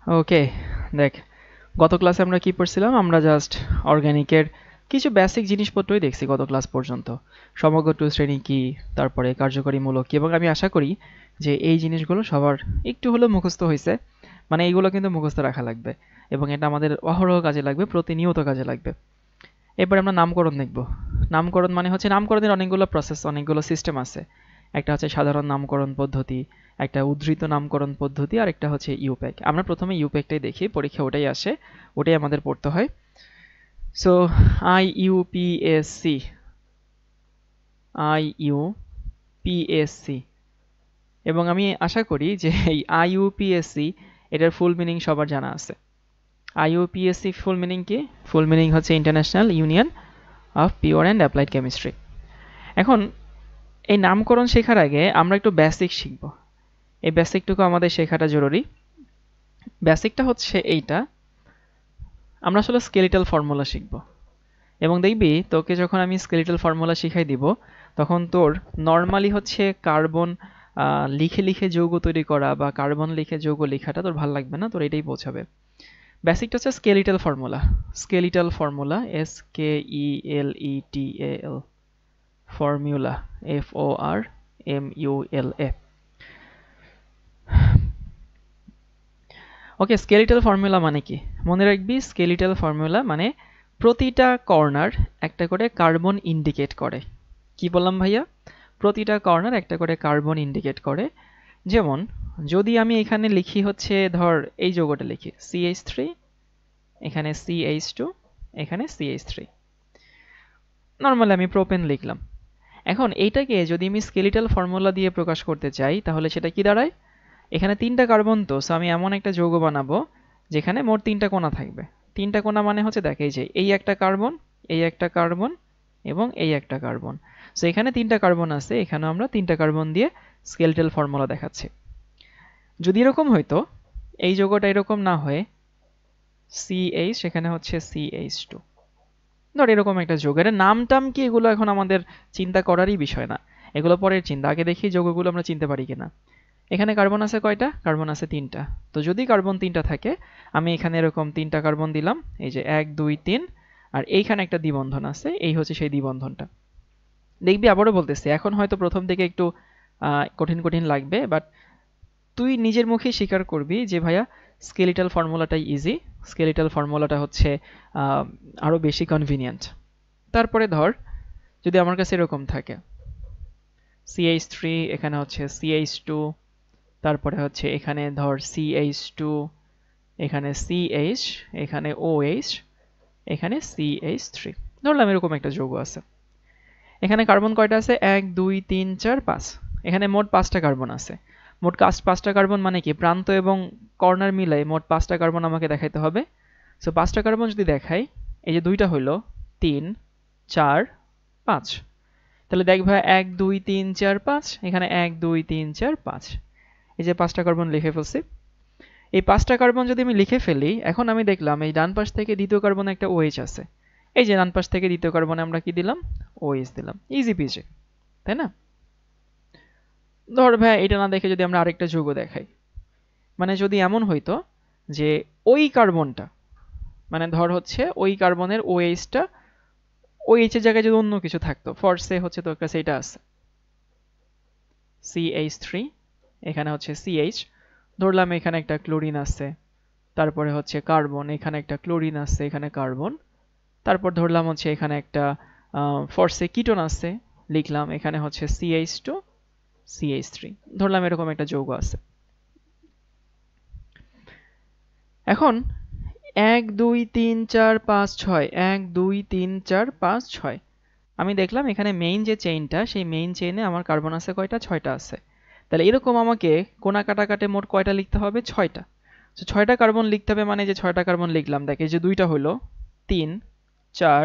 ওকে, দেখ, গত ক্লাসে আমরা কি পড়ছিলাম? আমরা জাস্ট অর্গানিকের কিছু বেসিক জিনিসপত্রই দেখছি গত ক্লাস পর্যন্ত। সমগ্র টু শ্রেণী কি, তারপরে কার্যকরী মূলক কি, এবং আমি আশা করি যে এই জিনিসগুলো সবার একটু হলেও মুখস্থ হয়েছে। মানে এইগুলো কিন্তু মুখস্থ রাখা লাগবে এবং এটা আমাদের অহরহ কাজে লাগবে, প্রতিনিয়ত কাজে লাগবে। এরপর আমরা নামকরণ দেখব। নামকরণ মানে হচ্ছে নামকরণের অনেকগুলো প্রসেস, অনেকগুলো সিস্টেম আছে। একটা হচ্ছে সাধারণ নামকরণ পদ্ধতি, একটা উদ্ধৃত নামকরণ পদ্ধতি, আর একটা হচ্ছে ইউপ্যাক। আমরা প্রথমে ইউপ্যাকটাই দেখি, পরীক্ষা ওটাই আসে, ওটাই আমাদের পড়তে হয়। সো আইইউপিএসসি, আইইউপিএসসি, এবং আমি আশা করি যে এই আইইউপিএসসি এটার ফুল মিনিং সবার জানা আছে। আইইউপিএসসি ফুল মিনিং কি? ফুল মিনিং হচ্ছে international union of pure and applied chemistry. এখন এই নামকরণ শেখার আগে আমরা একটু বেসিক শিখব। এই বেসিকটুকু আমাদের শেখাটা জরুরি। বেসিকটা হচ্ছে এইটা, আমরা আসলে স্কেলিটাল ফর্মুলা শিখব। এবং দেখবি তোকে যখন আমি স্কেলিটাল ফর্মুলা শিখাই দিব, তখন তোর নর্মালি হচ্ছে কার্বন লিখে লিখে যৌগ তৈরি করা বা কার্বন লিখে যৌগ লেখাটা তোর ভালো লাগবে না, তোর এটাই বোঝাবে। বেসিকটা হচ্ছে skeletal formula. Skeletal formula, SKELETAL, formula, FORMULA। ওকে, স্কেলিটাল ফর্মুলা মানে কি? মনে রাখবি, স্কেলিটাল ফর্মুলা মানে প্রতিটা কর্নার একটা করে কার্বন ইন্ডিকেট করে। কি বললাম ভাইয়া? প্রতিটা কর্নার একটা করে কার্বন ইন্ডিকেট করে। যেমন যদি আমি এখানে লিখি হচ্ছে, ধর এই যৌগটা লিখি CH3, এখানে CH2, এখানে CH3, নর্মালি আমি প্রোপেন লিখলাম। এখন এইটাকে যদি আমি স্কেলিটাল ফর্মুলা দিয়ে প্রকাশ করতে চাই, তাহলে সেটা কি দাঁড়ায়? এখানে তিনটা কার্বন, তো সো আমি এমন একটা যৌগ বানাবো যেখানে মোট তিনটা কোণা থাকবে। তিনটা কোণা মানে হচ্ছে, দেখ এই যে এই একটা কার্বন, এই একটা কার্বন এবং এই একটা কার্বন। সো এখানে তিনটা কার্বন আছে, এখানে আমরা তিনটা কার্বন দিয়ে স্কেলিটাল ফর্মুলা দেখাচ্ছি। যদি এরকম হইতো, এই যৌগটা এরকম না হয়ে CH, এখানে হচ্ছে CH2, ধর এরকম একটা যৌগ, এর নাম টাম কি এগুলো এখন আমাদের চিন্তা করারই বিষয় না, এগুলো পরের চিন্তা। আগে দেখি যৌগগুলো আমরা চিনতে পারি কিনা। এখানে কার্বন আছে কয়টা? কার্বন আছে তিনটা। তো যদি কার্বন তিনটা থাকে, আমি এখানে এরকম তিনটা কার্বন দিলাম, এই যে 1 2 3, আর এইখানে একটা দ্বিবন্ধন আছে, এই হচ্ছে সেই দ্বিবন্ধনটা। দেখবি, আবারও বলতেছি, এখন হয়তো প্রথম থেকে একটু কঠিন কঠিন লাগবে, বাট তুই নিজের মুখেই স্বীকার করবি যে ভাইয়া স্কেলিটাল ফর্মুলাটাই ইজি, স্কেলিটাল ফর্মুলাটা হচ্ছে আরো বেশি কনভিনিয়েন্ট। তারপরে ধর যদি আমার কাছে এরকম থাকে CH3, এখানে হচ্ছে CH2, তারপরে হচ্ছে এখানে ধর CH2, এখানে CH, এখানে OH, এখানে CH3, ধরলাম এরকম একটা যৌগ আছে। এখানে কার্বন কয়টা আছে? 1 2 3 4 5। এখানে মোট 5টা কার্বন আছে। মোট 5টা কার্বন মানে কি, প্রান্ত এবং কর্নার মিলাই মোট 5টা কার্বন আমাকে দেখাইতে হবে। সো 5টা কার্বন যদি দেখাই, এই যে দুইটা হইলো 3 4 5, তাহলে দেখ ভাই 1 2 3 4 5, এখানে 1 2 3 4 5, এই যে 5টা কার্বন লিখে ফেলছি। এই 5টা কার্বন যদি আমি লিখে ফেলি, এখন আমি দেখলাম এই ডান পাশ থেকে দ্বিতীয় কার্বনে একটা OH আছে। এই যে ডান পাশ থেকে দ্বিতীয় কার্বনে আমরা কি দিলাম? OH দিলাম। ইজি পিজি, তাই না? ধর ভাই এটা না দেখে যদি আমরা আরেকটা যৌগ দেখাই, মানে যদি এমন হইতো যে ওই কার্বনটা, মানে ধর হচ্ছে ওই কার্বনের OH-টা, OH এর জায়গায় যদি অন্য কিছু থাকতো, ফর সে হচ্ছে তোর কাছে এটা আছে CH3, এখানে হচ্ছে CH, ধরলাম এখানে একটা ক্লোরিন আছে, তারপরে হচ্ছে কার্বন, এখানে একটা ক্লোরিন আছে, এখানে কার্বন, তারপর ধরলাম হচ্ছে এখানে একটা ফরসে কিটোন আছে, লিখলাম এখানে হচ্ছে CH2 CH3, ধরলাম এরকম একটা যৌগ আছে। এখন 1 2 3 4 5 6, 1 2 3 4 5 6, আমি দেখলাম এখানে মেইন যে চেইনটা, সেই মেইন চেইনে আমার কার্বন আছে কয়টা? 6টা আছে। তাহলে এরকম আমাকে কোনা কাটাকাটি মোট কয়টা লিখতে হবে? 6টা। তো 6টা কার্বন লিখতে হবে, মানে যে 6টা কার্বন লিখলাম, দেখ এই যে দুইটা হলো 3 4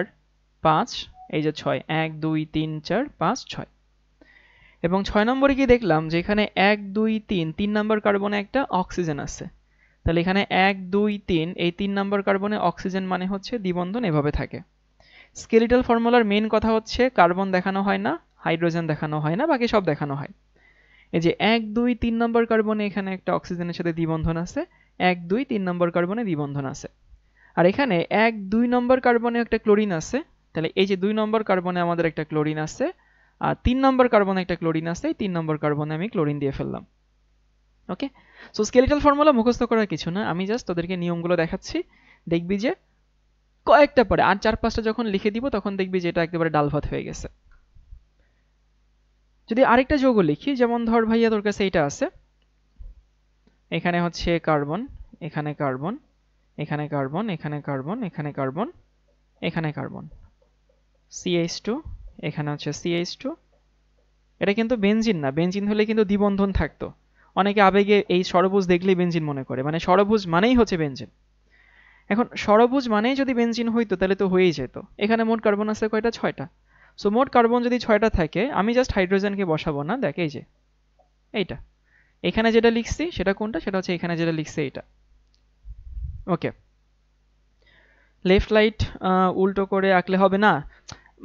5, এই যে 6, 1 2 3 4 5 6। এবং 6 নম্বরে কি দেখলাম যে এখানে 1 2 3 নম্বর কার্বনে একটা অক্সিজেন আছে। তাহলে এখানে 1 2 3, এই 3 নম্বর কার্বনে অক্সিজেন মানে হচ্ছে দ্বিবন্ধন এভাবে থাকে। স্কেলিটাল ফর্মুলার মেইন কথা হচ্ছে কার্বন দেখানো হয় না, হাইড্রোজেন দেখানো হয় না, বাকি সব দেখানো হয়। এই যে 1 2 3 নম্বর কার্বনে এখানে একটা অক্সিজেনের সাথে দ্বিবন্ধন আছে, 1 2 3 নম্বর কার্বনে দ্বিবন্ধন আছে। আর এখানে 1 2 নম্বর কার্বনে একটা ক্লোরিন আছে, তাহলে এই যে 2 নম্বর কার্বনে আমাদের একটা ক্লোরিন আছে, আর 3 নম্বর কার্বনে একটা ক্লোরিন আছে, এই 3 নম্বর কার্বনে আমি ক্লোরিন দিয়ে ফেললাম। ওকে, সো স্কেলিটাল ফর্মুলা মুখস্থ করার কিছু না, আমি জাস্ট তোদেরকে নিয়মগুলো দেখাচ্ছি, দেখবি যে কয়েকটা পরে আর 4-5টা যখন লিখে দিব তখন দেখবি যে এটা একেবারে ডাল ভাত হয়ে গেছে। যদি আরেকটা যৌগ লিখি, যেমন ধর ভাইয়া তোর কাছে এটা আছে, এখানে হচ্ছে কার্বন, এখানে কার্বন, এখানে কার্বন, এখানে কার্বন, এখানে কার্বন, এখানে কার্বন, CH2, এখানে হচ্ছে CH2। এটা কিন্তু বেনজিন না, বেনজিন হলে কিন্তু দ্বিবন্ধন থাকতো। অনেকে আবেগে এই ষড়ভুজ দেখলেই বেনজিন মনে করে, মানে ষড়ভুজ মানেই হচ্ছে বেনজিন। এখন ষড়ভুজ মানেই যদি বেনজিন হইতো তাহলে তো হয়েই যেত। এখানে মোট কার্বন আছে কয়টা? 6টা। সো মোট কার্বন যদি 6টা থাকে, আমি জাস্ট হাইড্রোজেনকে বসাবো না, দেখ এই যে এইটা, এখানে যেটা লিখছি সেটা কোনটা? সেটা হচ্ছে এখানে যেটা লিখছি এইটা। ওকে, লেফট লাইট উল্টো করে আঁকলে হবে না,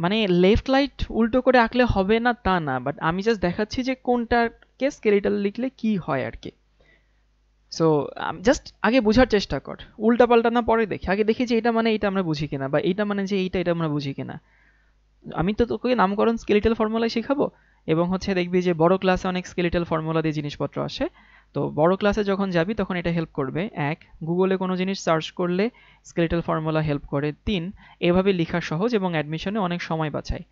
মানে লেফট লাইট উল্টো করে আঁকলে হবে না তা না, বাট আমি জাস্ট দেখাচ্ছি যে কোনটাকে স্কেলিটাল লিখলে কি হয় আর কি। সো জাস্ট আগে বোঝার চেষ্টা কর, উল্টা পাল্টা না পরে দেখি, আগে দেখি যে এটা মানে এইটা আমরা বুঝি কিনা, বা এইটা মানে যে এইটা, এটা আমরা বুঝি কিনা। আমি তো তোকে নামকরণ স্কেলিটাল ফর্মুলাই শেখাবো, এবং হচ্ছে দেখবি যে বড় ক্লাসে অনেক স্কেলিটাল ফর্মুলা দিয়ে জিনিসপত্র আসে। তো বড় ক্লাসে যখন যাবি তখন এটা হেল্প করবে। 1, গুগলে কোনো জিনিস সার্চ করলে স্কেলিটাল ফর্মুলা হেল্প করে। 3, এভাবে লেখা সহজ এবং অ্যাডমিশনে অনেক সময় বাঁচায়।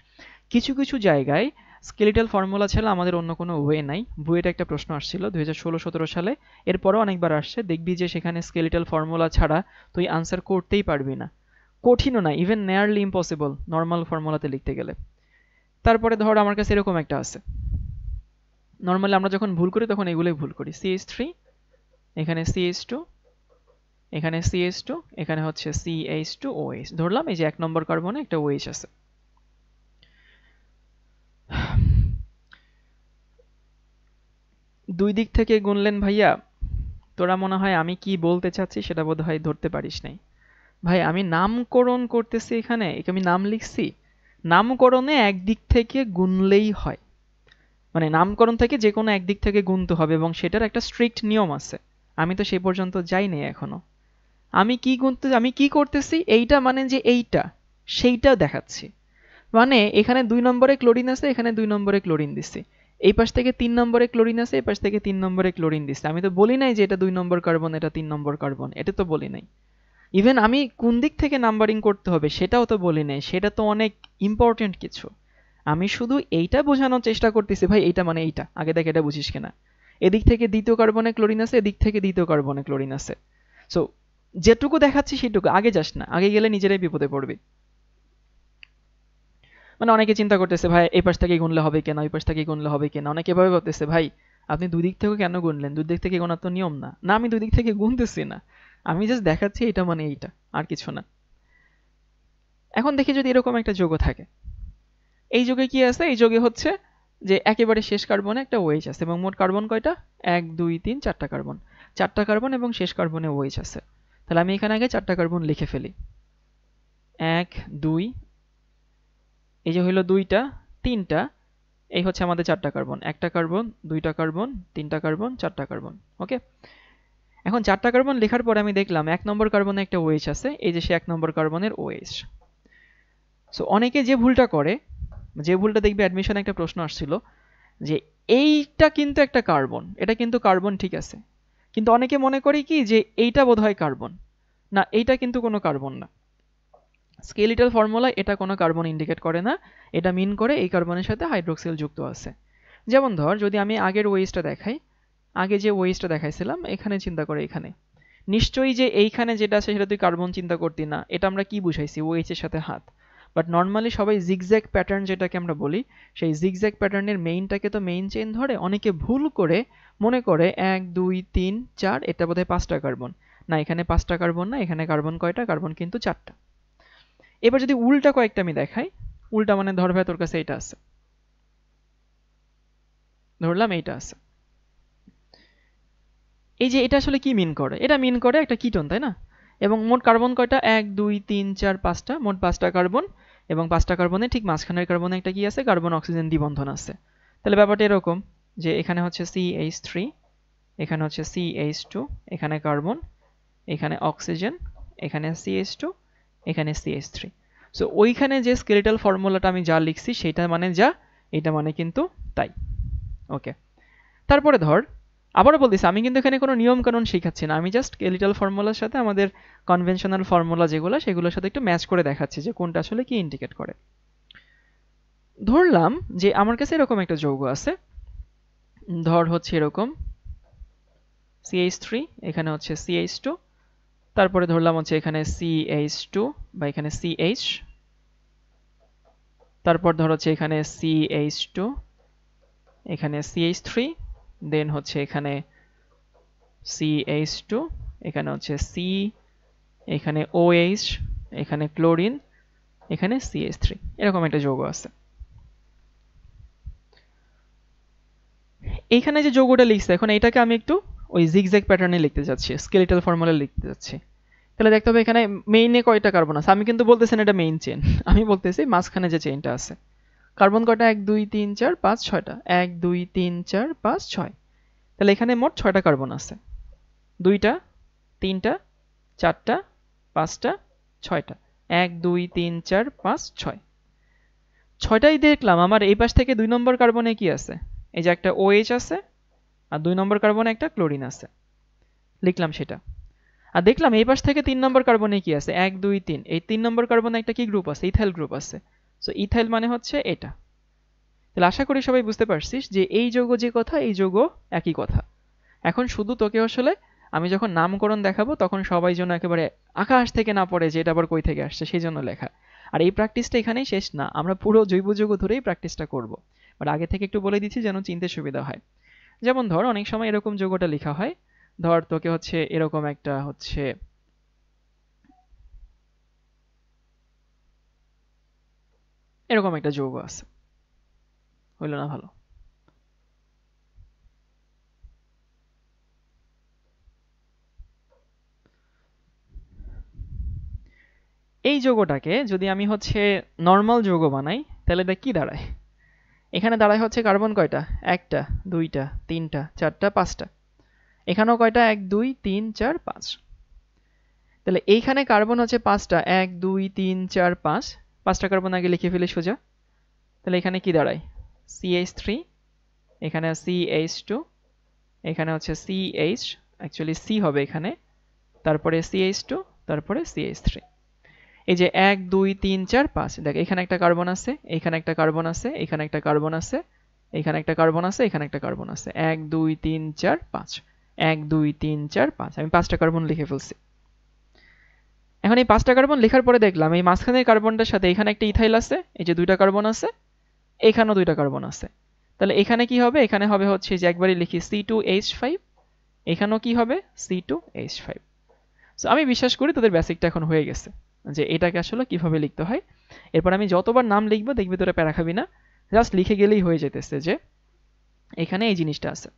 কিছু কিছু জায়গায় স্কেলিটাল ফর্মুলা ছাড়া আমাদের অন্য কোনো ওয়ে নাই। বুয়েটে একটা প্রশ্ন আসছিল 2016-17 সালে, এরপরও অনেকবার আসছে, দেখবি যে সেখানে স্কেলিটাল ফর্মুলা ছাড়া তুই আনসার করতেই পারবি না। কঠিনও না, ইভেন নেয়ারলি ইম্পসিবল নর্মাল ফর্মুলাতে লিখতে গেলে। তারপরে ধর আমার কাছে এরকম একটা আছে, নর্মালি আমরা যখন ভুল করি তখন এগুলোই ভুল করি। CH3, এখানে CH2, এখানে CH2, এখানে হচ্ছে CH2OH, ধরলাম এই যে 1 নম্বর কার্বনে একটা OH আছে। দুই দিক থেকে গুনলেন ভাইয়া, তোরা মনে হয় আমি কি বলতে চাচ্ছি সেটা বোধহয় ধরতে পারিস নাই। ভাই আমি নামকরণ করতেছি, এখানে আমি নাম লিখছি, নামকরণে একদিক থেকে গুনলেই হয়, মানে নামকরণ থেকে যে কোনো একদিক থেকে গুনতে হবে, এবং সেটার একটা স্ট্রিক্ট নিয়ম আছে। আমি তো সেই পর্যন্ত যাইনি এখনো। আমি কি করতেছি, এইটা মানে যে এইটা সেইটা দেখাচ্ছি। মানে এখানে 2 নম্বরে ক্লোরিন আছে, এখানে 2 নম্বরে ক্লোরিন দিচ্ছি, এই পাশ থেকে 3 নম্বরে ক্লোরিন আছে, এই পাশ থেকে 3 নম্বরে ক্লোরিন দিচ্ছি। আমি তো বলি নাই যে এটা 2 নম্বর কার্বন, এটা 3 নম্বর কার্বন, এটা তো বলি নাই। ইভেন আমি কোন দিক থেকে নাম্বারিং করতে হবে সেটাও তো বলি নাই, সেটা তো অনেক ইম্পর্টেন্ট কিছু। আমি শুধু এইটা বোঝানোর চেষ্টা করতেছি, ভাই এইটা মানে এইটা, আগে দেখ এটা বুঝিস কিনা। এদিক থেকে দ্বিতীয় কার্বনে ক্লোরিন আছে, এদিক থেকে দ্বিতীয় কার্বনে ক্লোরিন আছে। সো যেটুকু দেখাচ্ছি সেটুকু, আগে যাস না, আগে গেলে নিজেরাই বিপদে পড়বি। মানে অনেকে চিন্তা করতেছে ভাই এই পাশ থেকে গুনলে হবে কেন, ওই পাশ থেকে গুনলে হবে কেন, অনেকে এভাবে করতেছে, ভাই আপনি দুই দিক থেকে কেন গুনলেন? দুই দিক থেকে গোনা তো নিয়ম না। না, আমি দুই দিক থেকে গুনতেছি না, আমি জাস্ট দেখাচ্ছি এটা মানে এইটা, আর কিছু না। এখন দেখি যদি এরকম একটা যৌগ থাকে, এই যৌগে কি আছে? এই যৌগে হচ্ছে যে একেবারে শেষ কার্বনে একটা OH আছে, এবং মোট কার্বন কয়টা? 1 2 3 4টা কার্বন, 4টা কার্বন এবং শেষ কার্বনে OH আছে। তাহলে আমি এখানে আগে 4টা কার্বন লিখে ফেলি। 1 2, এই যে হইলো 2টা 3টা, এই হচ্ছে আমাদের 4টা কার্বন, 1টা কার্বন, 2টা কার্বন, 3টা কার্বন, 4টা কার্বন। ওকে, এখন 4টা কার্বন লেখার পরে আমি দেখলাম 1 নম্বর কার্বনে একটা OH আছে, এই যে সে 1 নম্বর কার্বনের OH। সো অনেকে যে ভুলটা করে, যে ভুলটা দেখবে অ্যাডমিশনে একটা প্রশ্ন আসছিল যে এইটা কিন্তু একটা কার্বন, এটা কিন্তু কার্বন ঠিক আছে, কিন্তু অনেকে মনে করে কি যে এইটা বোধহয় কার্বন। না, এইটা কিন্তু কোনো কার্বন না। স্কেলিটাল ফর্মুলা এটা কোনো কার্বন ইন্ডিকেট করে না, এটা মিন করে এই কার্বনের সাথে হাইড্রোক্সিল যুক্ত আছে। যেমন ধর যদি আমি আগের ওএইচটা দেখাই, আগে যে ওএইচটা দেখাইছিলাম এখানে চিন্তা করে, এখানে নিশ্চয়ই যে এইখানে যেটা আছে সেটা তুই কার্বন চিন্তা করতি না, এটা আমরা কি বুঝাইছি? ওএইচ এর সাথে হাত। বাট নর্মালি সবাই জিগজ্যাগ প্যাটার্ন যেটাকে আমরা বলি, সেই জিগজ্যাগ প্যাটার্নের মেইনটাকে তো মেইন চেইন ধরে, অনেকে ভুল করে মনে করে 1 2 3 4 এটা বোধহয় 5টা কার্বন। না, এখানে 5টা কার্বন না, এখানে কার্বন কয়টা? কার্বন কিন্তু 4টা। এবার যদি উল্টা কয়েকটা আমি দেখাই, উল্টা মানে ধর ভাই তোর কাছে এটা আছে, ধরলাম এইটা আছে, এই যে এটা আসলে কি মিন করে? এটা মিন করে একটা কিটোন, তাই না? এবং মোট কার্বন কয়টা? 1 2 3 4 5টা, মোট 5টা কার্বন, এবং 5টা কার্বনে ঠিক মাঝখানের কার্বনে একটা কি আছে? কার্বন অক্সিজেন দ্বিবন্ধন আছে। তাহলে ব্যাপারটা এরকম যে এখানে হচ্ছে CH3, এখানে হচ্ছে CH2, এখানে কার্বন, এখানে অক্সিজেন, এখানে CH2, এখানে CH3। সো ওইখানে যে স্কেলেটাল ফর্মুলাটা আমি যা লিখছি সেটা মানে যা, এটা মানে কিন্তু তাই। ওকে, তারপরে ধর আবারও বলতেছি আমি কিন্তু এখানে কোনো নিয়ম কানুন শেখাচ্ছি না, আমি জাস্ট স্কেলেটাল ফর্মুলার সাথে আমাদের কনভেনশনাল ফর্মুলা যেগুলো সেগুলোর সাথে একটু ম্যাচ করে দেখাচ্ছি যে কোনটা আসলে কি ইন্ডিকেট করে। ধরলাম যে আমার কাছে এরকম একটা যৌগ আছে, ধর হচ্ছে এরকম CH3, এখানে হচ্ছে CH2, তারপরে ধরলাম হচ্ছে এখানে CH2 বা এখানে CH, তারপর ধর হচ্ছে এখানে CH2, এখানে CH3, দেন হচ্ছে এখানে CH2, এখানে হচ্ছে C, এখানে OH, এখানে ক্লোরিন, এখানে CH3, এরকম একটা যৌগ আছে। এইখানে যে যৌগটা লিখছে এখন এটাকে আমি একটু ওই জিগজ্যাগ প্যাটার্নে লিখতে যাচ্ছি, স্কেলেটাল ফর্মুলা লিখতে যাচ্ছি। তাহলে দেখতে হবে এখানে মেইনে কয়টা কার্বন আছে, আমি কিন্তু বলতেছি না এটা মেইন চেইন, আমি বলতেছি মাঝখানে যে চেইনটা আছে কার্বন কয়টা, 1 2 3 4 5 6টা, 1 2 3 4 5 6। তাহলে এখানে মোট 6টা কার্বন আছে, 2টা 3টা 4টা 5টা 6টা, 1 2 3 4 5 6, 6টাই দেখলাম। আমার এই পাশ থেকে 2 নম্বর কার্বনে কি আছে, এই যে একটা OH আছে আর 2 নম্বর কার্বনে একটা ক্লোরিন আছে, লিখলাম সেটা। আর দেখলাম এই পাশ থেকে 3 নম্বর কার্বনে কি আছে, 1 2 3, এই 3 নম্বর কার্বনে একটা কি গ্রুপ আছে, ইথাইল গ্রুপ আছে। সো ইথাইল মানে হচ্ছে এটা। তাহলে আশা করি সবাই বুঝতে পারছিস যে এই যৌগ যে কথা এই যৌগ একই কথা। এখন শুধু তোকে আসলে আমি যখন নামকরণ দেখাবো তখন সবাই যেন একেবারে আকাশ থেকে না পড়ে যে এটা আবার কই থেকে আসছে সেই জন্য লেখা। আর এই প্র্যাকটিসটা এখানেই শেষ না, আমরা পুরো জৈব যৌগ ধরেই প্র্যাকটিসটা করব। বাট আগে থেকে একটু বলে দিচ্ছি যেন চিনতে সুবিধা হয়। যেমন ধর অনেক সময় এরকম যৌগটা লেখা হয়, ধর তোকে হচ্ছে এরকম একটা হচ্ছে এরকম একটা যৌগ আছে, হইল না ভালো। এই যৌগটাকে যদি আমি হচ্ছে নর্মাল যৌগ বানাই তাহলে দেখ কি দাঁড়ায়, এখানে দাঁড়ায় হচ্ছে কার্বন কয়টা, একটা 2টা 3টা 4টা 5টা, এখানেও কয়টা 1 2 3 4 5। তাহলে এইখানে কার্বন হচ্ছে 5টা, 1 2 3 4 5, 5টা কার্বন আগে লিখে ফেলি সোজা। তাহলে এখানে কি দাঁড়ায়, CH3, এখানে CH2, এখানে হচ্ছে CH, অ্যাকচুয়ালি C হবে এখানে, তারপরে CH2, তারপরে CH3। এই যে 1 2 3 4 5, দেখ এখানে একটা কার্বন আছে, এখানে একটা কার্বন আছে, এখানে একটা কার্বন আছে, এখানে একটা কার্বন আছে, এখানে একটা কার্বন আছে, 1 2 3 4 5, 1 2 3 4 5, আমি 5টা কার্বন লিখে ফেলছি। এখন এই 5টা কার্বন লেখার পরে দেখলাম এই মাঝখানের কার্বনটার সাথে এখানে একটা ইথাইল আছে, এই যে 2টা কার্বন আছে, এখানেও 2টা কার্বন আছে। তাহলে এখানে কি হবে, এখানে হবে হচ্ছে যে একবারই লিখি C2H5, এখানেও কি হবে C2H5। সো আমি বিশ্বাস করি তোদের বেসিকটা এখন হয়ে গেছে যে এটাকে আসলে কিভাবে লিখতে হয়। এরপর আমি যতবার নাম লিখবো দেখবি তোরা প্যারা খাবি না, জাস্ট লিখে গেলেই হয়ে যেতেছে যে এখানে এই জিনিসটা আছে।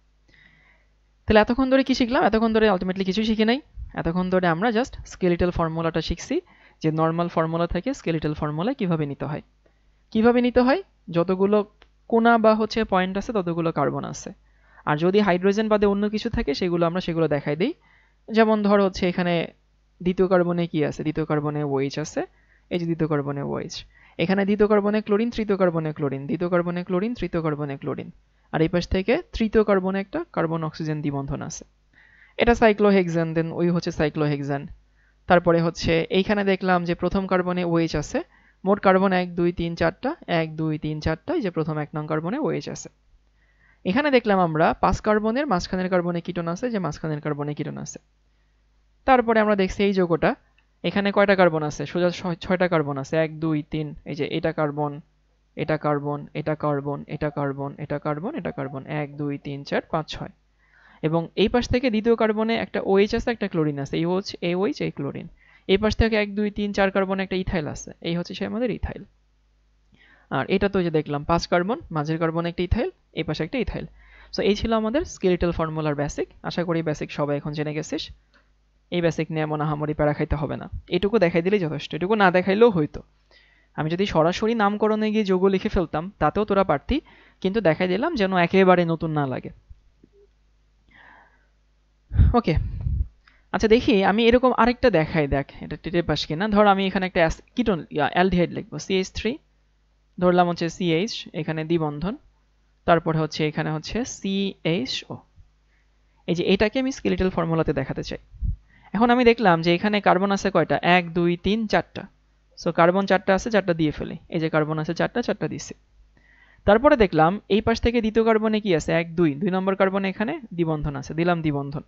তাহলে এতক্ষণ ধরে কি শিখলাম, এতক্ষণ ধরে আলটিমেটলি কিছু শিখি নাই, এতক্ষণ ধরে আমরা জাস্ট স্কেলেটাল ফর্মুলাটা শিখছি যে নর্মাল ফর্মুলা থেকে স্কেলেটাল ফর্মুলা কিভাবে নিতে হয়। কিভাবে নিতে হয়, যতগুলো কোনা বা হচ্ছে পয়েন্ট আছে ততগুলো কার্বন আছে, আর যদি হাইড্রোজেন বাদে অন্য কিছু থাকে সেগুলো দেখাই দিই। যেমন ধর হচ্ছে এখানে দ্বিতীয় কার্বনে কি আছে, দ্বিতীয় কার্বনে OH আছে, এই যে দ্বিতীয় কার্বনে OH, এখানে দ্বিতীয় কার্বনে ক্লোরিন, তৃতীয় কার্বনে ক্লোরিন, দ্বিতীয় কার্বনে ক্লোরিন, তৃতীয় কার্বনে ক্লোরিন, আর এই পাশ থেকে তৃতীয় কার্বনে একটা কার্বন অক্সিজেন দ্বিবন্ধন আছে, এটা সাইক্লোহেক্সান, দেন ওই হচ্ছে সাইক্লোহেক্সান। তারপরে হচ্ছে এইখানে দেখলাম যে প্রথম কার্বনে OH আছে, মোট কার্বন 1 2 3 4টা, 1 2 3 4টা, এই যে প্রথম 1 নং কার্বনে OH আছে। এখানে দেখলাম আমরা 5 কার্বনের মাঝখানের কার্বনে কিটোন আছে, যে মাঝখানের কার্বনে কিটোন আছে। তারপরে আমরা দেখছি এই যৌগটা এখানে কয়টা কার্বন আছে, সোজা 6টা কার্বন আছে, 1 2 3, এই যে এটা কার্বন, এটা কার্বন, এটা কার্বন, এটা কার্বন, এটা কার্বন, এটা কার্বন, 1 2 3 4 5 6। এবং এই পাশ থেকে দ্বিতীয় কার্বনে একটা OH আছে, একটা ক্লোরিন আছে, এই হচ্ছে OH, এই ক্লোরিন। এই পাশ থেকে 1 2 3 4 কার্বনে একটা ইথাইল আছে, এই হচ্ছে সে আমাদের ইথাইল। আর এটা তো যে দেখলাম 5 কার্বন, মাঝের কার্বনে একটা ইথাইল, এই পাশে একটা ইথাইল। সো এই ছিল আমাদের স্কেলেটাল ফর্মুলার বেসিক। আশা করি বেসিক সবাই এখন জেনে গেছিস। এই বেসিক নিয়ে এমন আহামরি প্যারা খাইতে হবে না, এটুকু দেখাই দিলেই যথেষ্ট, এটুকু না দেখাইলেও হইতো। আমি যদি সরাসরি নামকরণে গিয়ে যৌগ লিখে ফেলতাম তাতেও তোরা পারতি, কিন্তু দেখাই দিলাম যেন একেবারে নতুন না লাগে। ওকে, আচ্ছা দেখি আমি এরকম আরেকটা দেখাই, দেখ এটা টেটে পাস কিনা। ধর আমি এখানে একটা কিটোন অ্যালডিহাইড লিখবো, CH3, ধরলাম হচ্ছে CH, এখানে দ্বিবন্ধন, তারপরে হচ্ছে এখানে হচ্ছে CHO। এই যে এটাকে আমি স্কেলিটাল ফর্মুলাতে দেখাতে চাই। এখন আমি দেখলাম যে এখানে কার্বন আছে কয়টা, 1 2 3 4টা। সো কার্বন 4টা আছে, 4টা দিয়ে ফেলি। এই যে কার্বন আছে 4টা, 4টা দিছি। তারপরে দেখলাম এই পাশ থেকে দ্বিতীয় কার্বনে কি আছে, 1 2, 2 নম্বর কার্বনে এখানে দ্বিবন্ধন আছে, দিলাম দ্বিবন্ধন।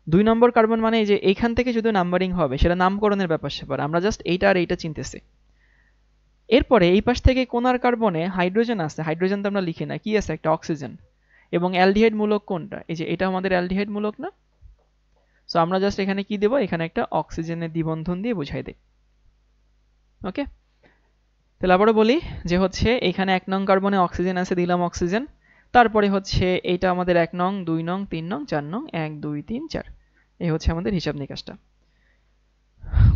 2 নম্বর কার্বন মানে এই যে এইখান থেকে যদি নাম্বারিং হবে সেটা নামকরণের ব্যাপার স্যাপার, আমরা জাস্ট এইটা আর এইটা চিনতেছি। এরপরে এই পাশ থেকে কোনার কার্বনে হাইড্রোজেন আছে, হাইড্রোজেন তো আমরা লিখি না, কি আছে একটা অক্সিজেন। এবং অ্যালডিহাইড মূলক কোনটা, এই যে এটা আমাদের অ্যালডিহাইড মূলক না। সো আমরা জাস্ট এখানে কি দেব, এখানে একটা অক্সিজেনের দ্বিবন্ধন দিয়ে বুঝাই দেই। ওকে, তাহলে আবারও বলি যে হচ্ছে এখানে 1 নং কার্বনে অক্সিজেন আছে, দিলাম অক্সিজেন। তারপরে হচ্ছে এইটা আমাদের 1 নং 2 নং 3 নং 4 নং, 1 2 3 4। এই হচ্ছে আমাদের হিসাব নিকাশটা।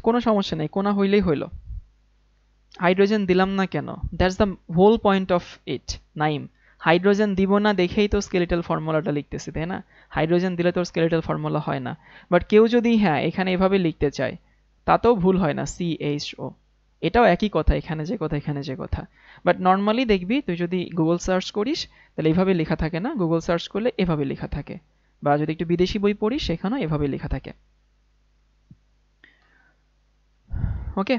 কোনো সমস্যা নেই, কোনা হইলেই হইল। হাইড্রোজেন দিলাম না কেন, that's the whole point of it. Naim, hydrogen দিব না দেখেই তো স্কেলিটাল ফর্মুলাটা লিখতেছি, তাই না? হাইড্রোজেন দিলে তো স্কেলিটাল ফর্মুলা হয় না। বাট কেউ যদি হ্যাঁ এখানে এভাবে লিখতে চায় তাতেও ভুল হয় না, CHO। এটাও একই কথা, এখানে যে কথা এখানে যে কথা। বাট নর্মালি দেখবি তুই যদি গুগল সার্চ করিস তাহলে এইভাবে লেখা থাকে না, গুগল সার্চ করলে এভাবে লেখা থাকে। বা যদি একটু বিদেশি বই পড়িস সেখানেও এভাবে লেখা থাকে। ওকে,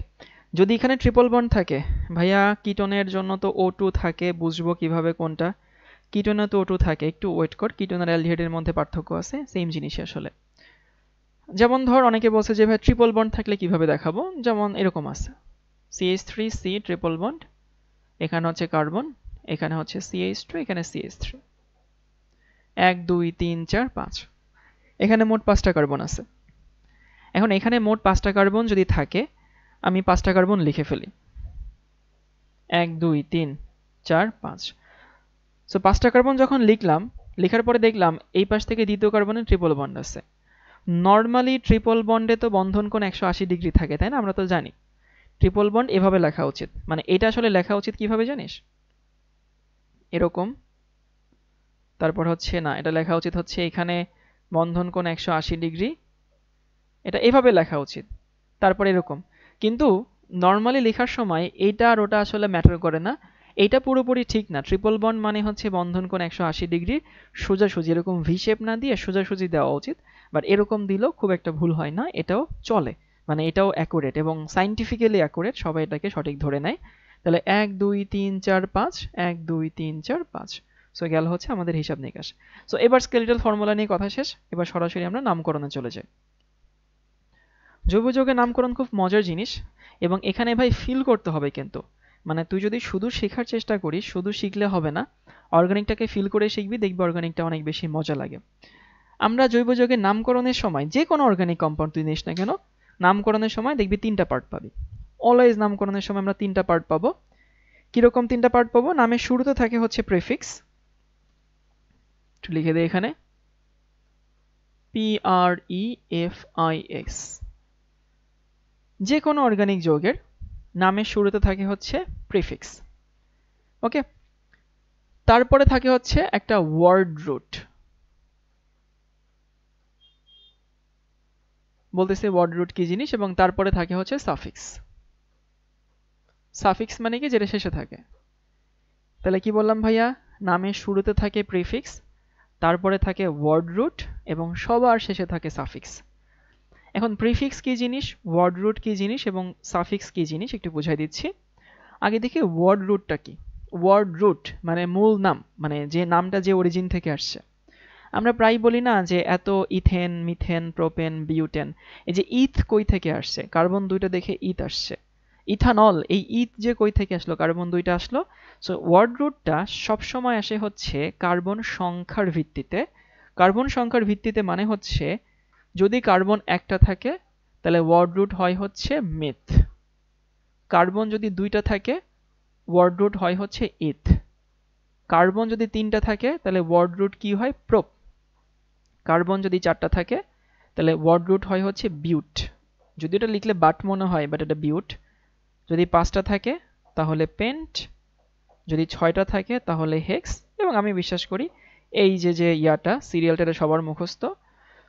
যদি এখানে ট্রিপল বন্ড থাকে, ভাইয়া কিটোনের জন্য তো O2 থাকে, বুঝবো কিভাবে কোনটা? কিটোনে তো O2 থাকে, একটু ওয়েট কর, কিটোন আর অ্যালডিহাইডের মধ্যে পার্থক্য আছে, সেম জিনিসই আসলে। যেমন ধর অনেকে বলছে যে ভাই ট্রিপল বন্ড থাকলে কিভাবে দেখাবো, যেমন এরকম আছে CH3C ট্রিপল বন্ড, এখানে হচ্ছে কার্বন, এখানে হচ্ছে CH2, এখানে CH3, 1 2 3 4 5, এখানে মোট 5টা কার্বন আছে। এখন এখানে মোট 5টা কার্বন যদি থাকে, আমি 5টা কার্বন লিখে ফেলি, 1 2 3 4 5। সো 5টা কার্বন যখন লিখলাম, লেখার পরে দেখলাম এই পাশ থেকে দ্বিতীয় কার্বনে ট্রিপল বন্ড আছে। নর্মালি ট্রিপল বন্ডে তো বন্ধন কোণ 180 ডিগ্রি থাকে, তাই না? আমরা তো জানি ট্রিপল বন্ড এভাবে লেখা উচিত। মানে এটা আসলে লেখা উচিত কিভাবে জানিস, এরকম। তারপর হচ্ছে না, এটা লেখা উচিত হচ্ছে এখানে বন্ধন কোণ 180 ডিগ্রি, এটা এভাবে লেখা উচিত। তারপর এরকম। কিন্তু নর্মালি লেখার সময় এইটা আর ওটা আসলে ম্যাটার করে না। এইটা পুরোপুরি ঠিক না। ট্রিপল বন্ড মানে হচ্ছে বন্ধন কোণ 180 ডিগ্রি, সোজাসুজি এরকম ভি শেপ না দিয়ে সোজাসুজি দেওয়া উচিত। বাট এরকম দিলেও খুব একটা ভুল হয় না, এটাও চলে। মানে এটাও অ্যাকুরেট এবং সাইন্টিফিক্যালি অ্যাকুরেট, সবাই এটাকে সঠিক ধরে নেয়। তাহলে 1 2 3 4 5, 1 2 3 4 5। সো গেল হচ্ছে আমাদের হিসাব নিকাশ। সো এবার স্কেলিটাল ফর্মুলা নিয়ে কথা শেষ, এবার সরাসরি আমরা নামকরণে চলে যাই। জৈব যৌগের নামকরণ খুব মজার জিনিস এবং এখানে ভাই ফিল করতে হবে কিন্তু। মানে তুই যদি শুধু শেখার চেষ্টা করিস, শুধু শিখলে হবে না, অর্গানিকটাকে ফিল করে শিখবি, দেখবি অর্গানিকটা অনেক বেশি মজা লাগে। আমরা জৈব যৌগের নামকরণের সময় যে কোনো অর্গানিক কম্পাউন্ড তুই নিস না কেন, নামকরণের সময় দেখবি 3টা পার্ট পাবি। অলওয়েজ নামকরণের সময় আমরা 3টা পার্ট পাবো। কিরকম 3টা পার্ট পাবো? নামের শুরুতে থাকে হচ্ছে প্রেফিক্স, একটু লিখে দেই এখানে, PREFIX। যে কোনো অর্গানিক যৌগের নামের শুরুতে থাকে হচ্ছে প্রিফিক্স। ওকে, তারপরে থাকে হচ্ছে একটা ওয়ার্ড রুট, বলতেছে ওয়ার্ড রুট কি জিনিস, এবং তারপরে থাকে হচ্ছে সাফিক্স। সাফিক্স মানে কি, যেটা শেষে থাকে। তাহলে কি বললাম ভাইয়া, নামের শুরুতে থাকে প্রিফিক্স, তারপরে থাকে ওয়ার্ড রুট এবং সবার শেষে থাকে সাফিক্স। এখন প্রিফিক্স কি জিনিস, ওয়ার্ড রুট কি জিনিস এবং সাফিক্স কি জিনিস একটু বুঝাই দিচ্ছি। আগে দেখি ওয়ার্ড রুটটা কি। ওয়ার্ড রুট মানে মূল নাম, মানে যে নামটা যে অরিজিন থেকে আসছে। আমরা প্রায় বলি না যে এত ইথেন, মিথেন, প্রোপেন, বিউটেন, এই যে ইথ কই থেকে আসছে, কার্বন 2টা দেখে ইথ আসছে। ইথানল, এই ইথ যে কই থেকে আসলো, কার্বন 2টা আসলো। সো ওয়ার্ড রুটটা সবসময় আসে হচ্ছে কার্বন সংখ্যার ভিত্তিতে। কার্বন সংখ্যার ভিত্তিতে মানে হচ্ছে যদি কার্বন 1টা থাকে তাহলে ওয়ার্ড রুট হয় হচ্ছে মিথ। কার্বন যদি 2টা থাকে ওয়ার্ড রুট হয় হচ্ছে ইথ। কার্বন যদি 3টা থাকে তাহলে ওয়ার্ড রুট কি হয়, প্রোপ। কার্বন যদি 4টা থাকে তাহলে ওয়ার্ড রুট হয় হচ্ছে বিউট। যদি এটা লিখলে বাট মনে হয়, বাট এটা বিউট। যদি 5টা থাকে তাহলে পেন্ট, যদি 6টা থাকে তাহলে হেক্স, এবং আমি বিশ্বাস করি এই যে ইয়াটা সিরিয়ালটা সবার মুখস্থ।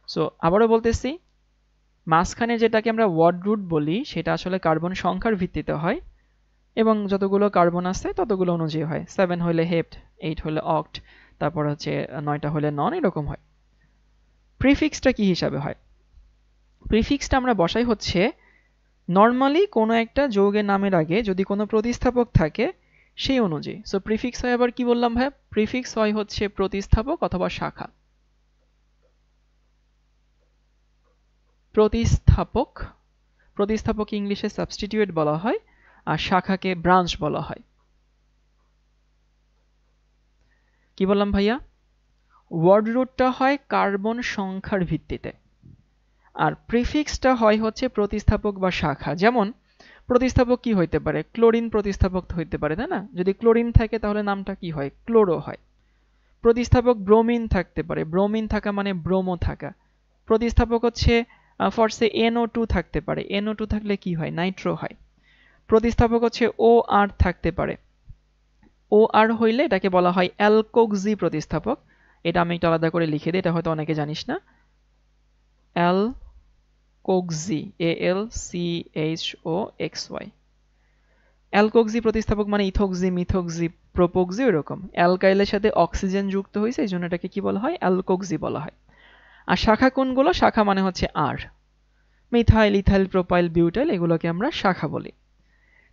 সো আবারও বলতেছি, মাঝখানে যেটাকে আমরা ওয়ার্ড রুট বলি সেটা আসলে কার্বন সংখ্যার ভিত্তিতে হয় এবং যতগুলো কার্বন আছে ততগুলো অনুযায়ী হয়। 7 হলে হেপ্ট, 8 হলে অক্ট, তারপর হচ্ছে 9টা হলে নন, এরকম হয়। প্রিফিক্সটা কি হিসাবে হয়? প্রিফিক্সটা আমরা বসাই হচ্ছে নর্মালি কোনো একটা যৌগের নামের আগে যদি কোনো প্রতিস্থাপক থাকে সেই অনুযায়ী। সো প্রিফিক্স হয় আবার কি বললাম ভাই? প্রিফিক্স হয় হচ্ছে প্রতিস্থাপক অথবা শাখা। প্রতিস্থাপক, প্রতিস্থাপক ইংলিশে সাবস্টিটিউট বলা হয়, আর শাখাকে ব্রাঞ্চ বলা হয়। কি বললাম ভাইয়া? ওয়ার্ড রুটটা হয় কার্বন সংখ্যার ভিত্তিতে, আর প্রিফিক্সটা হয় হচ্ছে প্রতিস্থাপক বা শাখা। যেমন প্রতিস্থাপক কি হইতে পারে? ক্লোরিন প্রতিস্থাপক হইতে পারে, তাই না? যদি ক্লোরিন থাকে তাহলে নামটা কি হয়? ক্লোরো হয়। প্রতিস্থাপক ব্রোমিন থাকতে পারে, ব্রোমিন থাকা মানে ব্রোমো থাকা। প্রতিস্থাপক হচ্ছে ফরসে NO2 থাকতে পারে, NO2 থাকলে কি হয়? নাইট্রো হয়। প্রতিস্থাপক হচ্ছে OR থাকতে পারে, OR হইলে এটাকে বলা হয় অ্যালকোক্সি প্রতিস্থাপক। এটা আমি একটু আলাদা করে লিখে দিই, এটা হয়তো অনেকে জানিস না। অ্যালকোক্সি, ALCHOXY। অ্যালকোক্সি প্রতিস্থাপক মানে ইথোক্সি, মিথোক্সি, প্রোপোক্সি, এরকম। অ্যালকাইলের সাথে অক্সিজেন যুক্ত হয়েছে, এই জন্য এটাকে কি বলা হয়? অ্যালকোক্সি বলা হয়। আর শাখা কোনগুলো? শাখা মানে হচ্ছে আর, মিথাইল, ইথাইল, প্রোপাইল, বিউটাইল, এগুলোকে আমরা শাখা বলি।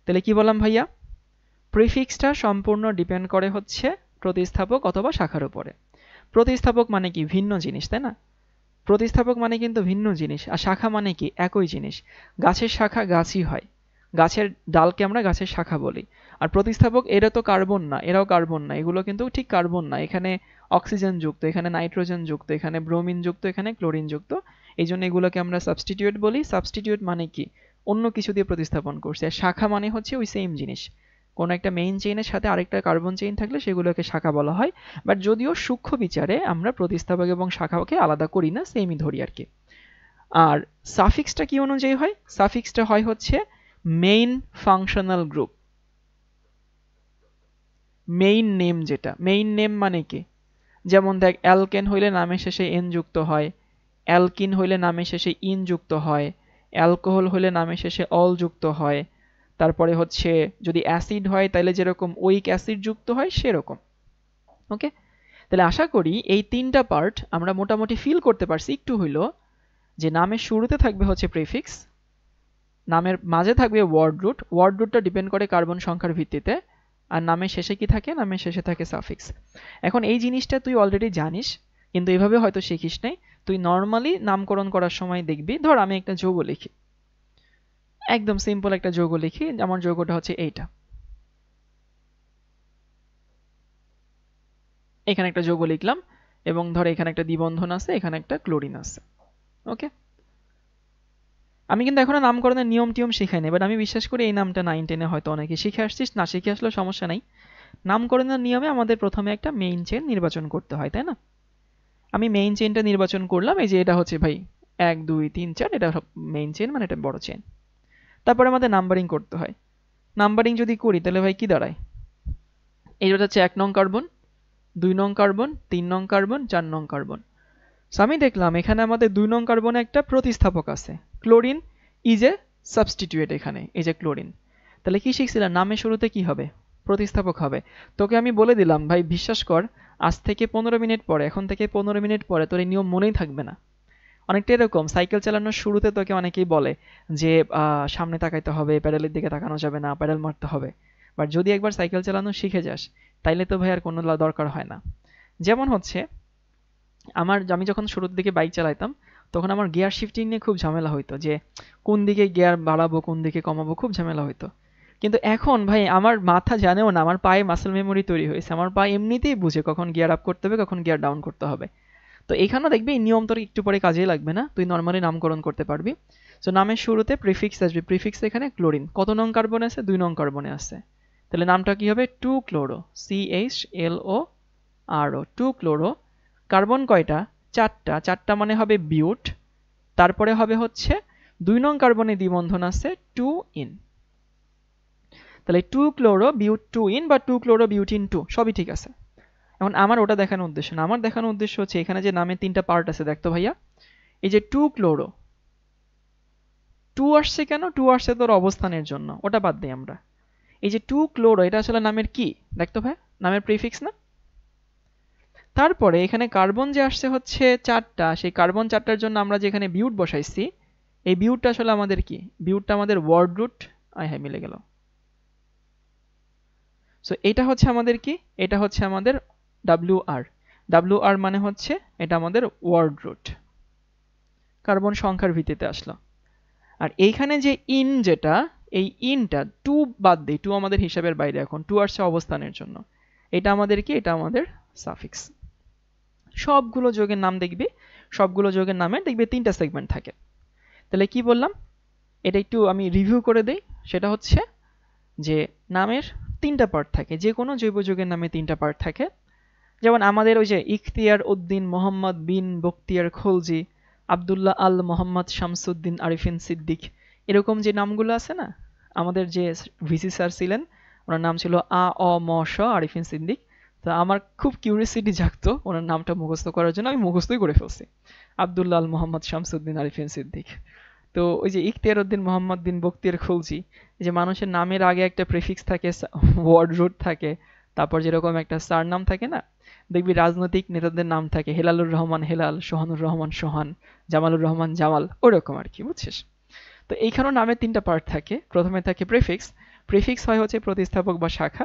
তাহলে কি বললাম ভাইয়া? প্রিফিক্সটা সম্পূর্ণ ডিপেন্ড করে হচ্ছে প্রতিস্থাপক অথবা শাখার উপরে। প্রতিস্থাপক মানে কি? ভিন্ন জিনিস, তাই না? প্রতিস্থাপক মানে কিন্তু ভিন্ন জিনিস, আর শাখা মানে কি? একই জিনিস। গাছের শাখা গাছই হয়, গাছের ডালকে আমরা গাছের শাখা বলি। আর প্রতিস্থাপক এরা তো কার্বন না, এরাও কার্বন না, এগুলো কিন্তু ঠিক কার্বন না। এখানে অক্সিজেন যুক্ত, এখানে নাইট্রোজেন যুক্ত, এখানে ব্রোমিন যুক্ত, এখানে ক্লোরিন যুক্ত। এই জন্য এগুলোকে আমরা সাবস্টিটিউট বলি। সাবস্টিটিউট মানে কি? অন্য কিছু দিয়ে প্রতিস্থাপন করছে। আর শাখা মানে হচ্ছে ওই সেম জিনিস। কোনো একটা মেইন চেইনের সাথে আরেকটা কার্বন চেইন থাকলে সেগুলোকে শাখা বলা হয়। বাট যদিও সূক্ষ্ম বিচারে আমরা প্রতিস্থাপক এবং শাখাকে আলাদা করি না, সেমই ধরি আর কি। আর সাফিক্সটা কি অনুযায়ী হয়? সাফিক্সটা হয় হচ্ছে main functional group, main name যেটা। মেইন নেম মানে কি? যেমন দেখ, অ্যালকেন হইলে নামের শেষে এন যুক্ত হয়, অ্যালকিন হইলে নামের শেষে ইন যুক্ত হয়, অ্যালকোহল হইলে নামের শেষে অল যুক্ত হয়। তারপরে হচ্ছে যদি অ্যাসিড হয় তাহলে যেরকম ওইক অ্যাসিড যুক্ত হয় সেরকম। ওকে, তাহলে আশা করি এই তিনটা পার্ট আমরা মোটামুটি ফিল করতে পারছি একটু হইলো, যে নামের শুরুতে থাকবে হচ্ছে প্রিফিক্স, নামের মাঝে থাকবে ওয়ার্ড রুট, ওয়ার্ড রুটটা ডিপেন্ড করে কার্বন সংখ্যার ভিত্তিতে, আর নামের শেষে কি থাকে? নামের শেষে থাকে সাফিক্স। এখন এই জিনিসটা তুই অলরেডি জানিস, কিন্তু এভাবে হয়তো শিখিস নাই। তুই নর্মালি নামকরণ করার সময় দেখবি, ধর আমি একটা যৌগ লিখি, একদম সিম্পল একটা যৌগ লিখি, আমার যৌগটা হচ্ছে এইটা। এখানে একটা যৌগ লিখলাম এবং ধর এখানে একটা দ্বিবন্ধন আছে, এখানে একটা ক্লোরিন আছে। ওকে, আমি কিন্তু এখনো নামকরণের নিয়ম টিয়ম শিখাই নাই, বাট আমি বিশ্বাস করি এই নামটা 9-10-এ হয়তো অনেকে শিখে আসছিস, না শিখে আসলেও সমস্যা নাই। নামকরণের নিয়মে আমাদের প্রথমে একটা মেইন চেইন নির্বাচন করতে হয়, তাই না? আমি মেইন চেইনটা নির্বাচন করলাম, এই যে এটা হচ্ছে ভাই 1 2 3 4, এটা মেইন চেইন, মানে এটা বড় চেইন। তারপরে আমাদের নাম্বারিং করতে হয়। নাম্বারিং যদি করি তাহলে ভাই কি দাঁড়ায়? এইটা হচ্ছে 1 নং কার্বন, 2 নং কার্বন, 3 নং কার্বন, 4 নং কার্বন। সো আমি দেখলাম এখানে আমাদের 2 নং কার্বনে একটা প্রতিস্থাপক আছে, ক্লোরিন ইজ এ সাবস্টিটিউট। এখানে এই যে ক্লোরিন, তাহলে কি শিখছিলাম? নামের শুরুতে কি হবে? প্রতিস্থাপক হবে। তোকে আমি বলে দিলাম ভাই, বিশ্বাস কর, আজ থেকে 15 মিনিট পরে, এখন থেকে 15 মিনিট পরে তোর এই নিয়ম মনেই থাকবে না। অনেকটা এরকম সাইকেল চালানোর শুরুতে তোকে অনেকেই বলে যে সামনে তাকাইতে হবে, প্যাডেলের দিকে তাকানো যাবে না, প্যাডেল মারতে হবে। বাট যদি একবার সাইকেল চালানো শিখে যাস তাইলে তো ভাই আর কোনো দরকার হয় না। যেমন হচ্ছে আমি যখন শুরুর দিকে বাইক চালাইতাম তখন আমার গিয়ার শিফটিং নিয়ে খুব ঝামেলা হইতো, যে কোন দিকে গিয়ার বাড়াবো কোন দিকে কমাবো, খুব ঝামেলা হইতো। কিন্তু এখন ভাই আমার মাথা জানেও না, আমার পায়ে মাসেল মেমোরি তৈরি হয়েছে, আমার পা এমনিতেই বুঝে কখন গিয়ার আপ করতে হবে কখন গিয়ার ডাউন করতে হবে। তো এখানেও দেখবি এই নিয়ম তোর একটু পরে কাজেই লাগবে না, তুই নর্মালি নামকরণ করতে পারবি। সো নামের শুরুতে প্রিফিক্স আসবে, প্রিফিক্স এখানে ক্লোরিন, কত নং কার্বনে আছে? 2 নং কার্বনে আছে, তাহলে নামটা কি হবে? 2 ক্লোরো, CHLORO, 2 ক্লোরো। কার্বন কয়টা? 4টা, 4টা মানে হবে বিউট। তারপরে হবে হচ্ছে 2 নং কার্বনে দ্বিবন্ধন আছে 2 ইন, তাহলে 2 ক্লোরো বিউট 2 ইন বা 2 ক্লোরো বিউটিন 2, সবই ঠিক আছে। এখন আমার ওটা দেখানোর উদ্দেশ্য না, আমার দেখানোর উদ্দেশ্য হচ্ছে এখানে যে নামে 3টা পার্ট আছে, দেখতো ভাইয়া, এই যে 2 ক্লোরো, টু আসছে কেন? টু আসছে তোর অবস্থানের জন্য, ওটা বাদ দিই আমরা। এই যে 2 ক্লোরো, এটা আসলে নামের কি দেখতো ভাই? নামের প্রিফিক্স না? তারপরে এখানে কার্বন যে আসছে হচ্ছে 4টা, সেই কার্বন 4টার জন্য আমরা যেখানে বিউট বসাইছি, এই বিউটটা আসলে আমাদের কি? বিউটটা আমাদের ওয়ার্ড রুট, আয় হ্যাঁ মিলে গেল। সো এটা হচ্ছে আমাদের কি? এটা হচ্ছে আমাদের WR। WR মানে হচ্ছে এটা আমাদের ওয়ার্ড রুট, কার্বন সংখ্যার ভিত্তিতে আসলো। আর এইখানে যে ইন, যেটা এই ইনটা 2 বাদ দেই, 2 আমাদের হিসাবের বাইরে, এখন 2 আসছে অবস্থানের জন্য। এটা আমাদের কি? এটা আমাদের সাফিক্স। সবগুলো যোগের নাম দেখবি, সবগুলো যোগের নামে দেখবি 3টা সেগমেন্ট থাকে। তাহলে কি বললাম? এটা একটু আমি রিভিউ করে দেই। সেটা হচ্ছে যে নামের 3টা পার্ট থাকে, যে কোনো জৈব যৌগের নামে 3টা পার্ট থাকে। যেমন আমাদের ওই যে ইখতিয়ার উদ্দিন মোহাম্মদ বিন বখতিয়ার খলজি, আব্দুল্লাহ আল মোহাম্মদ শামসুদ্দিন আরিফিন সিদ্দিক, এরকম যে নামগুলো আছে না, আমাদের যে ভিসি স্যার ছিলেন, ওনার নাম ছিল আরিফিন সিদ্দিক। তো আমার খুব কিউরিয়াসিটি জাগতো ওনার নামটা মুখস্থ করার জন্য, আমি মুখস্থই করে ফেলছি, আব্দুল্লাহ আল মোহাম্মদ শামসুদ্দিন আরিফিন সিদ্দিক। তো ওই যে ইখতিয়ার উদ্দিন মোহাম্মদ বিন বখতিয়ার খলজি, যে মানুষের নামের আগে একটা প্রিফিক্স থাকে, ওয়ার্ড রুট থাকে, তারপর যেরকম একটা সার নাম থাকে না, দেখবি রাজনৈতিক নেতাদের নাম থাকে, হেলালুর রহমান হেলাল, সোহানুর রহমান সোহান, জামালুর রহমান জামাল, ওরকম আর কি, বুঝছিস? তো এইখানেও নামে 3টা পার্ট থাকে। প্রথমে থাকে প্রিফিক্স। প্রিফিক্স হয় হচ্ছে প্রতিস্থাপক বা শাখা,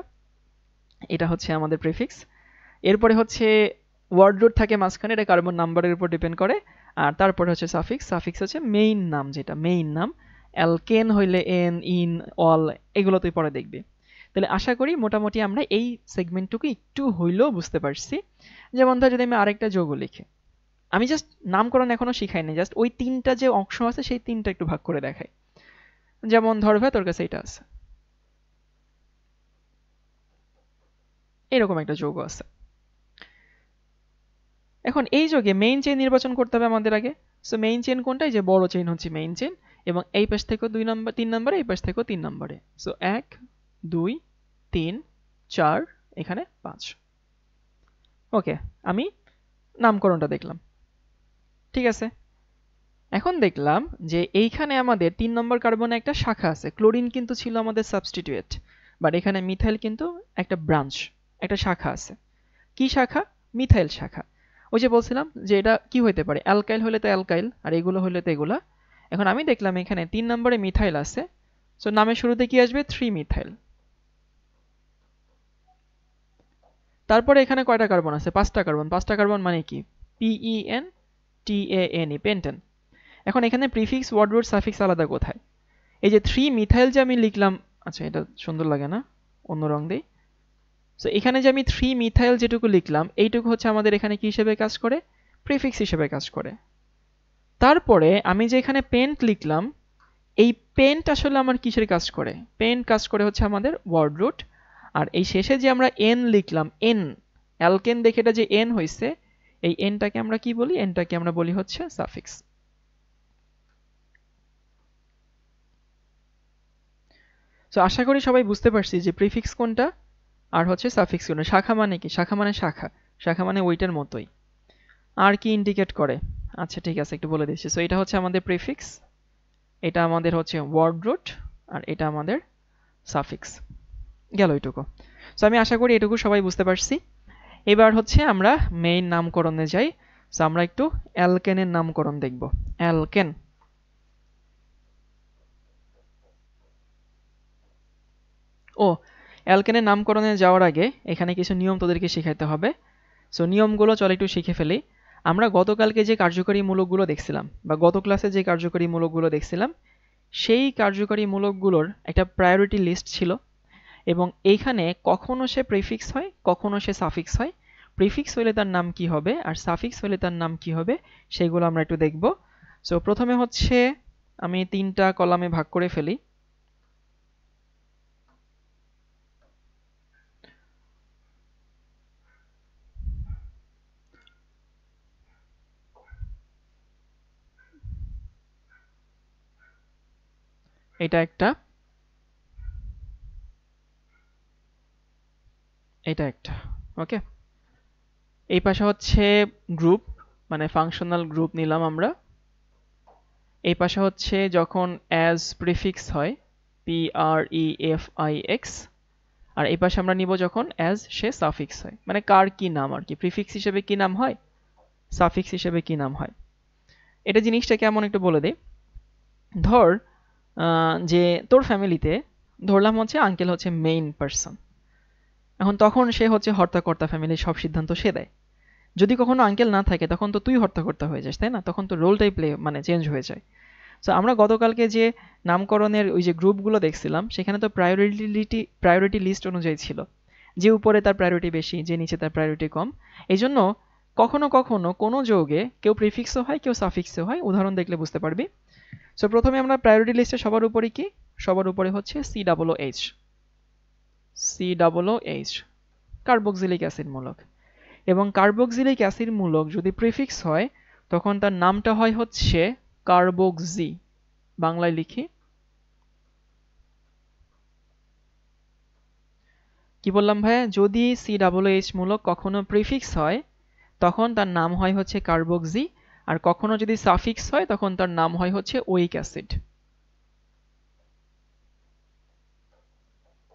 এটা হচ্ছে আমাদের প্রিফিক্স। এরপরে হচ্ছে ওয়ার্ড রুট থাকে মাঝখানে, এটা কার্বন নাম্বারের উপর ডিপেন্ড করে। আর তারপরে হচ্ছে সাফিক্স। সাফিক্স হচ্ছে মেইন নাম, যেটা মেইন নাম। অ্যালকেন হইলে এন, ইন, অল, এগুলো তুই পরে দেখবি। তাহলে আশা করি মোটামুটি আমরা এই সেগমেন্টটুকু একটু হইলেও বুঝতে পারছি। যেমন ধর যদি আমি আরেকটা যৌগ লিখি, আমি জাস্ট নামকরণ এখনো শিখাইনি, জাস্ট ওই 3টা যে অংশ আছে সেই 3টা একটু ভাগ করে দেখাই। যেমন ধর ভাই তোর কাছে এটা আছে, এরকম একটা যৌগ আছে। এখন এই যোগে মেইন চেইন নির্বাচন করতে হবে আমাদের আগে। সো মেইন চেইন কোনটা? এই যে বড় চেইন হচ্ছে মেইন চেইন, এবং এই পাশ থেকেও 2 নাম্বার, 3 নম্বরে, এই পাশ থেকেও 3 নম্বরে। সো 1 2 3 4, এখানে 5। ওকে, আমি নামকরণটা দেখলাম, ঠিক আছে। এখন দেখলাম যে এইখানে আমাদের 3 নম্বর কার্বনে একটা শাখা আছে। ক্লোরিন কিন্তু ছিল আমাদের সাবস্টিটিউয়েন্ট, বাট এখানে মিথাইল কিন্তু একটা ব্রাঞ্চ, একটা শাখা আছে। কি শাখা? মিথাইল শাখা। ওই যে বলছিলাম যে এটা কি হইতে পারে, অ্যালকাইল হলে তো অ্যালকাইল, আর এগুলো হলে তো এগুলা। এখন আমি দেখলাম এখানে 3 নম্বরে মিথাইল আছে, সো নামের শুরুতে কি আসবে? 3 মিথাইল। তারপরে এখানে কয়টা কার্বন আছে? 5টা কার্বন। 5টা কার্বন মানে কি? PENTANE, pentane. এখন এখানে প্রিফিক্স, ওয়ার্ড রুট, সাফিক্স আলাদা কোথায়? এই যে 3 মিথাইল যে আমি লিখলাম, আচ্ছা এটা সুন্দর লাগে না, অন্য রং দেই। সো এখানে যে আমি 3 মিথাইল যেটুকু লিখলাম, এইটুকু হচ্ছে আমাদের এখানে কি হিসেবে কাজ করে? প্রিফিক্স হিসেবে কাজ করে। তারপরে আমি যে এখানে পেন্ট লিখলাম, এই পেন্ট আসলে আমার কিসের কাজ করে? পেন্ট কাজ করে হচ্ছে আমাদের ওয়ার্ড রুট। আর এই শেষে যে আমরা এন লিখলাম, এন, অ্যালকেন দেখে এটা যে এন হইছে, এই এনটাকে আমরা কি বলি? এনটাকে আমরা বলি হচ্ছে সাফিক্স। সো আশা করি সবাই বুঝতে পারছি যে প্রিফিক্স কোনটা আর হচ্ছে সাফিক্স কোনটা। শাখা মানে কি? শাখা মানে শাখা, শাখা মানে ওইটার মতোই। আর কি ইন্ডিকেট করে? আচ্ছা ঠিক আছে, একটু বলে দিচ্ছি। সো এটা হচ্ছে আমাদের প্রিফিক্স, এটা আমাদের হচ্ছে ওয়ার্ড রুট, আর এটা আমাদের সাফিক্স। গেল এইটুকু। সো আমি আশা করি এটুকু সবাই বুঝতে পারছি। এবার হচ্ছে আমরা মেইন নামকরণে যাই। সো আমরা একটু অ্যালকেনের নামকরণ দেখব। অ্যালকেন। ও, অ্যালকেনের নামকরণে যাওয়ার আগে এখানে কিছু নিয়ম তোদেরকে শেখাতে হবে। সো নিয়মগুলো চল একটু শিখে ফেলি। আমরা গতকালকে যে কার্যকরী মূলকগুলো দেখছিলাম, বা গত ক্লাসে যে কার্যকরী মূলকগুলো দেখছিলাম, সেই কার্যকরী মূলকগুলোর একটা প্রায়োরিটি লিস্ট ছিল, এবং এইখানে কখনো সে প্রিফিক্স হয়, কখনো সে সাফিক্স হয়। প্রিফিক্স হইলে তার নাম কি হবে, আর সাফিক্স হইলে তার নাম কি হবে, সেগুলো আমরা একটু দেখব। সো প্রথমে হচ্ছে আমি 3টা কলামে ভাগ করে ফেলি। এটা একটা, এটা একটা, ওকে। এই পাশে হচ্ছে গ্রুপ, মানে ফাংশনাল গ্রুপ নিলাম আমরা। এই পাশে হচ্ছে যখন অ্যাজ প্রিফিক্স হয় PREFIX, আর এই পাশে আমরা নিব যখন অ্যাজ সে সাফিক্স হয়, মানে কার কি নাম আর কি, প্রিফিক্স হিসেবে কি নাম হয়, সাফিক্স হিসেবে কি নাম হয়। এটা জিনিসটা কেমন একটু বলে দেই। ধর যে তোর ফ্যামিলিতে ধরলাম হচ্ছে আঙ্কেল হচ্ছে মেইন পারসন, এখন তখন সে হচ্ছে হর্তাকর্তা, ফ্যামিলির সব সিদ্ধান্ত সে দেয়। যদি কখনো আঙ্কেল না থাকে তখন তো তুই হর্তাকর্তা হয়ে যাস, তাই না? তখন তো রোলটাই মানে চেঞ্জ হয়ে যায়। সো আমরা গতকালকে যে নামকরণের ওই যে গ্রুপগুলো দেখছিলাম, সেখানে তো প্রায়োরিটি লিস্ট অনুযায়ী ছিল, যে উপরে তার প্রায়োরিটি বেশি, যে নিচে তার প্রায়োরিটি কম। এই জন্য কখনো কখনো কোনো যৌগে কেউ প্রিফিক্সও হয়, কেউ সাফিক্সও হয়। উদাহরণ দেখলে বুঝতে পারবি। সো প্রথমে আমরা প্রায়োরিটি লিস্টে সবার উপরে কি, সবার উপরে হচ্ছে COOH, COOH কার্বক্সিলিক অ্যাসিড মূলক। এবং কার্বক্সিলিক অ্যাসিড মূলক যদি প্রিফিক্স হয় তখন তার নামটা হয় হচ্ছে কার্বক্সি। বাংলায় লিখি, কি বললাম ভাইয়া? যদি COOH মূলক কখনো প্রিফিক্স হয় তখন তার নাম হয় হচ্ছে কার্বক্সি, আর কখনো যদি সাফিক্স হয় তখন তার নাম হয় হচ্ছে ওইক অ্যাসিড।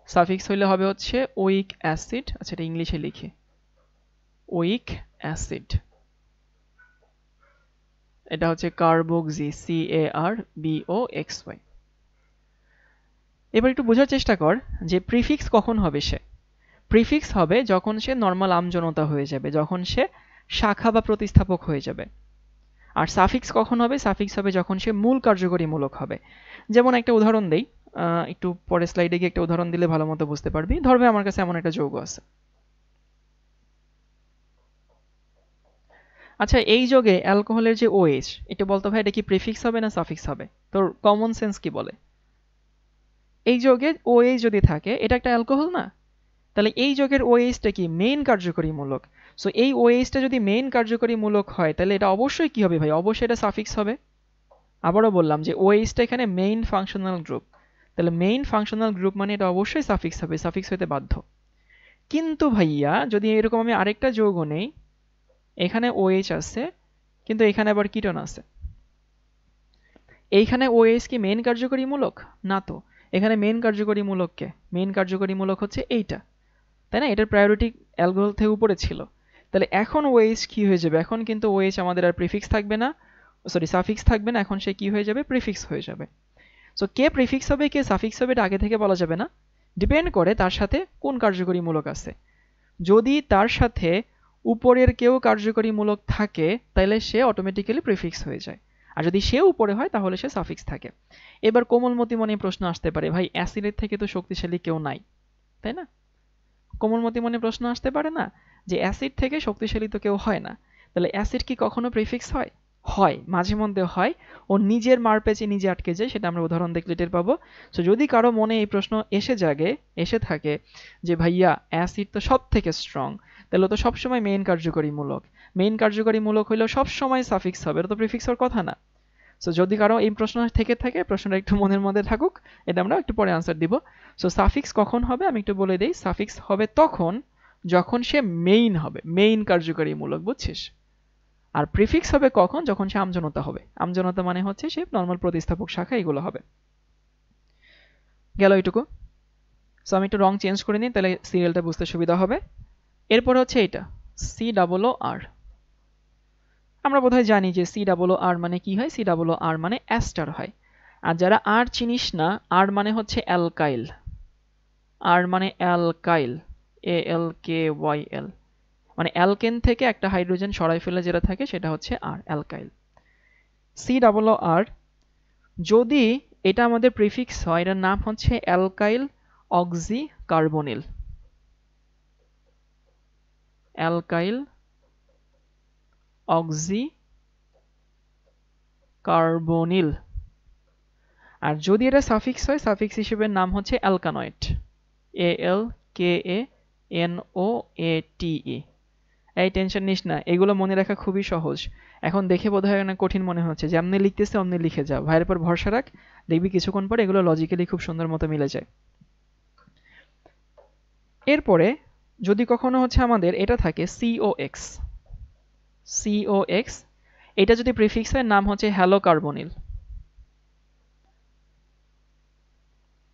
সাফিক্স হইলে হবে হচ্ছে ওইক অ্যাসিড। আচ্ছা, এটা ইংলিশে লিখি, ওইক অ্যাসিড। এটা হচ্ছে কার্বক্সি, CARBOXY। এবার একটু বোঝার চেষ্টা কর যে প্রিফিক্স কখন হবে। সে প্রিফিক্স হবে যখন সে নর্মাল আমজনতা হয়ে যাবে, যখন সে শাখা বা প্রতিস্থাপক হয়ে যাবে। আর সাফিক্স কখন হবে? সাফিক্স হবে যখন সে মূল কার্যকরী মূলক হবে। যেমন একটা উদাহরণ দেই, একটু পরে স্লাইডে গিয়ে একটা উদাহরণ দিলে ভালো মতো বুঝতে পারবি। ধরবে আমার কাছে এমন একটা যৌগ আছে। আচ্ছা, এই যৌগে অ্যালকোহলের যে OH, এটা বলতো ভাই এটা কি প্রিফিক্স হবে না সাফিক্স হবে? তোর কমন সেন্স কি বলে? এই যৌগে OH যদি থাকে, এটা একটা অ্যালকোহল না? তাহলে এই যৌগের OH-টা কি মেইন কার্যকরী মূলক। সো এই OH-টা যদি মেইন কার্যকরী মূলক হয় তাহলে এটা অবশ্যই কি হবে ভাই? অবশ্যই এটা সাফিক্স হবে। আবারও বললাম যে OH-টা এখানে মেইন ফাংশনাল গ্রুপ, তাহলে মেইন ফাংশনাল গ্রুপ মানে এটা অবশ্যই সাফিক্স হবে, সাফিক্স হতে বাধ্য। কিন্তু ভাইয়া যদি এরকম আমি আরেকটা যৌগ নেই, এখানে OH আছে কিন্তু এখানে আবার কিটোন আছে, এইখানে OH কি মেইন কার্যকরী মূলক? না তো। এখানে মেইন কার্যকরী মূলক কে? মেইন কার্যকরী মূলক হচ্ছে এইটা, তাই না? এটার প্রায়োরিটি অ্যালকোহল থেকে উপরে ছিল। তাহলে এখন OH কি হয়ে যাবে? এখন কিন্তু OH আমাদের আর প্রিফিক্স থাকবে না, সরি সাফিক্স থাকবে না, এখন সে কি হয়ে যাবে? প্রিফিক্স হয়ে যাবে। সো কে প্রিফিক্স হবে কে সাফিক্স হবে এটা আগে থেকে বলা যাবে না, ডিপেন্ড করে তার সাথে কোন কার্যকরী মূলক আছে। যদি তার সাথে উপরের কেউ কার্যকরী মূলক থাকে তাহলে সে অটোমেটিক্যালি প্রিফিক্স হয়ে যায়, আর যদি সে উপরে হয় তাহলে সে সাফিক্স থাকে। এবার কোমলমতি মনে প্রশ্ন আসতে পারে, ভাই অ্যাসিডের থেকে তো শক্তিশালী কেউ নাই, তাই না? কোমলমতি মনে প্রশ্ন আসতে পারে না যে অ্যাসিড থেকে শক্তিশালী তো কেউ হয় না, তাহলে অ্যাসিড কি কখনো প্রিফিক্স হয়? হয়, মাঝে মধ্যে হয়। ও নিজের মারপ্যাচে নিজে আটকে যায়, সেটা আমরা উদাহরণ দেখলে টের পাবো। সো যদি কারো মনে এই প্রশ্ন এসে থাকে যে ভাইয়া অ্যাসিড তো সব থেকে স্ট্রং, তাহলে তো সবসময় মেইন কার্যকরী মূলক, মেইন কার্যকরী মূলক হইলেও সবসময় সাফিক্স হবে, এটা তো প্রিফিক্স হওয়ার কথা না। সো যদি কারো এই প্রশ্ন থেকে থাকে, প্রশ্নটা একটু মনের মধ্যে থাকুক, এটা আমরা একটু পরে আনসার দিব। সো সাফিক্স কখন হবে আমি একটু বলে দেই। সাফিক্স হবে তখন যখন সে মেইন হবে, মেইন কার্যকরী মূলক, বুঝছিস? আর প্রিফিক্স হবে কখন? যখন সে আমজনতা হবে। আমজনতা মানে হচ্ছে সে নর্মাল প্রতিস্থাপক শাখা, এগুলো হবে। গেল এইটুকু। সো আমি একটু রং চেঞ্জ করে নিই, তাহলে সিরিয়ালটা বুঝতে সুবিধা হবে। এরপর হচ্ছে এটা COOR। আমরা বোধহয় জানি যে COOR মানে কি হয়। COOR মানে অ্যাস্টার হয়। আর যারা আর চিনিস না, আর মানে হচ্ছে অ্যালকাইল, আর মানে অ্যালকাইল, ALKYL, মানে অ্যালকেন থেকে একটা হাইড্রোজেন সরাই ফেলে যেটা থাকে সেটা হচ্ছে আর, অ্যালকাইল। COOR যদি এটা আমাদের প্রিফিক্স হয়, এটার নাম হচ্ছে alkyl oxy carbonyl, alkyl oxy carbonyl. আর যদি এটা সাফিক্স হয়, সাফিক্স হিসেবে নাম হচ্ছে অ্যালকানয়েড, ALKANOATE। এই টেনশন নিস না, এগুলো মনে রাখা খুবই সহজ। এখন দেখে বোধহয় অনেক কঠিন মনে হচ্ছে, যেমনি লিখতেছে অমনি লিখে যাও, ভাইয়ের উপর ভরসা রাখ, দেখবি কিছুক্ষণ পরে এগুলো লজিক্যালি খুব সুন্দর মতো মিলে যায়। এরপরে যদি কখনো হচ্ছে আমাদের এটা থাকে COX, এটা যদি প্রিফিক্স হয় নাম হচ্ছে হ্যালো কার্বনিল,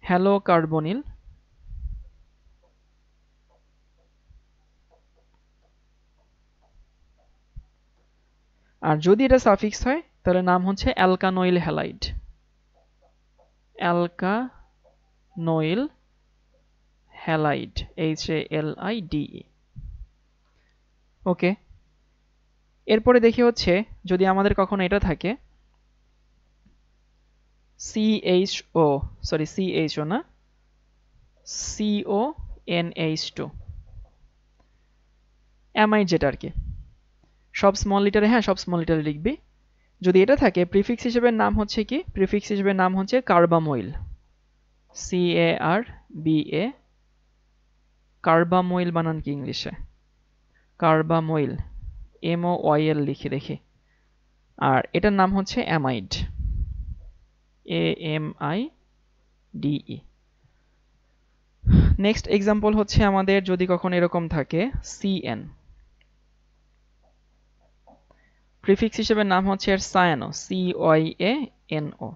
হ্যালো কার্বনিল, আর যদি এটা সাফিক্স হয় তাহলে নাম হচ্ছে alkanoyl halide. Alkanoyl halide, HALIDE। Okay, এরপরে দেখি হচ্ছে যদি আমাদের কখনো এটা থাকে CHO না, CONH2 অ্যামাইড, যেটা আর কি সব স্মল লিটারে, হ্যাঁ সব স্মল লিটারে লিখবি। যদি এটা থাকে প্রিফিক্স হিসেবে নাম হচ্ছে কি, প্রিফিক্স হিসেবে নাম হচ্ছে কার্বামোইল, CARBA। কার্বামোইল বানান কি ইংলিশে? কার্বামোইল, MOIL লিখে দেখি। আর এটার নাম হচ্ছে অ্যামাইড, AMIDE। নেক্সট এক্সাম্পল হচ্ছে আমাদের যদি কখন এরকম থাকে CN, প্রিফিক্স হিসেবে নাম হচ্ছে এর সায়ানো, CYANO।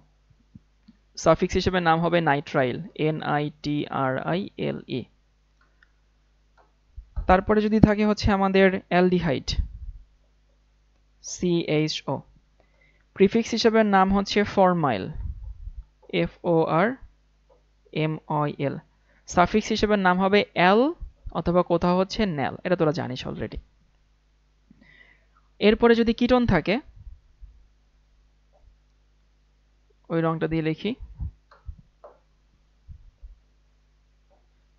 সাফিক্স হিসেবে নাম হবে নাইট্রাইল, NITRILE। তারপরে যদি থাকে হচ্ছে আমাদের অ্যালডিহাইড, CHO। প্রিফিক্স হিসেবে নাম হচ্ছে ফরমাইল, FORMOIL। সাফিক্স হিসেবে নাম হবে অ্যাল অথবা কোথাও হচ্ছে ন্যাল, এটা তোরা জানিস অলরেডি। এরপরে যদি কিটোন থাকে, ওই রংটা দিয়ে লিখি,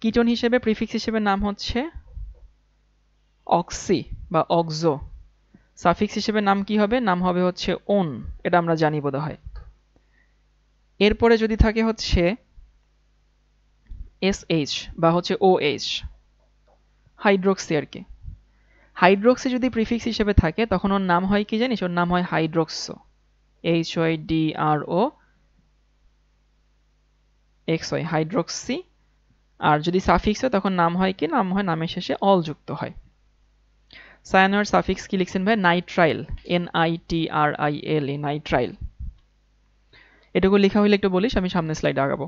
কিটোন হিসেবে প্রিফিক্স হিসেবে নাম হচ্ছে অক্সি বা অক্সো। সাফিক্স হিসেবে নাম কি হবে? নাম হবে হচ্ছে ওন, এটা আমরা জানি বোধহয়। এরপরে যদি থাকে হচ্ছে SH বা হচ্ছে OH, হাইড্রোক্সি আর কি। হাইড্রোক্সি যদি প্রিফিক্স হিসেবে থাকে তখন ওর নাম হয় কি জানিস? ওর নাম হয় হাইড্রোক্সো, HYDROXY, হাইড্রোক্সি। আর যদি সাফিক্স হয় তখন নাম হয় কি? নাম হয় নামের শেষে অল যুক্ত হয়। সায়ানোর সাফিক্স কি লিখছেন ভাই? Nitrile, NITRILE, nitrile. এটুকু লেখা হইলে একটু বলিস, আমি সামনে স্লাইডে আগাবো।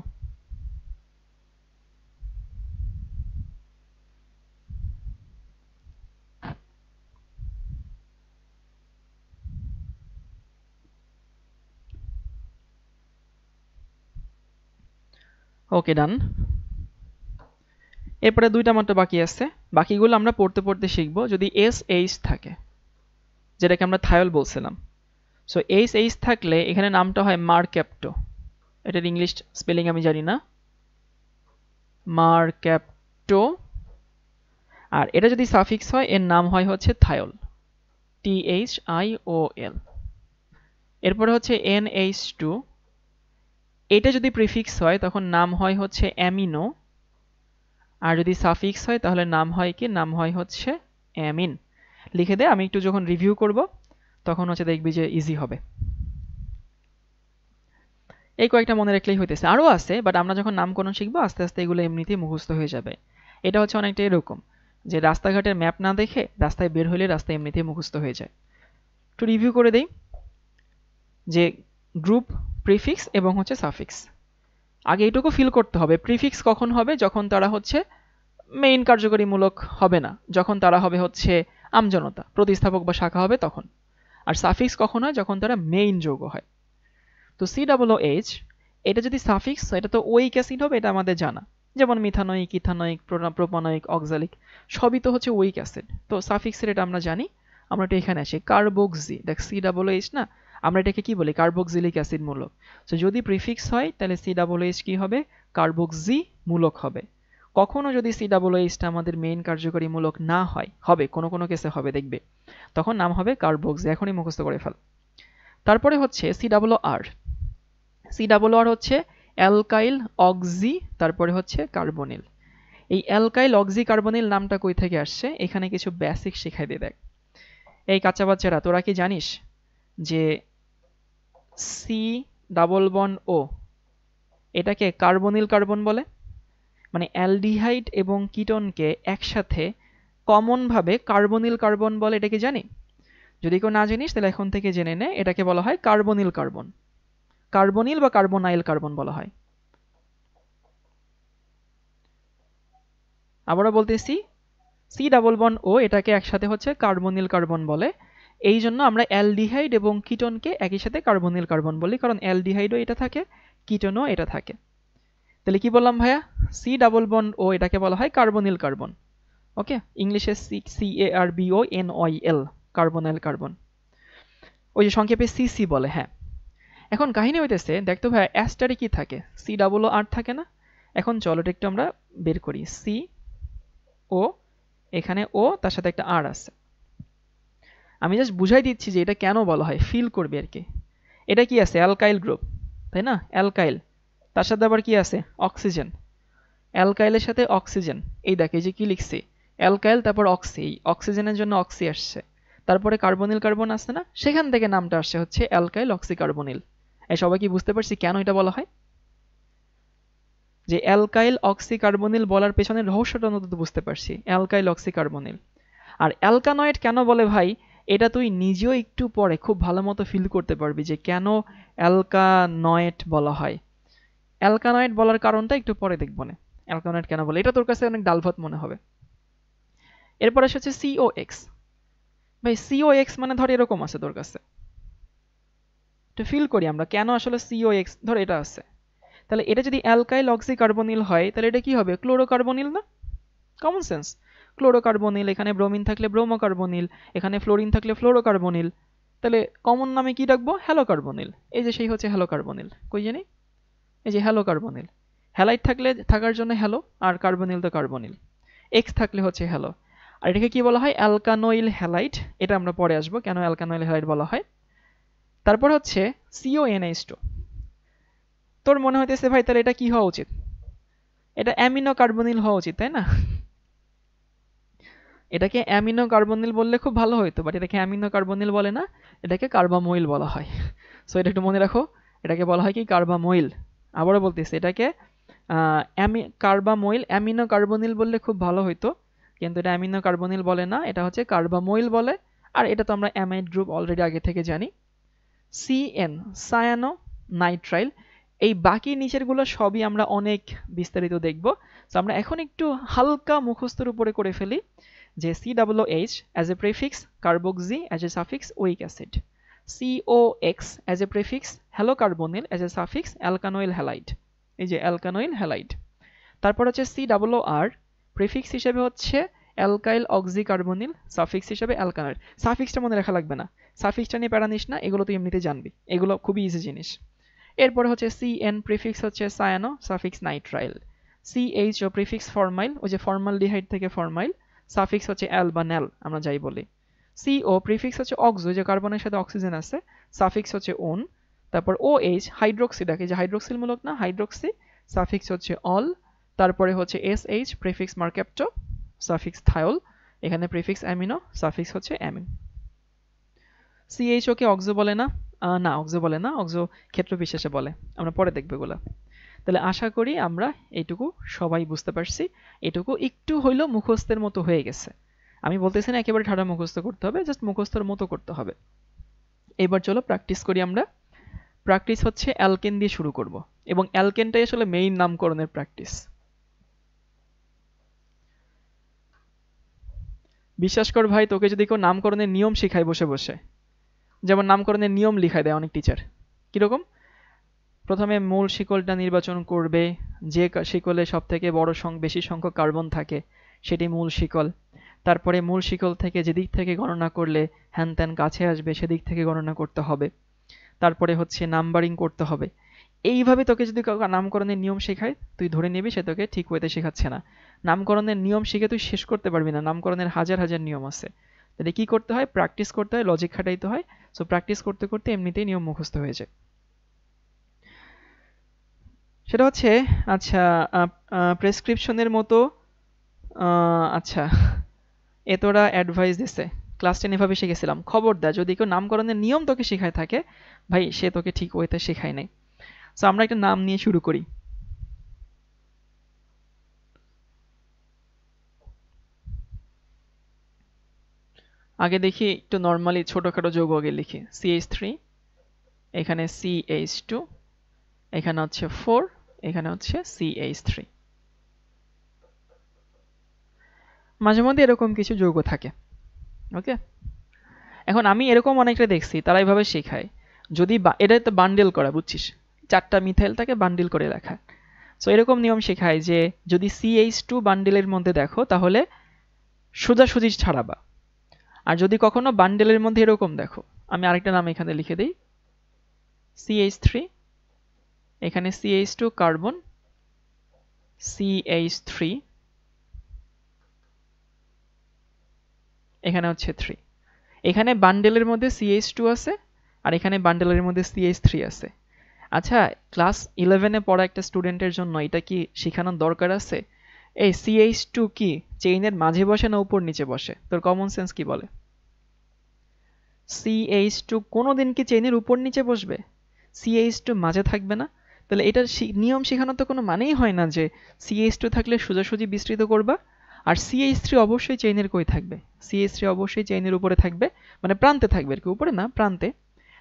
ওকে, ডান। এরপরে দুইটা মাত্র বাকি আছে, বাকিগুলো আমরা পড়তে পড়তে শিখবো। যদি SH থাকে, যেটাকে আমরা থায়োল বলছিলাম, সো SH থাকলে এখানে নামটা হয় মারক্যাপ্টো। এটার ইংলিশ স্পেলিং আমি জানি না, মারক্যাপ্টো। আর এটা যদি সাফিক্স হয় এর নাম হয় হচ্ছে থায়োল, THIOL। এরপরে হচ্ছে NH2, এটা যদি প্রিফিক্স হয় তখন নাম হয় হচ্ছে অ্যামিনো। আর যদি সাফিক্স হয় তাহলে নাম হয় কি? নাম হয় হচ্ছে অ্যামিন। লিখে দে, আমি একটু যখন রিভিউ করব তখন হচ্ছে দেখবি যে ইজি হবে। এই কয়েকটা মনে রাখলেই হইতেছে, আরও আছে বাট আমরা যখন নামকরণ শিখবো আস্তে আস্তে এগুলো এমনিতেই মুখস্থ হয়ে যাবে। এটা হচ্ছে অনেকটা এরকম যে রাস্তাঘাটের ম্যাপ না দেখে রাস্তায় বের হইলে রাস্তা এমনিতেই মুখস্থ হয়ে যায়। একটু রিভিউ করে দেই যে গ্রুপ, প্রিফিক্স এবং হচ্ছে সাফিক্স। আগে এইটুকু ফিল করতে হবে, প্রিফিক্স কখন হবে? যখন তারা হচ্ছে মেইন কার্যকরীমূলক হবে না, যখন তারা হবে হচ্ছে আমজনতা, প্রতিস্থাপক বা শাখা হবে তখন। আর সাফিক্স কখন হয়? যখন তারা মেইন যৌগ হয়। তো COOH, এটা যদি সাফিক্স এটা তো ওইক অ্যাসিড হবে, এটা আমাদের জানা। যেমন মিথানোয়িক, ইথানোয়িক, প্রোপানোয়িক, অক্সালিক সবই তো হচ্ছে ওইক অ্যাসিড। তো সাফিক্সের এটা আমরা জানি। আমরা এটা এখানে আসি, কার্বক্সি, দেখ COOH না, আমরা এটাকে কি বলি? কার্বক্সিলিক অ্যাসিড মূলক। তো যদি প্রিফিক্স হয় তাহলে COOH কি হবে? কার্বক্সি মূলক হবে। কখনো যদি COOHটা আমাদের মেইন কার্যকরী মূলক না হয়, হবে কোনো কোনো কেসে হবে দেখবে, তখন নাম হবে কার্বক্সি। এখনই মুখস্থ করে ফেল। তারপরে হচ্ছে COOR, COOR হচ্ছে অ্যালকাইল অক্সি, তারপরে হচ্ছে কার্বনিল। এই অ্যালকাইল অক্সি কার্বনিল নামটা কই থেকে আসছে? এখানে কিছু বেসিক শিখাই দিয়ে দেখ। এই কাঁচা বাচ্চারা, তোরা কি জানিস যে C+O এটাকে কার্বনিল কার্বন বলে? মানে অ্যালডিহাইড এবং কিটোনকে একসাথে কমন ভাবে কার্বনিল কার্বন বলে, এটা কি জানি? যদি কেউ না জানিস তাহলে এখন থেকে জেনে নে, এটাকে বলা হয় কার্বনিল কার্বন। কার্বনিল বা কার্বনাইল কার্বন বলা হয়। আবারও বলতেছি, সি ডাবল বন্ড ও এটাকে একসাথে হচ্ছে কার্বনিল কার্বন বলে। এই জন্য আমরা অ্যালডিহাইড এবং কিটোনকে একই সাথে কার্বনিল কার্বন বলি, কারণ অ্যালডিহাইডও এটা থাকে, কিটোনও এটা থাকে। তাহলে কি বললাম ভাইয়া, সি ডাবল বন্ড ও এটাকে বলা হয় কার্বনিল কার্বন। ওকে, ইংলিশে CARBONYL, কার্বনাইল কার্বন, ওই যে সংক্ষেপে সিসি বলে। হ্যাঁ, এখন কাহিনী হইতেছে, দেখতো ভাইয়া অ্যাস্টারে কি থাকে, সি ডাবল ও আর থাকে না। এখন চলো এটা একটু আমরা বের করি, সি ও, এখানে ও, তার সাথে একটা আর আছে। আমি জাস্ট বুঝাই দিচ্ছি যে এটা কেন বলা হয়, ফিল করবে আর কি। এটা কি আছে, অ্যালকাইল গ্রুপ, তাই না? অ্যালকাইল, তার সাথে আবার কি আছে, অক্সিজেন। অ্যালকাইলের সাথে অক্সিজেন, এই দেখে যে কি লিখছি, অ্যালকাইল তারপর অক্সি, অক্সিজেনের জন্য অক্সি আসছে, তারপরে কার্বনিল কার্বন আসছে না, সেখান থেকে নামটা আসছে হচ্ছে অ্যালকাইল অক্সি কার্বনিল। এই সবাই কি বুঝতে পারছি কেন এটা বলা হয়? যে অ্যালকাইল অক্সি কার্বনিল বলার পেছনে রহস্যটা অন্তত বুঝতে পারছি, অ্যালকাইল অক্সি কার্বনিল। আর অ্যালকানয়েড কেন বলে ভাই, এটা তুই নিজেও একটু পরে খুব ভালো মতো ফিল করতে পারবি যে কেন অ্যালকানয়েড বলা হয়। অ্যালকানয়েড বলার কারণটা একটু পরে দেখবো না, অ্যালকানয়েড কেন বলে, এটা তোর কাছে অনেক ডালভাত মনে হবে। এরপর আসে হচ্ছে COX। ভাই COX মানে ধর এরকম আছে তোর কাছে, একটু ফিল করি আমরা কেন আসলে COX, ধর এটা আছে, তাহলে এটা যদি অ্যালকাইল অক্সি কার্বনিল হয় তাহলে এটা কি হবে, ক্লোরোকার্বনিল না? কমন সেন্স, ক্লোরোকার্বনিল, এখানে ব্রোমিন থাকলে ব্রোমোকার্বনিল, এখানে ফ্লোরিন থাকলে ফ্লোরোকার্বনিল, তাহলে কমন নামে কি রাখবো, হ্যালোকার্বনিল। এই যে সেই হচ্ছে হ্যালোকার্বনিল, কই জানি, এই যে হ্যালোকার্বনিল। হ্যালাইট থাকলে থাকার জন্য হ্যালো, আর কার্বনিল তো কার্বনিল, এক্স থাকলে হচ্ছে হ্যালো। আর এটাকে কি বলা হয়, অ্যালকানোইল হ্যালাইট, এটা আমরা পরে আসবো কেন অ্যালকানোইল হ্যালাইট বলা হয়। তারপর হচ্ছে CONH2। তোর মনে হইতেছে ভাই তাহলে এটা কি হওয়া উচিত, এটা অ্যামিনো কার্বনিল হওয়া উচিত, তাই না? এটাকে অ্যামিনো কার্বনিল বললে খুব ভালো হইতো, বাট এটাকে অ্যামিনো কার্বনিল বলে না, এটাকে কার্বামোইল বলা হয়। সো এটা একটু মনে রাখো, এটাকে বলা হয় কি, কার্বামোইল। আবারও বলতেছি, এটাকে কার্বামোইল, অ্যামিনো কার্বনিল বললে খুব ভালো হইতো, কিন্তু এটা অ্যামিনো কার্বনিল বলে না, এটা হচ্ছে কার্বামোইল বলে। আর এটা তো আমরা অ্যামাইড গ্রুপ অলরেডি আগে থেকে জানি। CN, cyano nitrile. এই বাকি নিচেরগুলো সবই আমরা অনেক বিস্তারিত দেখব। তো আমরা এখন একটু হালকা মুখস্থের উপরে করে ফেলি যে COOH as a prefix, carboxy as a suffix, weak acid. COX as a prefix, halocarbonyl as a suffix, alkanoyl halide, এই যে alkanoyl halide। তারপর হচ্ছে COOR, প্রিফিক্স হিসেবে হচ্ছে অ্যালকাইল অক্সি কার্বনিল, সাফিক্স হিসেবে অ্যালকানয়েড। সাফিক্সটা মনে রাখা লাগবে না, সাফিক্সটা নিয়ে প্যারা নিস না, এগুলো তুই এমনিতে জানবি, এগুলো খুবই ইজি জিনিস। এরপরে হচ্ছে CN, প্রিফিক্স হচ্ছে cyano, suffix nitrile. CHO, prefix formyl, ওই যে ফর্মালডিহাইড থেকে ফরমাইল, সাফিক্স হচ্ছে অ্যাল বা ন্যাল, আমরা যাই বলি। CO, প্রিফিক্স হচ্ছে অক্সো, যে কার্বনের সাথে অক্সিজেন আছে, সাফিক্স হচ্ছে ওন। তারপর OH, হাইড্রোক্সি, দেখে যে হাইড্রোক্সিল মূলক না, হাইড্রোক্সি, সাফিক্স হচ্ছে অল। তারপরে হচ্ছে SH, প্রিফিক্স মার্কেপ্টো, সাফিক্স থায়োল, এখানে প্রিফিক্স অ্যামিনো, সাফিক্স হচ্ছে অ্যামিন। CHO কে অক্সো বলে না, না অক্সো বলে না, অক্সো ক্ষেত্র বিশেষে বলে, আমরা পরে দেখবো এগুলো। তাহলে আশা করি আমরা এইটুকু সবাই বুঝতে পারছি, এটুকু একটু হইলেও মুখস্থের মতো হয়ে গেছে। আমি বলতেছি না একেবারে ঠাড়া মুখস্থ করতে হবে, জাস্ট মুখস্থের মতো করতে হবে। এবার চলো প্র্যাকটিস করি আমরা। প্র্যাকটিস হচ্ছে অ্যালকেন দিয়ে শুরু করব, এবং অ্যালকেনটাই আসলে মেইন নামকরণের প্র্যাকটিস। বিশ্বাস কর ভাই, তোকে যদি কেউ নামকরণের নিয়ম শেখায় বসে বসে, যেমন নামকরণের নিয়ম লিখায় দেয় অনেক টিচার, কিরকম, প্রথমে মূল শিকলটা নির্বাচন করবে, যে শিকলে সব থেকে বড় বেশি সংখ্যক কার্বন থাকে সেটি মূল শিকল। তারপরে মূল শিকল থেকে যেদিক থেকে গণনা করলে হ্যান ত্যান কাছে আসবে সেদিক থেকে গণনা করতে হবে। তারপরে হচ্ছে নাম্বারিং করতে হবে। এইভাবে তোকে যদি নামকরণের নিয়ম শেখায়, তুই ধরে নিবি সে তোকে ঠিক ওয়েতে শেখাচ্ছে না। নামকরণের নিয়ম শিখে তুই শেষ করতে পারবি না, নামকরণের হাজার হাজার নিয়ম আছে। তাহলে কি করতে হয়, প্র্যাকটিস করতে হয়, লজিক খাটাইতে হয়। সো প্র্যাকটিস করতে করতে এমনিতেই নিয়ম মুখস্থ হয়ে যায়। সেটা হচ্ছে, আচ্ছা, প্রেসক্রিপশনের মতো, আচ্ছা, এ তোরা অ্যাডভাইস দিছে, ক্লাস 10 এভাবে শিখেছিলাম, খবরদার যদি কেউ নামকরণের নিয়ম তোকে শেখায় থাকে, ভাই সে তোকে ঠিক ওয়েতে শেখায় নাই। সো আমরা একটা নাম নিয়ে শুরু করি। আগে দেখি একটু নর্মালি ছোটখাটো যৌগ আগে লিখি, CH3, এখানে CH2, এখানে হচ্ছে 4, এখানে হচ্ছে CH3। মাঝে মধ্যে এরকম কিছু যৌগ থাকে। ওকে, এখন আমি এরকম অনেকটা দেখছি তারা এইভাবে শেখায়, যদি এটা তো বান্ডেল করা, বুঝছিস, 4টা মিথাইল তাকে বান্ডেল করে লেখা। সো এরকম নিয়ম শেখায় যে যদি CH2 বান্ডেলের মধ্যে দেখো তাহলে সোজাসুজি ছাড়াবা, আর যদি কখনো বান্ডেলের মধ্যে এরকম দেখো, আমি আরেকটা নাম এখানে লিখে দিই, CH3, এখানে CH2 কার্বন, CH3, এখানে হচ্ছে 3, এখানে বান্ডেলের মধ্যে CH2 আছে আর এখানে বান্ডেলের মধ্যে CH3 আছে। আচ্ছা, ক্লাস 11-এ পড়া একটা স্টুডেন্টের জন্য এটা কি শেখানোর দরকার আছে? এই CH2 কি চেইনের মাঝে বসে না উপর নিচে বসে? তোর কমন সেন্স কি বলে? CH2 কোনোদিন কি চেইনের উপর নিচে বসবে? CH2 মাঝে থাকবে না? তাহলে এটার নিয়ম শেখানোর তো কোনো মানেই হয় না যে CH2 থাকলে সোজাসুজি বিস্তৃত করবা, আর CH3 অবশ্যই চেইনের কই থাকবে? CH3 অবশ্যই চেইনের উপরে থাকবে, মানে প্রান্তে থাকবে আর কি, উপরে না, প্রান্তে।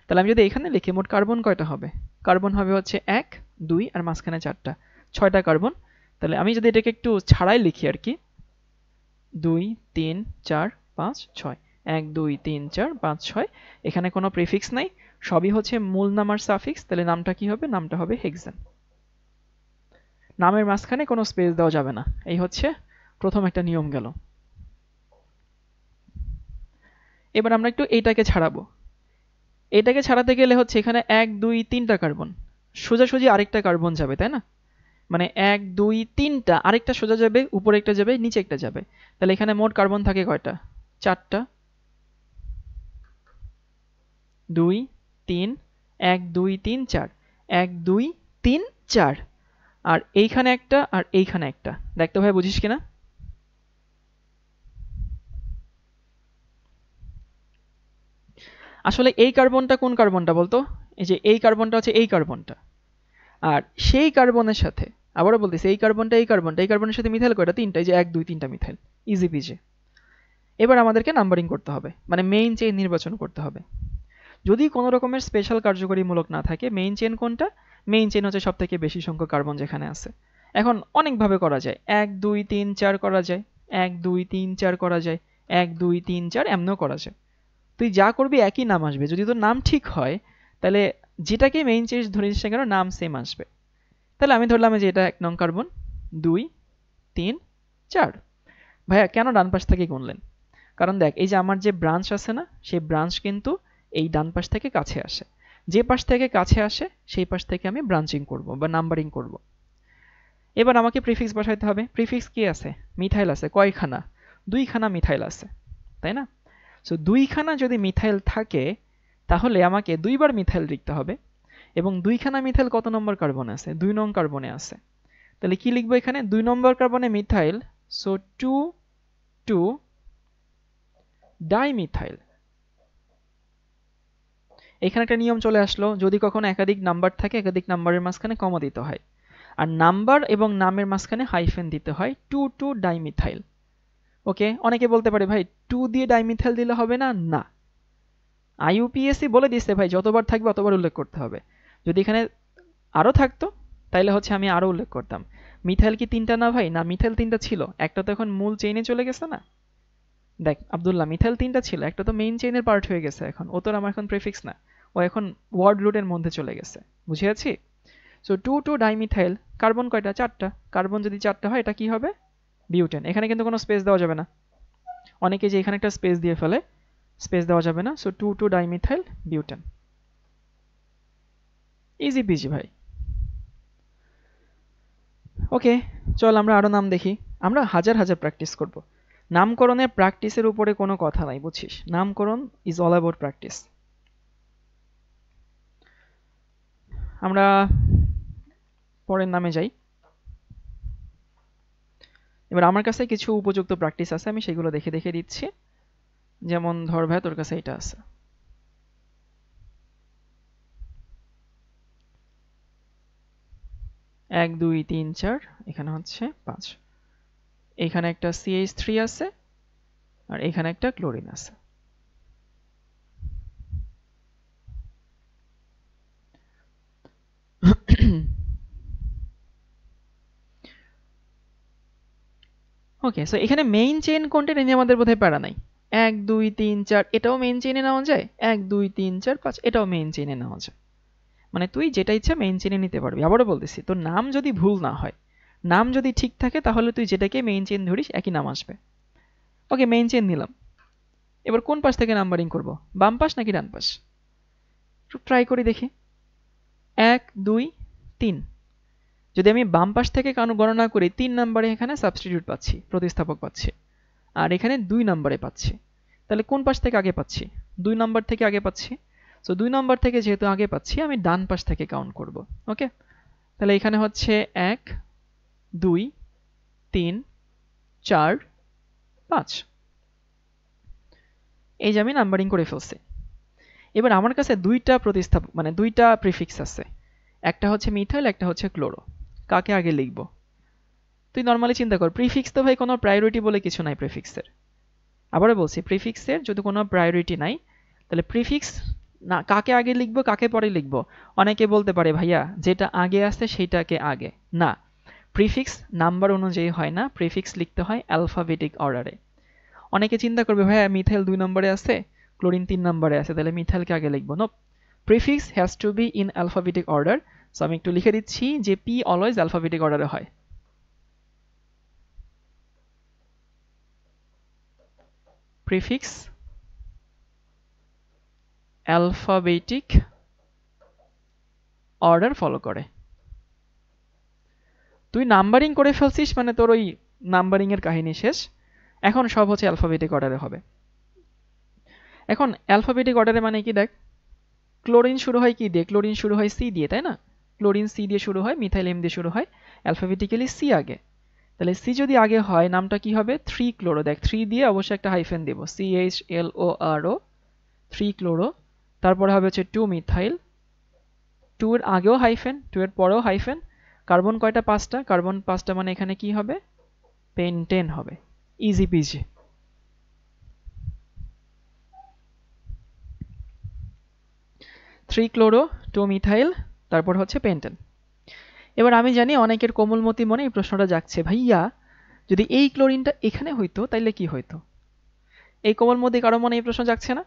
তাহলে আমি যদি এখানে লিখি মোট কার্বন কয়টা হবে? কার্বন হবে হচ্ছে 1, 2 আর মাঝখানে 4টা, 6টা কার্বন। তাহলে আমি যদি এটাকে একটু ছাড়াই লিখি আর কি, 2 3 4 5 6, 1 2 3 4 5 6, এখানে কোনো প্রিফিক্স নাই, সবই হচ্ছে মূল নাম আর সাফিক্স। তাহলে নামটা কি হবে? নামটা হবে হেক্সান। নামের মাঝখানে কোনো স্পেস দেওয়া যাবে না, এই হচ্ছে প্রথম একটা নিয়ম গেল। এবার আমরা একটু এইটাকে ছাড়াবো। এটাকে ছাড়াতে গেলে হচ্ছে এখানে 1 2 3টা কার্বন, সোজাসুজি আরেকটা কার্বন যাবে, তাই না? মানে 1 2 3টা, আরেকটা সোজা যাবে, উপরে একটা যাবে, নিচে একটা যাবে। তাহলে এখানে মোট কার্বন থাকে কয়টা? 4টা, 2 3, 1 2 3 4, 1 2 3 4, আর এইখানে একটা আর এইখানে একটা। দেখতে ভাই বুঝিস কিনা? আসলে এই কার্বনটা কোন কার্বনটা বলতো? এই যে এই কার্বনটা হচ্ছে এই কার্বনটা, আর সেই কার্বনের সাথে আবারও বলতেছি এই কার্বনটা এই কার্বনটা, এই কার্বনের সাথে মিথাইল কয়টা? 3টা, এই যে 1 2 3টা মিথাইল, ইজি পিজি। এবার আমাদেরকে নাম্বারিং করতে হবে, মানে মেইন চেইন নির্বাচন করতে হবে। যদি কোনো রকমের স্পেশাল কার্যকরীমূলক না থাকে, মেইন চেইন কোনটা? মেইন চেইন হচ্ছে সবথেকে বেশি সংখ্যক কার্বন যেখানে আছে। এখন অনেকভাবে করা যায়, 1 2 3 4 করা যায়, 1 2 3 4 করা যায়, 1 2 3 4 এমনও করা যায়। তুই যা করবি একই নাম আসবে, যদি তোর নাম ঠিক হয় তাহলে যেটাকে মেইন চেইন ধরিস না কেন নাম সেম আসবে। তাহলে আমি ধরলাম যে এটা 1 নং কার্বন, 2 3 4। ভাইয়া কেন ডান পাশ থেকে গুনলেন? কারণ দেখ, এই যে আমার যে ব্রাঞ্চ আছে না, সেই ব্রাঞ্চ কিন্তু এই ডান পাশ থেকে কাছে আসে, যে পাশ থেকে কাছে আসে সেই পাশ থেকে আমি ব্রাঞ্চিং করব বা নাম্বারিং করব। এবার আমাকে প্রিফিক্স বসাইতে হবে। প্রিফিক্স কি আছে? মিথাইল আছে। কয়খানা? 2খানা মিথাইল আছে, তাই না? সো 2খানা যদি মিথাইল থাকে তাহলে আমাকে 2বার মিথাইল লিখতে হবে, এবং 2খানা মিথাইল কত নম্বর কার্বনে আছে? 2 নং কার্বনে আছে। তাহলে কি লিখবো এখানে? 2 নম্বর কার্বনে মিথাইল, সো 2 2 ডাইমিথাইল। এখানে একটা নিয়ম চলে আসলো, যদি কখনো একাধিক নাম্বার থাকে একাধিক নাম্বারের মাঝখানে কমা দিতে হয়, আর নাম্বার এবং নামের মাঝখানে হাইফেন দিতে হয়, 2 2 ডাইমিথাইল। ওকে, অনেকে বলতে পারে ভাই 2 দিয়ে ডাইমিথাইল দিলে হবে না? না, IUPAC বলে দিচ্ছে ভাই যতবার থাকবে অতবার উল্লেখ করতে হবে। যদি এখানে আরো থাকতো তাইলে হচ্ছে আমি আরো উল্লেখ করতাম। মিথাইল কি 3টা না ভাই? না, মিথাইল 3টা ছিল, একটা তো এখন মূল চেইনে চলে গেছে না। দেখ আব্দুল্লাহ, মিথাইল 3টা ছিল, একটা তো মেইন চেইনের পার্ট হয়ে গেছে, এখন ও তো আমার এখন প্রিফিক্স না, ও এখন ওয়ার্ড রুটের মধ্যে চলে গেছে। বুঝিয়েছি? So 2 2 dimethyl. কার্বন কয়টা? 4টা। কার্বন যদি 4টা হয় এটা কি হবে? বিউটেন। এখানে কিন্তু কোনো স্পেস দেওয়া যাবে না, অনেকে যে এখানে একটা স্পেস দিয়ে ফেলে, স্পেস দেওয়া যাবে না। So 2 2 dimethyl butane. Easy PG ভাই। ওকে, চল আমরা আরো নাম দেখি। আমরা হাজার হাজার প্র্যাকটিস করব। নামকরণের প্র্যাকটিসের উপরে কোনো কথা নাই, বুঝছিস? নামকরণ ইজ অল অ্যাবাউট প্র্যাকটিস। আমরা পরের নামে যাই। এবার আমার কাছে কিছু উপযুক্ত প্র্যাকটিস আছে, আমি সেগুলো দেখে দেখে দিচ্ছি। যেমন ধর ভাই তোর কাছে এটা আছে, 1 2 3 4, এখানে হচ্ছে 5, এখানে একটা CH3 আছে আর এখানে একটা ক্লোরিন আছে। ওকে, সো এখানে মেইন চেইন কোনটা নিয়ে আমাদের বোধহয় প্যারা নাই। 1 2 3 4 এটাও মেইন চেইনে নেওয়া যায়, 1 2 3 4 5 এটাও মেইন চেইনে নেওয়া যায়। মানে তুই যেটা ইচ্ছা মেইন চেইনে নিতে পারবি। আবারও বলতেছি, তোর নাম যদি ভুল না হয়, নাম যদি ঠিক থাকে, তাহলে তুই যেটাকে মেইন চেইন ধরিস একই নাম আসবে। ওকে, মেইন চেইন নিলাম। এবার কোন পাশ থেকে নাম্বারিং করব, বাম পাশ নাকি ডান পাশ? একটু ট্রাই করে দেখি। 1 2 3, যদি আমি বাম পাশ থেকে গণনা করি 3 নম্বরে এখানে সাবস্টিটিউট পাচ্ছি, প্রতিস্থাপক পাচ্ছি, আর এখানে 2 নম্বরে পাচ্ছি। তাহলে কোন পাশ থেকে আগে পাচ্ছি? 2 নম্বর থেকে আগে পাচ্ছি। সো 2 নম্বর থেকে যেহেতু আগে পাচ্ছি, আমি ডান পাশ থেকে কাউন্ট করব। ওকে, তাহলে এখানে হচ্ছে 1 2 3 4 5। এই যে আমি নাম্বারিং করে ফেলছি। এবার আমার কাছে দুইটা প্রতিস্থাপক মানে দুইটা প্রিফিক্স আছে, একটা হচ্ছে মিথাইল, একটা হচ্ছে ক্লোরো। কাকে আগে লিখব? তুই নরমালি চিন্তা কর, প্রিফিক্স তো ভাই কোনো প্রায়োরিটি বলে কিছু নাই প্রিফিক্সের। আবারও বলছি, প্রিফিক্সের যদি কোনো প্রায়োরিটি নাই, তাহলে প্রিফিক্স না কাকে আগে লিখব কাকে পরে লিখব? অনেকে বলতে পারে ভাইয়া যেটা আগে আছে সেইটাকে আগে। না, প্রিফিক্স নাম্বার অনুযায়ী হয় না, প্রিফিক্স লিখতে হয় অ্যালফাবেটিক অর্ডারে। অনেকে চিন্তা করবে ভাইয়া মিথাইল 2 নম্বরে আছে, ক্লোরিন 3 নম্বরে আছে, তাহলে মিথাইলকে আগে লিখব। No, prefix has to be in alphabetic order. So আমি একটু লিখে দিচ্ছি যে পি অলওয়েজ অ্যালফাবেটিক অর্ডারে হয়। প্রিফিক্স অ্যালফাবেটিক অর্ডার ফলো করে। তুই নাম্বারিং করে ফেলছিস মানে তোর ওই নাম্বারিং এর কাহিনী শেষ। এখন সব হচ্ছে অ্যালফাবেটিক অর্ডারে হবে। এখন অ্যালফাবেটিক অর্ডারে মানে কি দেখ, ক্লোরিন শুরু হয় কি দিয়ে? ক্লোরিন শুরু হয় সি দিয়ে, তাই না? ক্লোরিন সি দিয়ে শুরু হয়, মিথাইল এম দিয়ে শুরু হয়, অ্যালফাবেটিক্যালি সি আগে। তাহলে সি যদি আগে হয় নামটা কি হবে? 3 ক্লোরো। দেখ 3 দিয়ে অবশ্যই একটা হাইফেন দেব, CHLORO 3 ক্লোরো। তারপরে হবে হচ্ছে 2 মিথাইল, 2 এর আগেও হাইফেন, 2 এর পরেও হাইফেন। কার্বন কয়টা? 5টা। কার্বন 5টা মানে এখানে কি হবে? পেন্টেন হবে। Easy PG. Three chloro, 2 methyl, তারপর হচ্ছে পেন্টেন। এবার আমি জানি অনেকের কোমলমতি মনে এই প্রশ্নটা জাগছে, ভাইয়া যদি এই ক্লোরিনটা এখানে হইতো তাইলে কি হইতো? এই কোমলমতি কারো মনে এই প্রশ্ন জাগছে না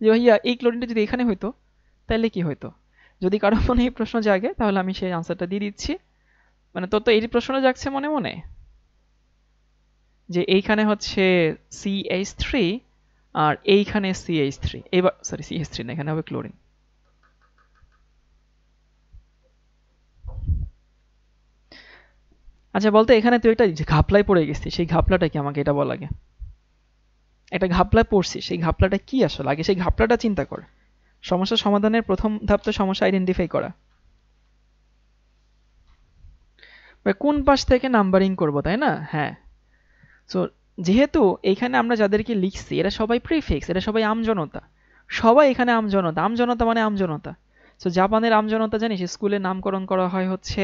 যে ভাইয়া এই ক্লোরিনটা যদি এখানে হইতো তাইলে কি হইতো? যদি কারো মনে এই প্রশ্ন জাগে তাহলে আমি সেই আনসারটা দিয়ে দিচ্ছি। মানে তোর তো এই প্রশ্নটা জাগছে মনে মনে যে এইখানে হচ্ছে CH3 আর এইখানে CH3, এবার সরি CH3 না, এখানে হবে ক্লোরিন। আচ্ছা বলতো, এখানে তুই একটা ঘাপলায় পড়ে গেছিস, সেই ঘাপলাটা কি আমাকে এটা বল আগে। একটা ঘাপলায় পড়ছিস, সেই ঘাপলাটা কি আসলে আগে সেই ঘাপলাটা চিন্তা কর। সমস্যা সমাধানের প্রথম ধাপ তো সমস্যা আইডেন্টিফাই করা। কোন পাশ থেকে নাম্বারিং করব, তাই না? হ্যাঁ। সো যেহেতু এইখানে আমরা যাদেরকে লিখছি এরা সবাই প্রিফিক্স, এরা সবাই আমজনতা, সবাই এখানে আমজনতা। আমজনতা মানে আমজনতা। সো জাপানের আমজনতা জানিস, স্কুলে নামকরণ করা হয় হচ্ছে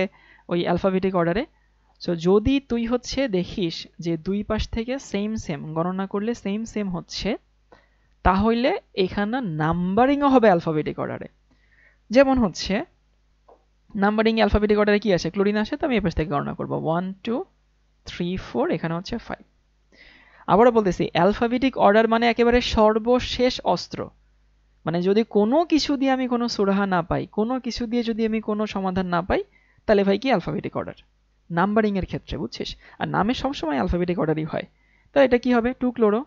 ওই অ্যালফাবেটিক অর্ডারে। সো যদি তুই হচ্ছে দেখিস যে দুই পাশ থেকে সেম সেম গণনা করলে সেম সেম হচ্ছে, তাহলে এখানে নাম্বারিংও হবে অ্যালফাবেটিক অর্ডারে। যেমন হচ্ছে নাম্বারিং অ্যালফাবেটিক অর্ডারে কি আসে? ক্লোরিন আসে, তো আমি এই পাশ থেকে গণনা করব 1 2 3 4, এখানে হচ্ছে 5। আবারও বলতেছি, অ্যালফাবেটিক অর্ডার মানে একেবারে সর্বশেষ অস্ত্র। মানে যদি কোনো কিছু দিয়ে আমি কোনো সুরাহা না পাই, কোনো কিছু দিয়ে যদি আমি কোনো সমাধান না পাই, তাহলে ভাই কি অ্যালফাবেটিক অর্ডার নাম্বারিং এর ক্ষেত্রে, বুঝছিস? আর নামে সবসময় অ্যালফাবেটিক অর্ডারই হয়। তো এটা কি হবে? 2 ক্লোরো,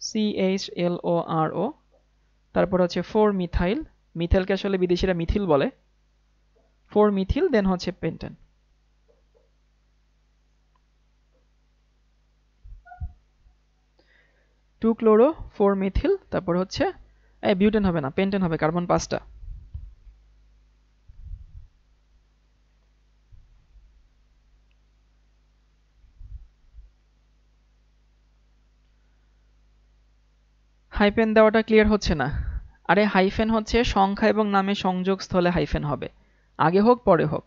CHLORO, তারপর হচ্ছে 4 মিথাইল, মিথাইলকে আসলে বিদেশিরা মিথিল বলে, 4 মিথিল, দেন হচ্ছে পেন্টেন। টু ক্লোরো, 4 মিথিল, তারপর হচ্ছে বিউটেন হবে না, পেন্টেন হবে, কার্বন 5টা। হাইফেন দেওয়াটা ক্লিয়ার হচ্ছে না। আরে হাইফেন হচ্ছে সংখ্যা এবং নামে সংযোগ স্থলে হাইফেন হবে, আগে হোক পরে হোক,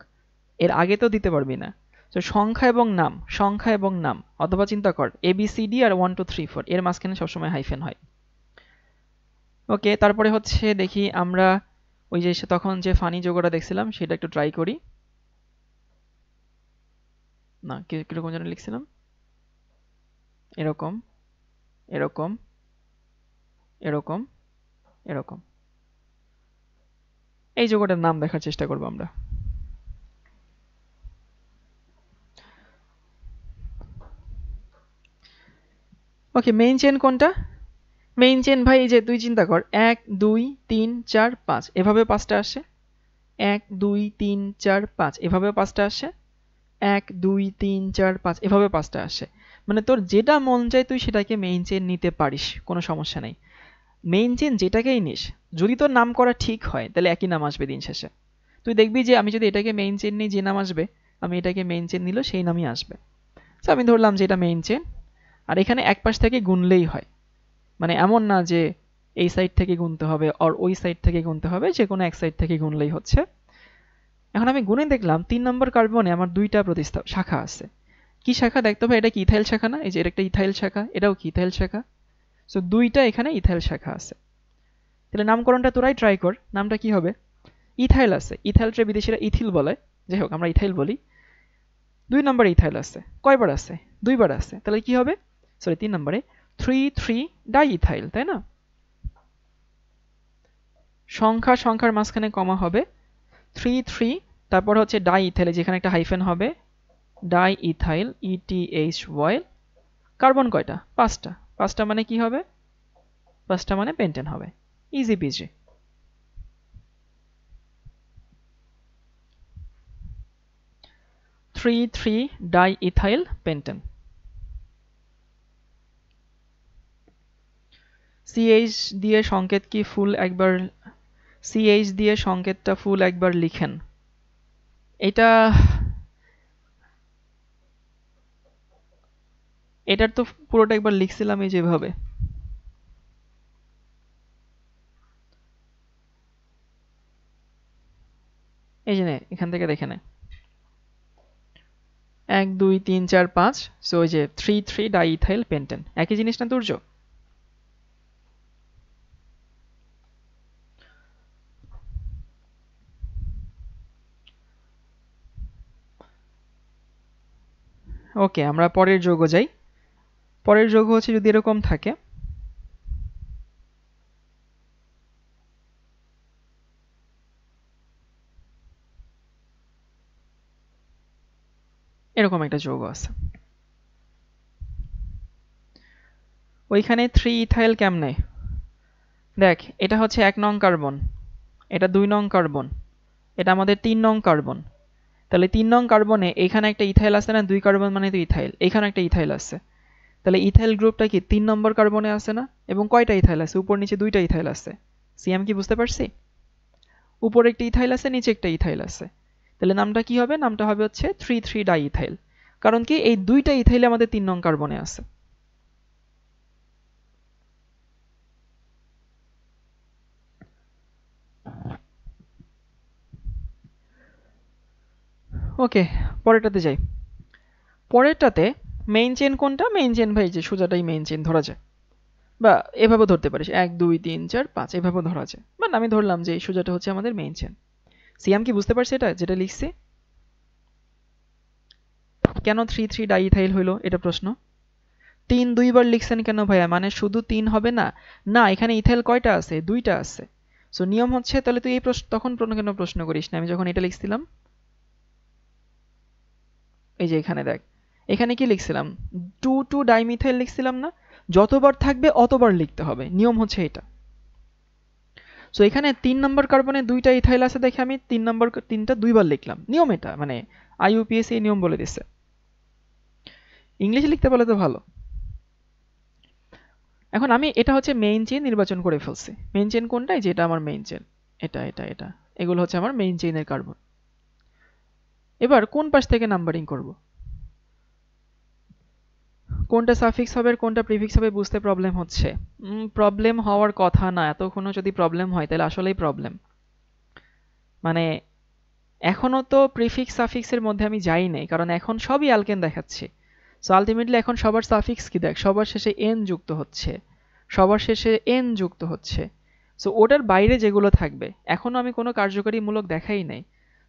এর আগে তো দিতে পারবি না। তো সংখ্যা এবং নাম, সংখ্যা এবং নাম, অথবা চিন্তা কর ABCD আর 1 2 3 4 এর মাঝখানে সবসময় হাইফেন হয়। ওকে, তারপরে হচ্ছে দেখি আমরা ওই যে তখন যে ফানি যোগটা দেখছিলাম সেটা একটু ট্রাই করি। না, কিরকম যেন লিখছিলাম, এরকম এরকম এরকম এরকম। এই যৌগটার নাম দেখার চেষ্টা করব আমরা। ওকে, মেইন চেন কোনটা? মেইন চেন ভাই এই যে তুই চিন্তা কর, 1 2 3 4 5 এভাবে পাঁচটা আসে, 1 2 3 4 5 এভাবে পাঁচটা আসে, 1 2 3 4 5 এভাবে পাঁচটা আসে। মানে তোর যেটা মন চায় তুই সেটাকে মেইন চেন নিতে পারিস, কোনো সমস্যা নেই। মেইন চেন যেটাকেই নিস, যদি তোর নাম করা ঠিক হয় তাহলে একই নাম আসবে দিন শেষে। তুই দেখবি যে আমি যদি এটাকে মেইন চেন নিই যে নাম আসবে, আমি এটাকে মেইন চেন নিলেও সেই নামই আসবে। তো আমি ধরলাম যে এটা মেইন চেন, আর এখানে এক পাশ থেকে গুনলেই হয়। মানে এমন না যে এই সাইড থেকে গুনতে হবে আর ওই সাইড থেকে গুনতে হবে, যে কোনো এক সাইড থেকে গুনলেই হচ্ছে। এখন আমি গুনে দেখলাম 3 নম্বর কার্বনে আমার দুইটা শাখা আছে। কি শাখা দেখতে হবে? এটা কি ইথাইল শাখা না? এই যে এটা একটা ইথাইল শাখা, এটাও কি ইথাইল শাখা। সো দুইটা এখানে ইথাইল শাখা আছে। তাহলে নামকরণটা তোরাই ট্রাই কর, নামটা কি হবে? ইথাইল আছে, ইথাইলটা বিদেশিরা ইথিল বলে, যাই হোক আমরা ইথাইল বলি। 2 নম্বরে ইথাইল আছে, কয়বার আছে? দুইবার আছে, তাহলে কি হবে? সরি 3 নম্বরে 3 ডাই ইথাইল, তাই না? সংখ্যার মাঝখানে কমা হবে 3 তারপর হচ্ছে ডাই ইথাইল, যেখানে একটা হাইফেন হবে, ডাই ইথাইল ETHY। কার্বন কয়টা? 5টা। 5টা মানে কি হবে? 5টা মানে পেন্টেন হবে। Easy PG. Three die ethyl pentane. CH দিয়ে সংকেত কি ফুল একবার, CH দিয়ে সংকেতটা ফুল একবার লিখেন। এটার তো পুরোটা একবার লিখছিলাম এই যেভাবে। এই যে নে, এখান থেকে দেখে নে, 1 2 3 4 5। সো ওই যে 3 ডাই ইথাইল পেন্টেন, একই জিনিস না দুর্য? ওকে, আমরা পরের যৌগ যাই। পরের যৌগ হচ্ছে যদি এরকম থাকে, এরকম একটা যৌগ আছে, ওইখানে 3 ইথাইল কেমনে? দেখ, এটা হচ্ছে 1 নং কার্বন, এটা 2 নং কার্বন, এটা আমাদের 3 নং কার্বন। তাহলে 3 নং কার্বনে এখানে একটা ইথাইল আছে না, 2 কার্বন মানে তো ইথাইল, এখানে একটা ইথাইল আছে। তাহলে ইথাইল গ্রুপটা কি 3 নম্বর কার্বনে আছে না? এবং কয়টা ইথাইল আছে? উপর নিচে দুইটা ইথাইল আছে। সিএম কি বুঝতে পারছি? উপরে একটা ইথাইল আছে, নিচে একটা ইথাইল আছে। তাহলে নামটা কি হবে? নামটা হবে হচ্ছে 3 ডাই ইথাইল। কারণ কি এই দুইটা ইথাইল আমাদের 3 নং কার্বনে আছে। ওকে, পরেরটাতে যাই। পরেরটাতে মেইন চেন কোনটা? মেইন চেন ভাই যে সোজাটাই মেইন চেন ধরা যায়, বা এভাবে ধরতে পারিস, 1 2 3 4 5 এভাবে ধরা যায়। মানে আমি ধরলাম যে এই সোজাটা হচ্ছে আমাদের মেইন চেন। সিএম কি বুঝতে পারছি এটা যেটা লিখছি? কেন 3 ডাই ইথাইল হইলো এটা প্রশ্ন। 3 দুইবার লিখছেন কেন ভাইয়া? মানে শুধু 3 হবে না? না, এখানে ইথাইল কয়টা আছে? দুইটা আছে। সো নিয়ম হচ্ছে, তাহলে তুই এই প্রশ্ন তখন কেন প্রশ্ন করিস না? আমি যখন এটা লিখছিলাম, এই যে এখানে দেখ, এখানে কি লিখছিলাম? 2 ডাইমিথাইল লিখছিলাম না? যতবার থাকবে অতবার লিখতে হবে, নিয়ম হচ্ছে এটা। সো এখানে 3 নম্বর কার্বনে দুইটা ইথাইল আছে দেখে আমি 3টা দুইবার লিখলাম, নিয়ম এটা, মানে IUPAC এই নিয়ম বলে দিছে। ইংলিশে লিখতে পারলে তো ভালো। এখন আমি এটা হচ্ছে মেইন চেইন নির্বাচন করে ফেলছি। মেইন চেইন কোনটা? যে এটা আমার মেইন চেইন, এটা এগুলো হচ্ছে আমার মেইন চেইনের কার্বন। এবার কোন পাশ থেকে নাম্বারিং করব? কোনটা সাফিক্স হবে আর কোনটা প্রিফিক্স হবে বুঝতে প্রবলেম হচ্ছে। প্রবলেম হওয়ার কথা না, এতক্ষণও যদি প্রবলেম হয় তাহলে আসলেই প্রবলেম। মানে এখনো তো প্রিফিক্স সাফিক্সের মধ্যে আমি যাই নাই, কারণ এখন সবই অ্যালকেন দেখাচ্ছে। সো আলটিমেটলি এখন সবার সাফিক্স কি দেখ, সবার শেষে এন যুক্ত হচ্ছে, সবার শেষে এন যুক্ত হচ্ছে। সো ওটার বাইরে যেগুলো থাকবে এখনো আমি কোনো কার্যকরীমূলক দেখাই নাই।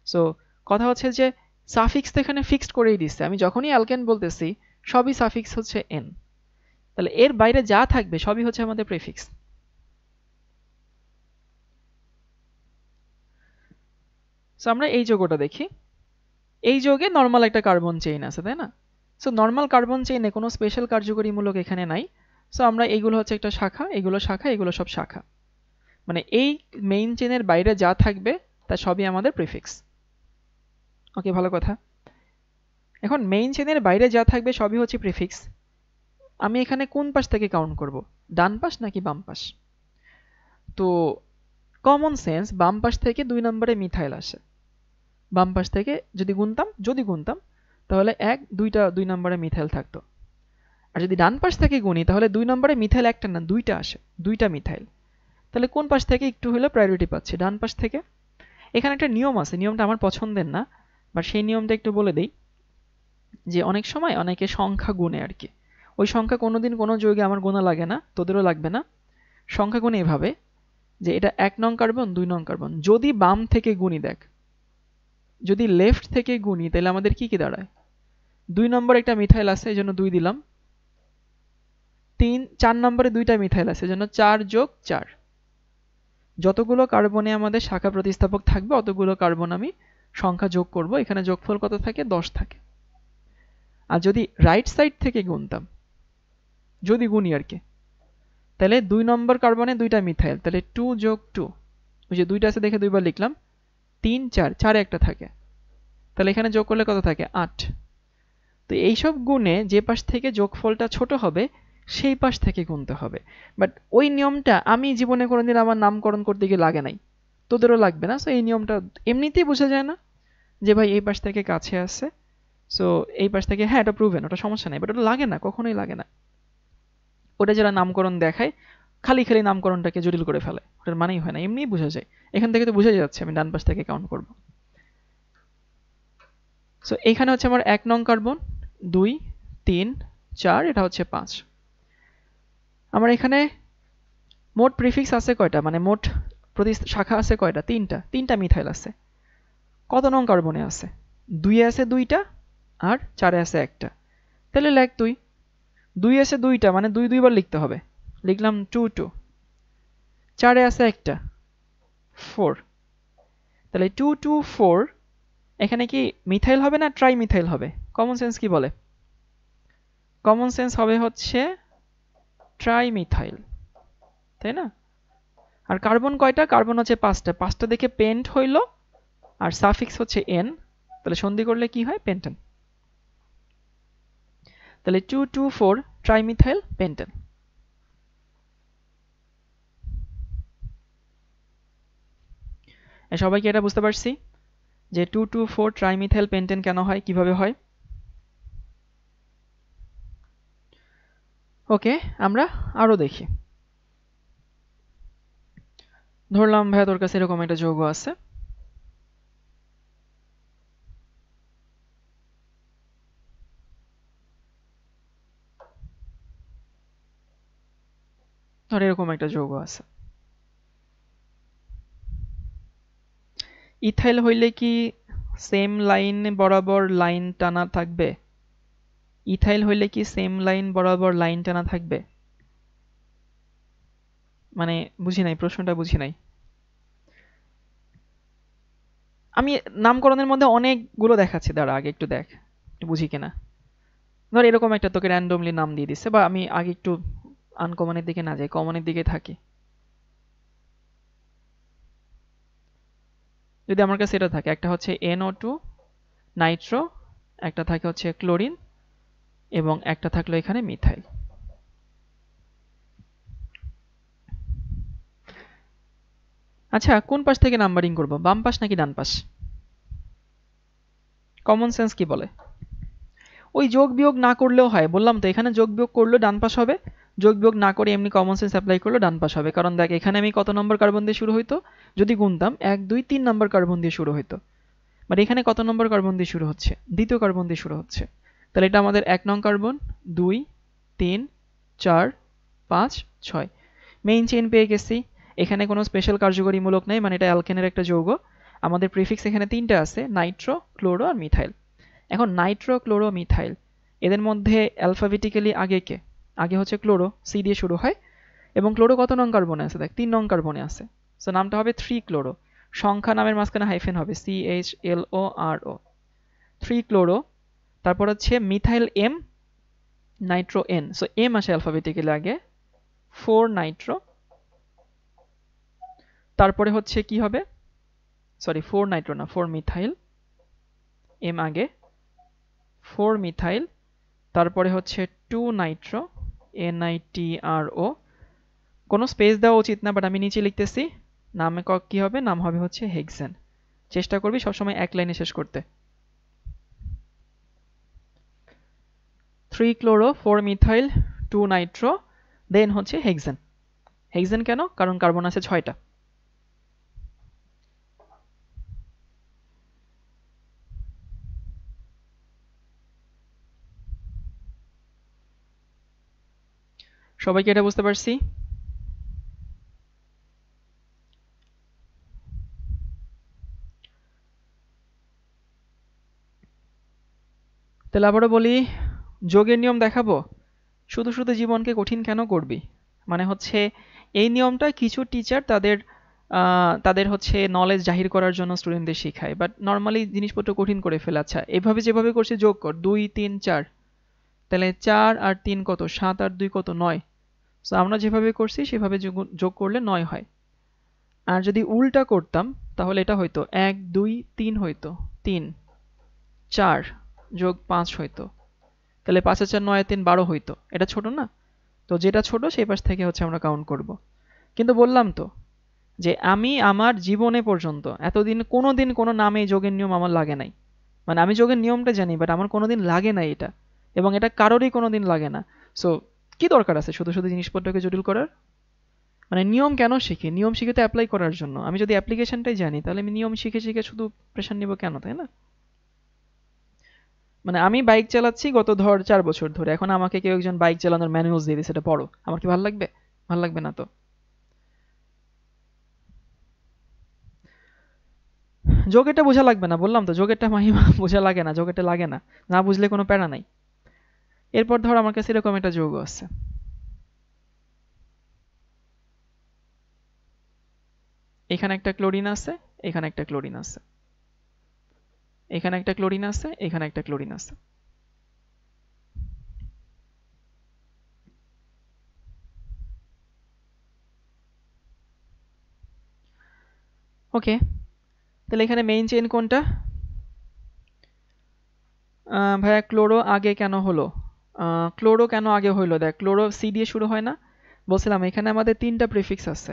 সো কথা হচ্ছে যে সাফিক্স তো এখানে ফিক্সড করেই দিচ্ছে, আমি যখনই অ্যালকেন বলতেছি সবই সাফিক্স হচ্ছে এন। তাহলে এর বাইরে যা থাকবে সবই হচ্ছে আমাদের প্রিফিক্স। সো আমরা এই যৌগটা দেখি। এই যৌগে নর্মাল একটা কার্বন চেইন আছে, তাই না? সো নর্মাল কার্বন চেইনে কোনো স্পেশাল কার্যকরীমূলক এখানে নাই। সো আমরা এইগুলো হচ্ছে একটা শাখা, এগুলো শাখা, এগুলো সব শাখা। মানে এই মেইন চেইনের বাইরে যা থাকবে তা সবই আমাদের প্রিফিক্স। ওকে, ভালো কথা। এখন মেইন চেইনের বাইরে যা থাকবে সবই হচ্ছে প্রিফিক্স। আমি এখানে কোন পাশ থেকে কাউন্ট করব, ডান পাশ নাকি বাম পাশ? তো কমন সেন্স, বাম পাশ থেকে 2 নম্বরে মিথাইল আসে। বাম পাশ থেকে যদি গুনতাম তাহলে 2 নম্বরে মিথাইল থাকতো। আর যদি ডান পাশ থেকে গুনি তাহলে 2 নম্বরে মিথাইল একটা না 2টা আসে, 2টা মিথাইল। তাহলে কোন পাশ থেকে একটু হলেও প্রায়োরিটি পাচ্ছে? ডান পাশ থেকে। এখানে একটা নিয়ম আছে, নিয়মটা আমার পছন্দের না, বাট সেই নিয়মটা একটু বলে দেই। যে অনেক সময় অনেকে সংখ্যা গুনে আর কি, ওই সংখ্যা কোনোদিন কোনো যৌগে আমার গোনা লাগে না, তোদেরও লাগবে না। সংখ্যা গুনে এভাবে যে এটা 1 নং কার্বন, 2 নং কার্বন। যদি বাম থেকে গুনি, দেখ যদি লেফট থেকে গুনি তাহলে আমাদের কি কি দাঁড়ায়? 2 নম্বরে একটা মিথাইল আছে, এজন্য 2 দিলাম। 4 নম্বরে 2টা মিথাইল আছে, এজন্য 4 যোগ 4। যতগুলো কার্বনে আমাদের শাখা প্রতিস্থাপক থাকবে অতগুলো কার্বন আমি সংখ্যা যোগ করব। এখানে যোগফল কত থাকে? 10 থাকে। আর যদি রাইট সাইড থেকে গুনতাম, যদি গুনি আর কি, তাহলে 2 নম্বর কার্বনে 2টা মিথাইল, তাহলে 2 যোগ 2, ওই যে 2টা আছে দেখে 2 বার লিখলাম। 3 4, 4 একটা থাকে, তাহলে এখানে যোগ করলে কত থাকে? 8। তো এইসব গুণে যে পাশ থেকে যোগফলটা ছোট হবে সেই পাশ থেকে গুনতে হবে। বাট ওই নিয়মটা আমি জীবনে কোনোদিন আমার নামকরণ করতে গিয়ে লাগে নাই, তোদেরও লাগবে না। সো এই নিয়মটা এমনিতেই বোঝা যায় না যে ভাই এই পাশ থেকে কাছে আসছে, সো এই পাশ থেকে, হ্যাঁ এটা প্রুভেন, ওটা সমস্যা নেই, বাট ওটা লাগে না, কখনোই লাগে না। ওটা যারা নামকরণ দেখায় খালি খালি নামকরণটাকে জটিল করে ফেলে, ওটার মানেই হয় না, এমনিই বোঝা যায়। এখান থেকে তো বোঝা যাচ্ছে আমি ডান পাশ থেকে কাউন্ট করব। সো এইখানে হচ্ছে আমার 1 নং কার্বন, 2 3 4, এটা হচ্ছে 5। আমার এখানে মোট প্রিফিক্স আছে কয়টা, মানে মোট প্রতি শাখা আছে কয়টা? 3টা মিথাইল আছে। কত নং কার্বনে আছে? 2 এ আছে 2টা আর 4 এ আছে একটা। তাহলে লেখ 2 আছে 2টা, মানে 2 বার লিখতে হবে, লিখলাম 2 2। 4 এ আছে একটা, 4। তাহলে 2 2 4, এখানে কি মিথাইল হবে না ট্রাই মিথাইল হবে? কমন সেন্স কি বলে? কমন সেন্স হবে হচ্ছে ট্রাই মিথাইল, তাই না? আর কার্বন কয়টা? কার্বন হচ্ছে 5টা। 5টা দেখে পেন্ট হইল, আর সাফিক্স হচ্ছে n, তাহলে সন্ধি করলে কি হয়? পেন্টেন। তাহলে 2 2 4 ট্রাইমিথাইল পেন্টেন। সবাই কি এটা বুঝতে পারছি যে 2 2 4 ট্রাইমিথাইল পেন্টেন কেন হয়, কিভাবে হয়? ওকে, আমরা আরো দেখি। ধরলাম ভাইয়া তোর কাছে এরকম একটা যৌগ আছে, ধর এরকম একটা যৌগ আছে। ইথাইল হইলে কি সেম লাইন বরাবর লাইন টানা থাকবে? ইথাইল হইলে কি সেম লাইন বরাবর লাইন টানা থাকবে? মানে বুঝি নাই, প্রশ্নটা বুঝি নাই। আমি নামকরণের মধ্যে অনেকগুলো দেখাচ্ছি, দাঁড়া আগে একটু দেখ একটু বুঝি কিনা। ধর এরকম একটা তোকে র্যান্ডমলি নাম দিয়ে দিচ্ছে, বা আমি আগে একটু আনকমনের দিকে না যাই, কমনের দিকে থাকি। যদি আমার কাছে এটা থাকে, একটা হচ্ছে NO2 নাইট্রো, একটা থাকে হচ্ছে ক্লোরিন, এবং একটা থাকলো এখানে মিথাইল। আচ্ছা, কোন পাশ থেকে নাম্বারিং করব, বাম পাশ নাকি ডান পাশ? কমন সেন্স কি বলে? ওই যোগ বিয়োগ না করলেও হয়, বললাম তো এখানে যোগ বিয়োগ করলেও ডান পাশ হবে, যোগ বিয়োগ না করে এমনি কমন সেন্স অ্যাপ্লাই করলে ডান পাশ হবে। কারণ দেখ এখানে আমি কত নম্বর কার্বন দিয়ে শুরু হইতো, যদি গুনতাম 1 2 3 নম্বর কার্বন দিয়ে শুরু হইতো, বাট এখানে কত নম্বর কার্বন দিয়ে শুরু হচ্ছে? দ্বিতীয় কার্বন দিয়ে শুরু হচ্ছে। তাহলে এটা আমাদের 1 নং কার্বন, 2 3 4 5 6, মেইন চেইন পেয়ে গেছি। এখানে কোনো স্পেশাল কার্যকরীমূলক নাই, মানে এটা অ্যালকেনের একটা যৌগ। আমাদের প্রিফিক্স এখানে 3টা আছে, নাইট্রো, ক্লোরো আর মিথাইল। এখন নাইট্রো, ক্লোরো, মিথাইল, এদের মধ্যে অ্যালফাবেটিক্যালি আগে কে? আগে হচ্ছে ক্লোরো, সি দিয়ে শুরু হয়, এবং ক্লোরো কত নং কার্বনে আছে দেখ, 3 নং কার্বনে আছে। সো নামটা হবে 3 ক্লোরো, সংখ্যা নামের মাঝখানে হাইফেন হবে, CHLORO, 3 ক্লোরো। তারপর হচ্ছে methyl M, nitro N, so M আসে অ্যালফাবেটিক্যালি আগে, 4 নাইট্রো। তারপরে হচ্ছে কি হবে, সরি 4 নাইট্রো না, 4 মিথাইল, এম আগে, 4 মিথাইল। তারপরে হচ্ছে 2 নাইট্রো, NITRO, কোনো স্পেস দেওয়া উচিত না, বাট আমি নিচে লিখতেছি। নামে কি হবে, নাম হবে হচ্ছে হেক্সেন। চেষ্টা করবি সবসময় এক লাইনে শেষ করতে। 3 ক্লোরো, 4 মিথাইল, 2 নাইট্রো, দেন হচ্ছে হেক্সেন। হেক্সেন কেন, কারণ কার্বন আছে 6টা। সবাইকে এটা বুঝতে পারছি? তাহলে আবারও বলি, যোগের নিয়ম দেখাবো, শুধু শুধু জীবনকে কঠিন কেন করবি? মানে হচ্ছে এই নিয়মটা কিছু টিচার তাদের হচ্ছে নলেজ জাহির করার জন্য স্টুডেন্টদের শেখায়, বাট নর্মালি জিনিসপত্র কঠিন করে ফেলে। আচ্ছা এভাবে যেভাবে করছে, যোগ কর 2 3 4, তাহলে 4 আর 3 কত, 7 আর 2 কত, 9। সো আমরা যেভাবে করছি সেভাবে যোগ করলে 9 হয়। আর যদি উল্টা করতাম তাহলে এটা হইতো 1 2 3 হইতো, 3 4 যোগ 5 হইতো, তাহলে 5 আর 4 9 আর 3 12 হইতো। এটা ছোট না? তো যেটা ছোট সেই পাশ থেকে হচ্ছে আমরা কাউন্ট করব। কিন্তু বললাম তো যে আমি আমার জীবনে পর্যন্ত এতদিন কোনোদিন কোনো নামে যোগের নিয়ম আমার লাগে নাই। মানে আমি যোগের নিয়মটা জানি, বাট আমার কোনোদিন লাগে নাই এটা, এবং এটা কারোরই কোনোদিন লাগে না। সো কি দরকার আছে শুধু শুধু জিনিসপত্রকে জটিল করার? মানে নিয়ম কেন শিখি? নিয়ম শিখে তো অ্যাপ্লাই করার জন্য। আমি যদি অ্যাপ্লিকেশনটাই জানি তাহলে আমি নিয়ম শিখে শিখে শুধু প্রেশার নিব কেন, তাই না? মানে আমি বাইক চালাচ্ছি গত ধর 4 বছর ধরে, এখন আমাকে কেউ একজন বাইক চালানোর ম্যানুয়ালস দিয়ে দিচ্ছে, এটা পড়ো, আমার কি ভালো লাগবে? ভালো লাগবে না তো। যোগেরটা বোঝা লাগবে না, বললাম তো যোগেরটা মাহিমা বোঝা লাগে না, যোগেরটা লাগে না, না বুঝলে কোনো প্যারা নাই। এরপর ধর আমার কাছে এরকম একটা যৌগ আছে, এখানে একটা ক্লোরিন আছে, এখানে একটা ক্লোরিন আছে, এখানে একটা ক্লোরিন আছে, এখানে একটা ক্লোরিন আছে। ওকে, তাহলে এখানে মেইন চেইন কোনটা? ভাইয়া ক্লোরো আগে কেন হলো? ক্লোরো কেন আগে হইলো, দেখ ক্লোরো সি দিয়ে শুরু হয় না? বলছিলাম এখানে আমাদের 3টা প্রিফিক্স আছে।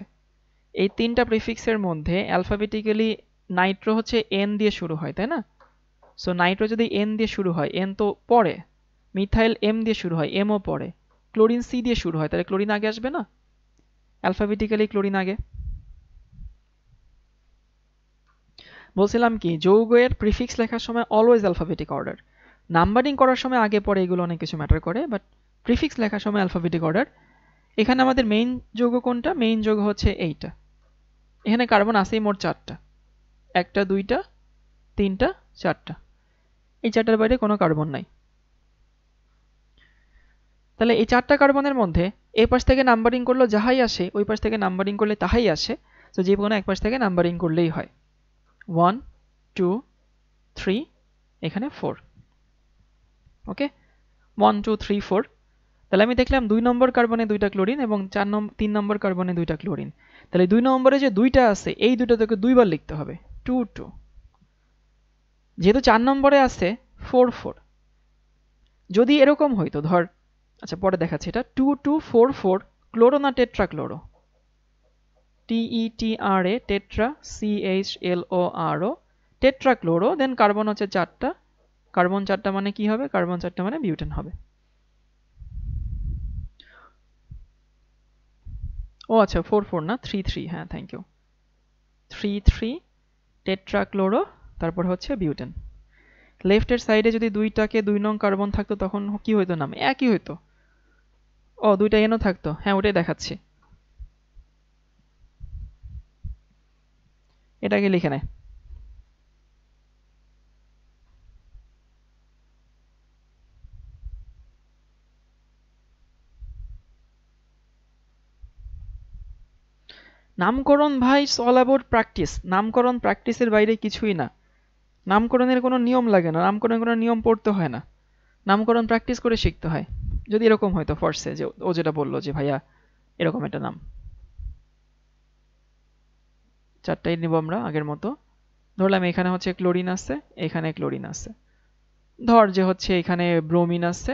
এই 3টা প্রিফিক্সের মধ্যে অ্যালফাবেটিক্যালি নাইট্রো হচ্ছে এন দিয়ে শুরু হয়, তাই না? সো নাইট্রো যদি এন দিয়ে শুরু হয়, এন তো পরে। মিথাইল এম দিয়ে শুরু হয়, এমও পরে। ক্লোরিন সি দিয়ে শুরু হয়, তাহলে ক্লোরিন আগে আসবে না? অ্যালফাবেটিক্যালি ক্লোরিন আগে। বলছিলাম কি, যৌগের প্রিফিক্স লেখার সময় অলওয়েজ অ্যালফাবেটিক অর্ডার। নাম্বারিং করার সময় আগে পরে এগুলো অনেক কিছু ম্যাটার করে, বাট প্রিফিক্স লেখার সময় অ্যালফাবেটিক অর্ডার। এখানে আমাদের মেইন যৌগ কোনটা? মেইন যৌগ হচ্ছে এইটা। এখানে কার্বন আছেই মোট 4টা, 1টা 2টা 3টা 4টা, এই 4টার বাইরে কোনো কার্বন নাই। তাহলে এই 4টা কার্বনের মধ্যে এই পাশ থেকে নাম্বারিং করলে যাহাই আসে, ওই পাশ থেকে নাম্বারিং করলে তাহাই আসে। তো যে কোনো এক পাশ থেকে নাম্বারিং করলেই হয়। 1 2 3, এখানে 4। ওকে, 1 2 3 4। তাহলে আমি দেখলাম 2 নম্বর কার্বনে 2টা ক্লোরিন এবং 3 নম্বর কার্বনে 2টা ক্লোরিন। তাহলে 2 নম্বরে যে 2টা আছে, এই 2টা তোকে 2বার লিখতে হবে, 2 2। যেহেতু 4 নম্বরে আছে 4 4। যদি এরকম হইতো ধর, আচ্ছা পরে দেখাচ্ছি এটা, 2 2 4 4, ক্লোরো না tetra chloro? TETRA, tetra, CHLORO, tetra chloro. Then carbon হচ্ছে 4টা, কার্বন 4টা মানে কি হবে? কার্বন 4টা মানে বিউটেন হবে। ও আচ্ছা 4 4 না, 3 3, হ্যাঁ থ্যাংক ইউ। 3 3 টেট্রা ক্লোরো, তারপর হচ্ছে বিউটেন। লেফটের সাইডে যদি 2টাকে 2 নং কার্বন থাকতো তখন কি হইতো? নাম একই হইতো। ও 2টা এনও থাকতো, হ্যাঁ ওটাই দেখাচ্ছি। এটাকে লিখে নেয়। নামকরণ ভাই অল অ্যাবাউট প্র্যাকটিস। নামকরণ প্র্যাকটিসের বাইরে কিছুই না। নামকরণের কোনো নিয়ম লাগে না, নামকরণের কোনো নিয়ম পড়তে হয় না, নামকরণ প্র্যাকটিস করে শিখতে হয়। যদি এরকম হয়তো ফার্স্টে যে ও যেটা বললো যে ভাইয়া এরকম একটা নাম, চারটাই নিব আমরা আগের মতো। ধরলাম এখানে হচ্ছে ক্লোরিন আছে, এখানে ক্লোরিন আছে। ধর যে হচ্ছে এখানে ব্রোমিন আছে,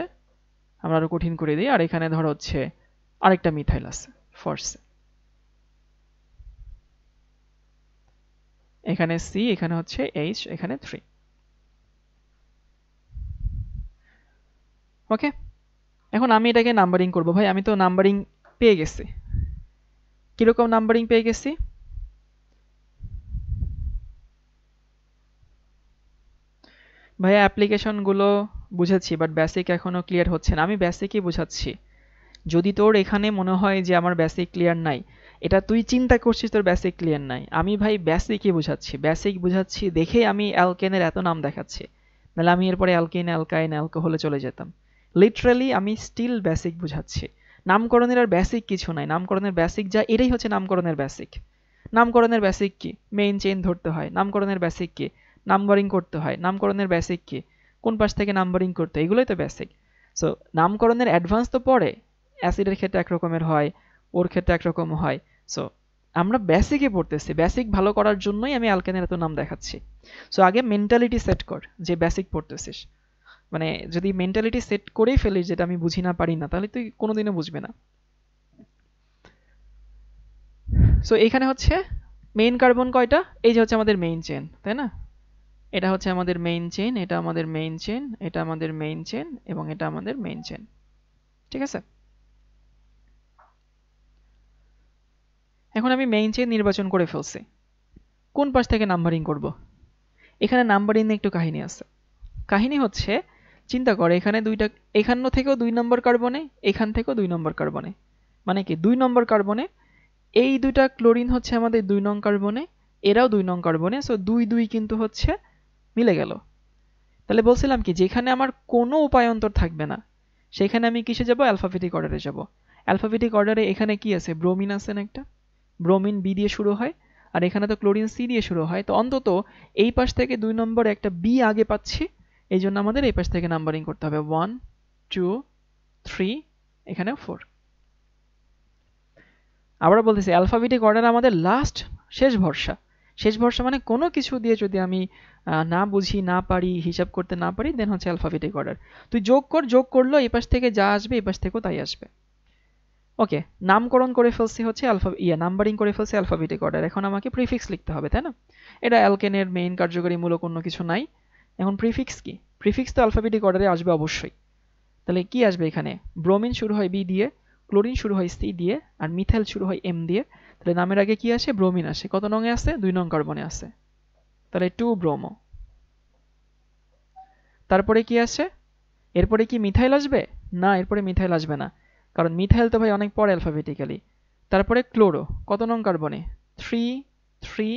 আমরা আরো কঠিন করে দিই, আর এখানে ধর হচ্ছে আরেকটা মিথাইল আছে ফার্স্টে। এখানে সি, এখানে হচ্ছে এইচ, এখানে 3। ওকে, এখন আমি এটাকে নাম্বারিং করব। ভাই আমি তো নাম্বারিং পেয়ে গেছি। কিরকম নাম্বারিং পেয়ে গেছি? ভাইয়া অ্যাপ্লিকেশনগুলো বুঝাচ্ছি, বাট বেসিক এখনো ক্লিয়ার হচ্ছে না। আমি বেসিকই বুঝাচ্ছি। যদি তোর এখানে মনে হয় যে আমার বেসিক ক্লিয়ার নাই, এটা তুই চিন্তা করছিস তোর বেসিক ক্লিয়ার নাই, আমি ভাই বেসিকই বুঝাচ্ছি, বেসিক বুঝাচ্ছি দেখে আমি অ্যালকেনের এত নাম দেখাচ্ছি। নাহলে আমি এরপরে অ্যালকেন, অ্যালকাইন, অ্যালকোহলে চলে যেতাম। লিটারালি আমি স্টিল বেসিক বুঝাচ্ছি। নামকরণের আর বেসিক কিছু নাই। নামকরণের বেসিক যা, এটাই হচ্ছে নামকরণের বেসিক। নামকরণের বেসিক কি? মেইন চেইন ধরতে হয়। নামকরণের বেসিক কি? নাম্বারিং করতে হয়। নামকরণের বেসিক কি? কোন পাশ থেকে নাম্বারিং করতে হয়, এগুলোই তো বেসিক। সো নামকরণের অ্যাডভান্স তো পরে। অ্যাসিডের ক্ষেত্রে একরকমের হয়, ওর ক্ষেত্রে একরকম হয়। সো আমরা বেসিকে পড়তেছি, বেসিক ভালো করার জন্যই আমি অ্যালকেনের এত নাম দেখাচ্ছি। সো আগে মেন্টালিটি সেট কর যে বেসিক পড়তেছিস। মানে যদি মেন্টালিটি সেট করেই ফেলিস যেটা আমি বুঝি না, পারি না, তাহলে তুই কোনোদিনও বুঝবে না। সো এখানে হচ্ছে মেইন কার্বন কয়টা? এই যে হচ্ছে আমাদের মেইন চেন, তাই না? এটা হচ্ছে আমাদের মেইন চেন, এটা আমাদের মেইন চেন, এটা আমাদের মেইন চেন, এবং এটা আমাদের মেইন চেন। ঠিক আছে, এখন আমি মেইন চেন নির্বাচন করে ফেলছি। কোন পাশ থেকে নাম্বারিং করব? এখানে নাম্বারিং নিয়ে একটু কাহিনী আছে। কাহিনী হচ্ছে, চিন্তা করে এখানে দুইটা, এখান থেকেও 2 নম্বর কার্বনে, এখান থেকেও 2 নম্বর কার্বনে, মানে কি 2 নম্বর কার্বনে এই দুইটা ক্লোরিন হচ্ছে আমাদের 2 নং কার্বনে, এরাও 2 নং কার্বনে। সো 2 2 কিন্তু হচ্ছে মিলে গেল। তাহলে বলছিলাম কি, যেখানে আমার কোনো উপায়ন্তর থাকবে না সেখানে আমি কিসে যাব? অ্যালফাবেটিক অর্ডারে যাব। অ্যালফাবেটিক অর্ডারে এখানে কি আছে? ব্রোমিন আছে না একটা? ব্রোমিন বি দিয়ে শুরু হয়, আর এখানে তো ক্লোরিন সি দিয়ে শুরু হয়। তো অন্তত এই পাশ থেকে 2 নম্বরে একটা বি আগে পাচ্ছি, এই জন্য আমাদের এই পাশ থেকে নাম্বারিং করতে হবে 1 2 3, এখানে 4। আবার বলতেছি অ্যালফাবেটিক অর্ডার আমাদের লাস্ট, শেষ ভরসা। শেষ ভরসা মানে কোনো কিছু দিয়ে যদি আমি না বুঝি, না পারি, হিসাব করতে না পারি, দেন হচ্ছে অ্যালফাবেটিক অর্ডার। তুই যোগ কর, যোগ করলো এই পাশ থেকে যা আসবে এই পাশ থেকেও তাই আসবে। ওকে, নামকরণ করে ফেলছি হচ্ছে নাম্বারিং করে ফেলছি অ্যালফাবেটিক অর্ডার। এখন আমাকে প্রিফিক্স লিখতে হবে, তাই না? এটা অ্যালকেনের মেইন কার্যকরী মূলক অন্য কিছু নাই। এখন প্রিফিক্স কি? প্রিফিক্স তো অ্যালফাবেটিক অর্ডারে আসবে অবশ্যই। তাহলে কি আসবে এখানে? ব্রোমিন শুরু হয় বি দিয়ে, ক্লোরিন শুরু হয় সি দিয়ে, আর মিথাইল শুরু হয় এম দিয়ে। তাহলে নামের আগে কি আসে? ব্রোমিন আসে। কত নং এ আছে? 2 নং কার্বনে আছে। তাহলে 2 ব্রোমো। তারপরে কি আসে? এরপরে কি মিথাইল আসবে? না, এরপরে মিথাইল আসবে না, কারণ মিথাইল তো ভাই অনেক পরে অ্যালফাবেটিক্যালি। তারপরে ক্লোরো, কত নং কার্বনে? 3 3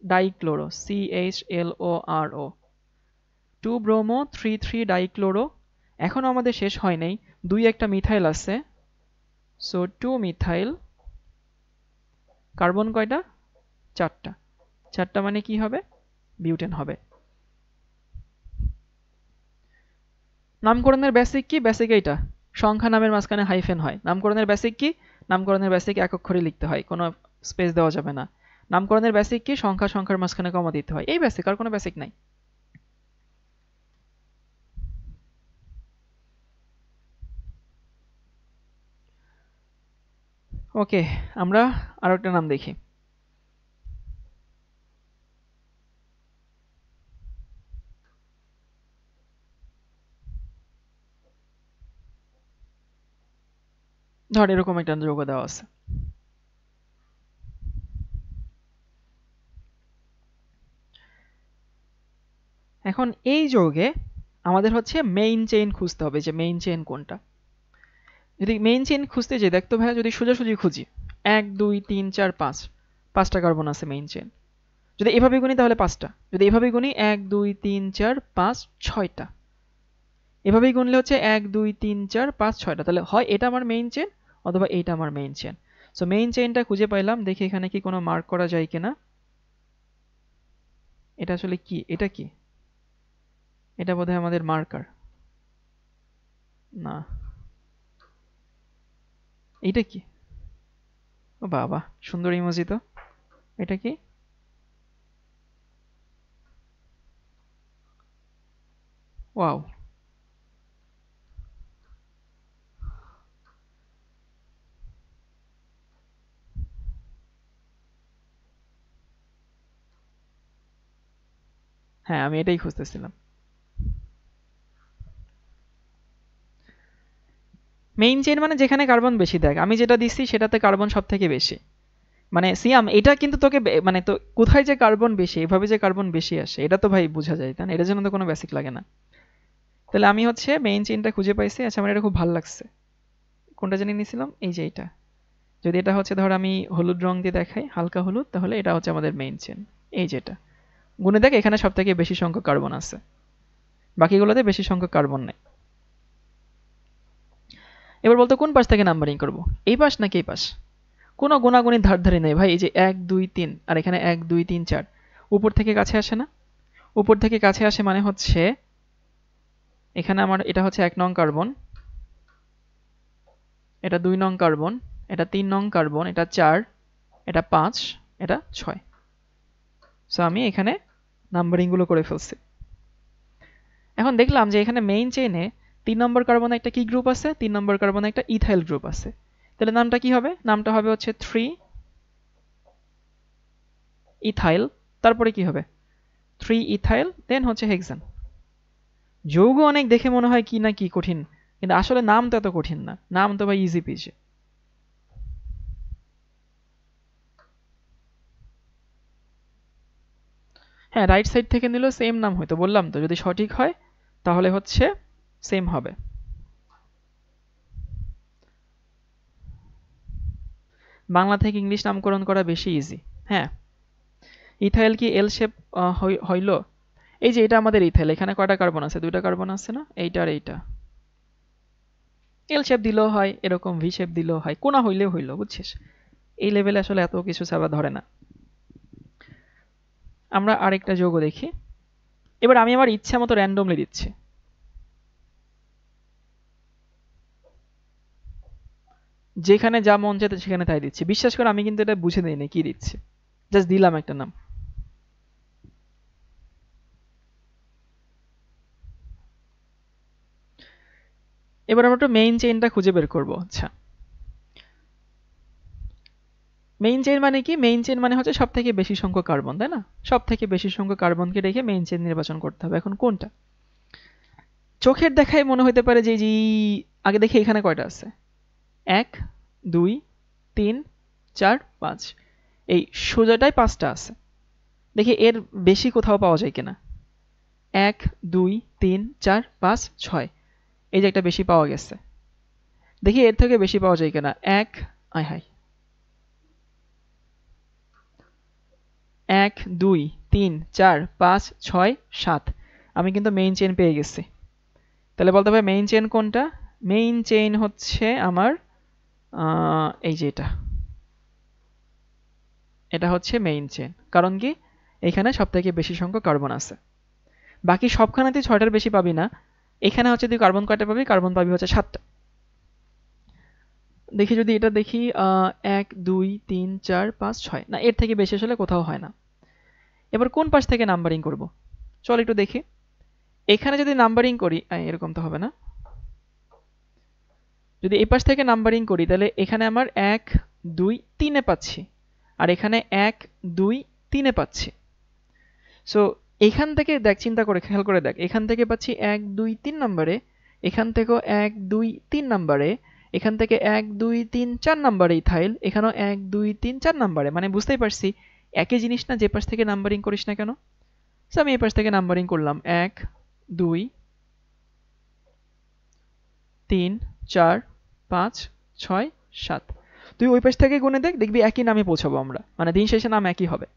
ডাইক্লোরো, CHLORO। 2 bromo 3 3 dichloro. এখনো আমাদের শেষ হয় নাই, 2 একটা মিথাইল আছে। So 2 methyl. কার্বন কয়টা? 4টা। 4টা মানে কি হবে? বিউটেন হবে। নামকরণের বেসিক কি? বেসিক এইটা, সংখ্যা নামের মাঝখানে হাইফেন হয়। নামকরণের বেসিক কি? নামকরণের বেসিক এক অক্ষরে লিখতে হয়, কোনো স্পেস দেওয়া যাবে না। নামকরণের বেসিক কি? সংখ্যা সংখ্যার মাঝখানে কমা দিতে হয়। এই বেসিক, আর কোনো বেসিক নাই। ওকে, আমরা আরো একটা নাম দেখি। ধর এরকম একটা যৌগ দেওয়া আছে। এখন এই যৌগে আমাদের হচ্ছে মেইন চেইন খুঁজতে হবে, যে মেইন চেইন কোনটা। যদি মেইন চেইন খুঁজতে যাই, দেখতো ভাইয়া যদি সোজাসুজি খুঁজি 1 2 3 4 5, 5টা কার্বন আছে মেইন চেইন। যদি এভাবে গুনি তাহলে 5টা, যদি এভাবে গুনি 1 2 3 4 5 6টা, এভাবেই গুনলে হচ্ছে 1 2 3 4 5 6টা। তাহলে হয় এটা আমার মেইন চেন, অথবা এইটা আমার মেইন চেন। সো মেইন চেইনটা খুঁজে পাইলাম, দেখি এখানে কি কোনো মার্ক করা যায় কিনা। এটা আসলে কি, এটা কি, এটা বোধহয় আমাদের মার্কার না, এটা কি, ও বাবা সুন্দর ইমোজি তো, এটা কি, ওয়াও, হ্যাঁ আমি এটাই খুঁজতেছিলাম। মেইন চেইন মানে যেখানে কার্বন বেশি, দেখ আমি যেটা দিচ্ছি সেটাতে কার্বন সব থেকে বেশি, মানে সিয়াম এটা কিন্তু তোকে মানে তো কোথায় যে কার্বন বেশি, এভাবে যে কার্বন বেশি আসে এটা তো ভাই বোঝা যায়, তাই না? এটার জন্য তো কোনো বেসিক লাগে না। তাহলে আমি হচ্ছে মেইন চেইনটা খুঁজে পাইছি। আচ্ছা আমার এটা খুব ভালো লাগছে, কোনটা জানি নিয়েছিলাম, এই যে এটা, যদি এটা হচ্ছে ধর আমি হলুদ রং দিয়ে দেখাই, হালকা হলুদ, তাহলে এটা হচ্ছে আমাদের মেইন চেইন। এই যেটা গুনে দেখ, এখানে সব থেকে বেশি সংখ্যক কার্বন আছে, বাকিগুলোতে বেশি সংখ্যক কার্বন নেই। এবার বলতো কোন পাশ থেকে নাম্বারিং করব, এই পাশ নাকি এই পাশ? কোনো গোনাগুনির ধার নেই ভাই, এই যে 1 2 3 আর এখানে 1 2 3 4, উপর থেকে কাছে আসে না? উপর থেকে কাছে আসে মানে হচ্ছে এখানে আমার এটা হচ্ছে 1 নং কার্বন, এটা 2 নং কার্বন, এটা 3 নং কার্বন, এটা 4, এটা 5, এটা 6। সো আমি এখানে নাম্বারিং গুলো করে ফেলছি। এখন দেখলাম যে এখানে মেইন চেইনে 3 নম্বর কার্বনে একটা কি গ্রুপ আছে, 3 নম্বর কার্বনে একটা ইথাইল গ্রুপ আছে। তাহলে নামটা কি হবে? নামটা হবে হচ্ছে 3 ইথাইল, তারপরে কি হবে 3 ইথাইল, দেন হচ্ছে হেক্সান। যৌগ অনেক দেখে মনে হয় কি না কি কঠিন, কিন্তু আসলে নাম তো এত কঠিন না, নাম তো ভাই ইজি পিজি। হ্যাঁ রাইট সাইড থেকে নিলেও সেম নাম হয়তো, বললাম তো যদি সঠিক হয় তাহলে হচ্ছে সেম হবে। বাংলা থেকে ইংলিশ নামকরণ করা বেশি ইজি। হ্যাঁ ইথাইল কি এল শেপ হইল? এই যে এটা আমাদের ইথাইল, এখানে কয়টা কার্বন আছে? 2টা কার্বন আছে না, এইটা আর এইটা। এল শেপ দিলেও হয়, এরকম ভি শেপ দিলেও হয়, কোনা হইলেও হইলো, বুঝছিস? এই লেভেলে আসলে এত কিছু চাপা ধরে না। আমরা আরেকটা যৌগ দেখি। এবার আমি আমার ইচ্ছা মতো র্যান্ডমলি দিচ্ছি, যেখানে যা মন চাইতে সেখানে তাই দিচ্ছি। বিশ্বাস করে আমি কিন্তু এটা বুঝে নেই কি দিচ্ছি, জাস্ট দিলাম একটা নাম। এবার আমরা একটু মেইন চেইনটা খুঁজে বের করব। আচ্ছা মেইন চেইন মানে কি? মেইন চেইন মানে হচ্ছে সব থেকে বেশি সংখ্যক কার্বন, তাই না? সব থেকে বেশি সংখ্যক কার্বনকে রেখে মেইন চেইন নির্বাচন করতে হবে। এখন কোনটা চোখের দেখায় মনে হতে পারে যে আগে দেখি এখানে কয়টা আছে, 1 2 3 4 5, এই সোজাটাই 5টা আছে। দেখি এর বেশি কোথাও পাওয়া যায় কিনা। 1 2 3 4 5 6, এই যে একটা বেশি পাওয়া গেছে। দেখি এর থেকে বেশি পাওয়া যায় কিনা। 1 আয় হাই 1 2 3 4 5 6 7, আমি কিন্তু মেইন চেইন পেয়ে গেছি। তাহলে বলতে হবে মেইন চেইন কোনটা? মেইন চেইন হচ্ছে আমার এই যে এটা হচ্ছে মেইন চেইন। কারণ কি এখানে সব থেকে বেশি সংখ্যক কার্বন আছে, বাকি সবখানেতে 6টার বেশি পাবি না। এখানে হচ্ছে তুই কার্বন কয়টা পাবি? কার্বন পাবি হচ্ছে 7টা। দেখি যদি এটা দেখি 1 2 3 4 5 6, না এর থেকে বেশি আসলে কোথাও হয় না। এবার কোন পাশ থেকে নাম্বারিং করব চল একটু দেখি। এখানে যদি নাম্বারিং করি, এরকম তো হবে না। যদি এই পাশ থেকে নাম্বারিং করি তাহলে এখানে আমার 1 2 3 এ পাচ্ছি, আর এখানে 1 2 3 এ পাচ্ছি। সো এখান থেকে দেখ, চিন্তা করে খেয়াল করে দেখ, এখান থেকে পাচ্ছি 1 2 3 নম্বরে, এখান থেকেও 1 2 3 নম্বরে, এখান থেকে 1 2 3 4 নম্বরে ইথাইল, এখানেও 1 2 3 4 নম্বরে। মানে বুঝতেই পারছি একই জিনিস না যে পাশ থেকে নাম্বারিং করিস না কেন। সো আমি এই পাশ থেকে নাম্বারিং করলাম 1 2 3 4 5 6 7। তুই ওই পাশ থেকে গুনে দেখ, দেখবি একই নামে পৌঁছাবো আমরা, মানে দিন শেষে নাম একই হবে।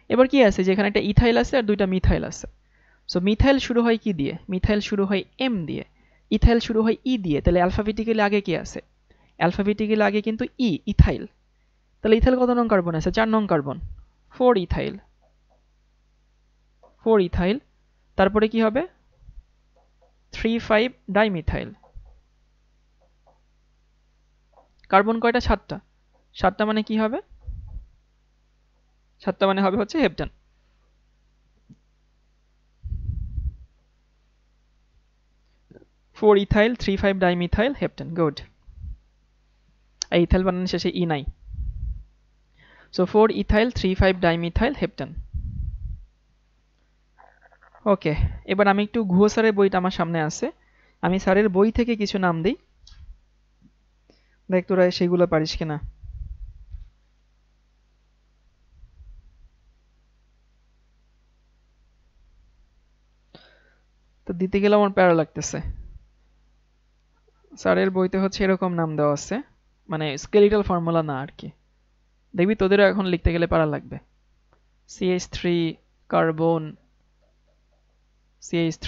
এবার কি আছে যে এখানে একটা ইথাইল আছে আর 2টা মিথাইল আছে। সো মিথাইল শুরু হয় কি দিয়ে? মিথাইল শুরু হয় এম দিয়ে, ইথাইল শুরু হয় ই দিয়ে। তাহলে অ্যালফাবেটিক্যালি আগে কি আছে? অ্যালফাবেটিক্যালি আগে কিন্তু ইথাইল। তাহলে ইথাইল কত নং কার্বন আছে? 4 নং কার্বন, 4 ইথাইল, 4 ইথাইল। তারপরে কি হবে? 3,5 ডাইমিথাইল। কার্বন কয়টা? 7টা। 7টা মানে কি হবে? 7টা মানে হবে হচ্ছে heptane. Four ethyl, 3,5 dimethyl, heptane. Good. এই ইথাইল বানানোর শেষে ই নাই। So 4 ethyl, 3,5 dimethyl, heptane. Okay, এবার আমি একটু ঘুয়ো স্যারের বইটা আমার সামনে আছে, আমি স্যারের বই থেকে কিছু নাম দিই, দেখ তোরা সেগুলো পারিস কিনা। তো দিতে গেলে আমার প্যারা লাগতেছে। স্যারের বইতে হচ্ছে এরকম নাম দেওয়া আছে, মানে স্কেলিটাল ফর্মুলা না আর কি। দেখবি তোদেরও এখন লিখতে গেলে প্যারা লাগবে। CH3 কার্বন, CH3,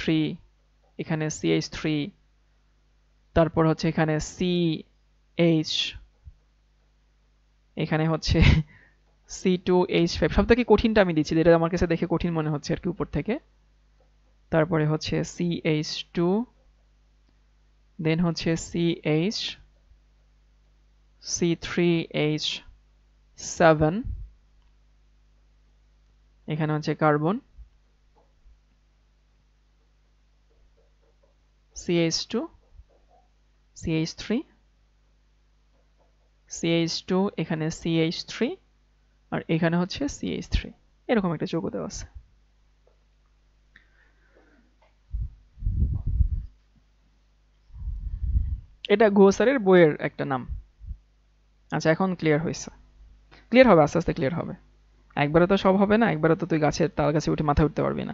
এখানে CH3, তারপর হচ্ছে এখানে CH, এখানে হচ্ছে C2H5। সবথেকে কঠিনটা আমি দিচ্ছি, যেটা আমার কাছে দেখে কঠিন মনে হচ্ছে আর কি উপর থেকে। তারপরে হচ্ছে CH2, দেন হচ্ছে CH, C3H7, এখানে হচ্ছে কার্বন, CH2, CH3, CH2, এখানে CH3, আর এখানে হচ্ছে CH3। এরকম একটা যৌগ দেওয়া আছে। এটা ঘুয়ো স্যারের বইয়ের একটা নাম। আচ্ছা, এখন ক্লিয়ার হয়েছে? ক্লিয়ার হবে, আস্তে আস্তে ক্লিয়ার হবে। একবারে তো সব হবে না, একবারে তো তুই গাছের তাল গাছে উঠে মাথায় উঠতে পারবি না।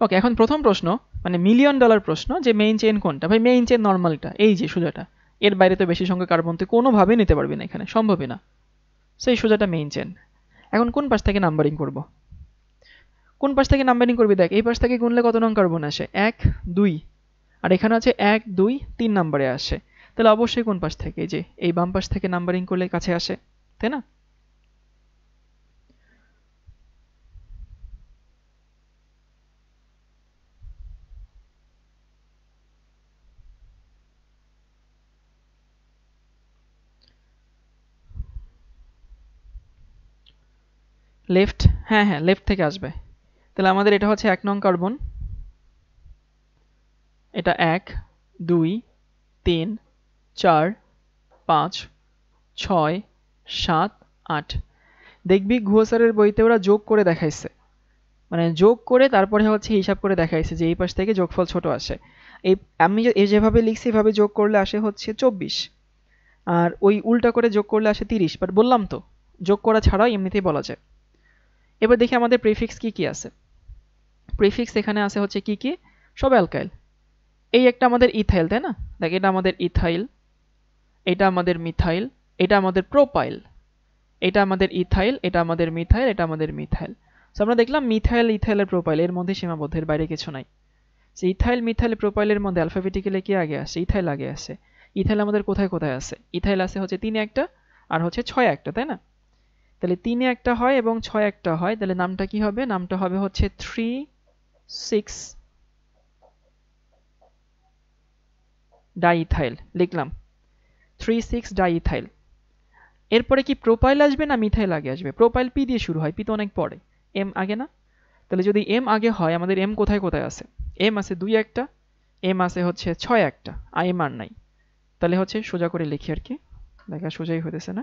ওকে, এখন প্রথম প্রশ্ন, মানে মিলিয়ন ডলার প্রশ্ন, যে মেইন চেইন কোনটা? ভাই মেইন চেইন নর্মালটা, এই যে সোজাটা, এর বাইরে তো বেশি সংখ্যক কার্বন তুই কোনোভাবেই নিতে পারবি না, এখানে সম্ভবই না। সেই সোজাটা মেইন চেইন। এখন কোন পাশ থেকে নাম্বারিং করব? কোন পাশ থেকে নাম্বারিং করবি? দেখ, এই পাশ থেকে গুনলে কত নং কার্বন আসে? 1, 2, আর এখানে আছে 1, 2, 3 নম্বরে আসে। তাহলে অবশ্যই কোন পাশ থেকে? যে এই বাম পাশ থেকে নাম্বারিং করলে কাছে আসে, তাই না? লেফট, হ্যাঁ হ্যাঁ, লেফট থেকে আসবে। তাহলে আমাদের এটা হচ্ছে 1 নং কার্বন, এটা 1, 2, 3, 4, 5, 6, 7, 8। দেখবি ঘুয়ো স্যারের বইতে ওরা যোগ করে দেখাইছে, মানে যোগ করে তারপরে হচ্ছে হিসাব করে দেখাইছে যে এই পাশ থেকে যোগফল ছোট আসে। এই আমি যেভাবে লিখছি এভাবে যোগ করলে আসে হচ্ছে 24, আর ওই উল্টা করে যোগ করলে আসে 30। বাট বললাম তো, যোগ করা ছাড়াও এমনিতেই বলা যায়। এবার দেখি আমাদের প্রিফিক্স কি কি আছে। প্রিফিক্স এখানে আছে হচ্ছে কি কি? সব অ্যালকাইল। এই একটা আমাদের ইথাইল, তাই না? দেখ, এটা আমাদের ইথাইল, এটা আমাদের মিথাইল, এটা আমাদের প্রোপাইল, এটা আমাদের ইথাইল, এটা আমাদের মিথাইল, এটা আমাদের মিথাইল। সো আমরা দেখলাম মিথাইল, ইথাইল আর প্রোপাইল এর মধ্যে সীমাবদ্ধ, এর বাইরে কিছু নাই। সো ইথাইল, মিথাইল, প্রোপাইলের মধ্যে অ্যালফাবেটিক্যালি কি আগে আসে? ইথাইল আগে আসে। ইথাইল আমাদের কোথায় কোথায় আছে? ইথাইল আছে হচ্ছে 3 একটা, আর হচ্ছে 6 একটা, তাই না? তাহলে 3 একটা হয় এবং 6 একটা হয়, তাহলে নামটা কি হবে? নামটা হবে হচ্ছে 3,6 ডাইইথাইল। লিখলাম 3,6 ডাইইথাইল। এরপরে কি প্রোপাইল আসবে না মিথাইল আগে আসবে? প্রোপাইল পি দিয়ে শুরু হয়, পি তো অনেক পরে, এম আগে না? তাহলে যদি এম আগে হয়, আমাদের এম কোথায় কোথায় আছে? এম আছে 2 একটা, এম আছে হচ্ছে 6 একটা, আর এম আর নাই। তাহলে হচ্ছে সোজা করে লিখি আর কি, দেখা সোজাই হইতেছে না।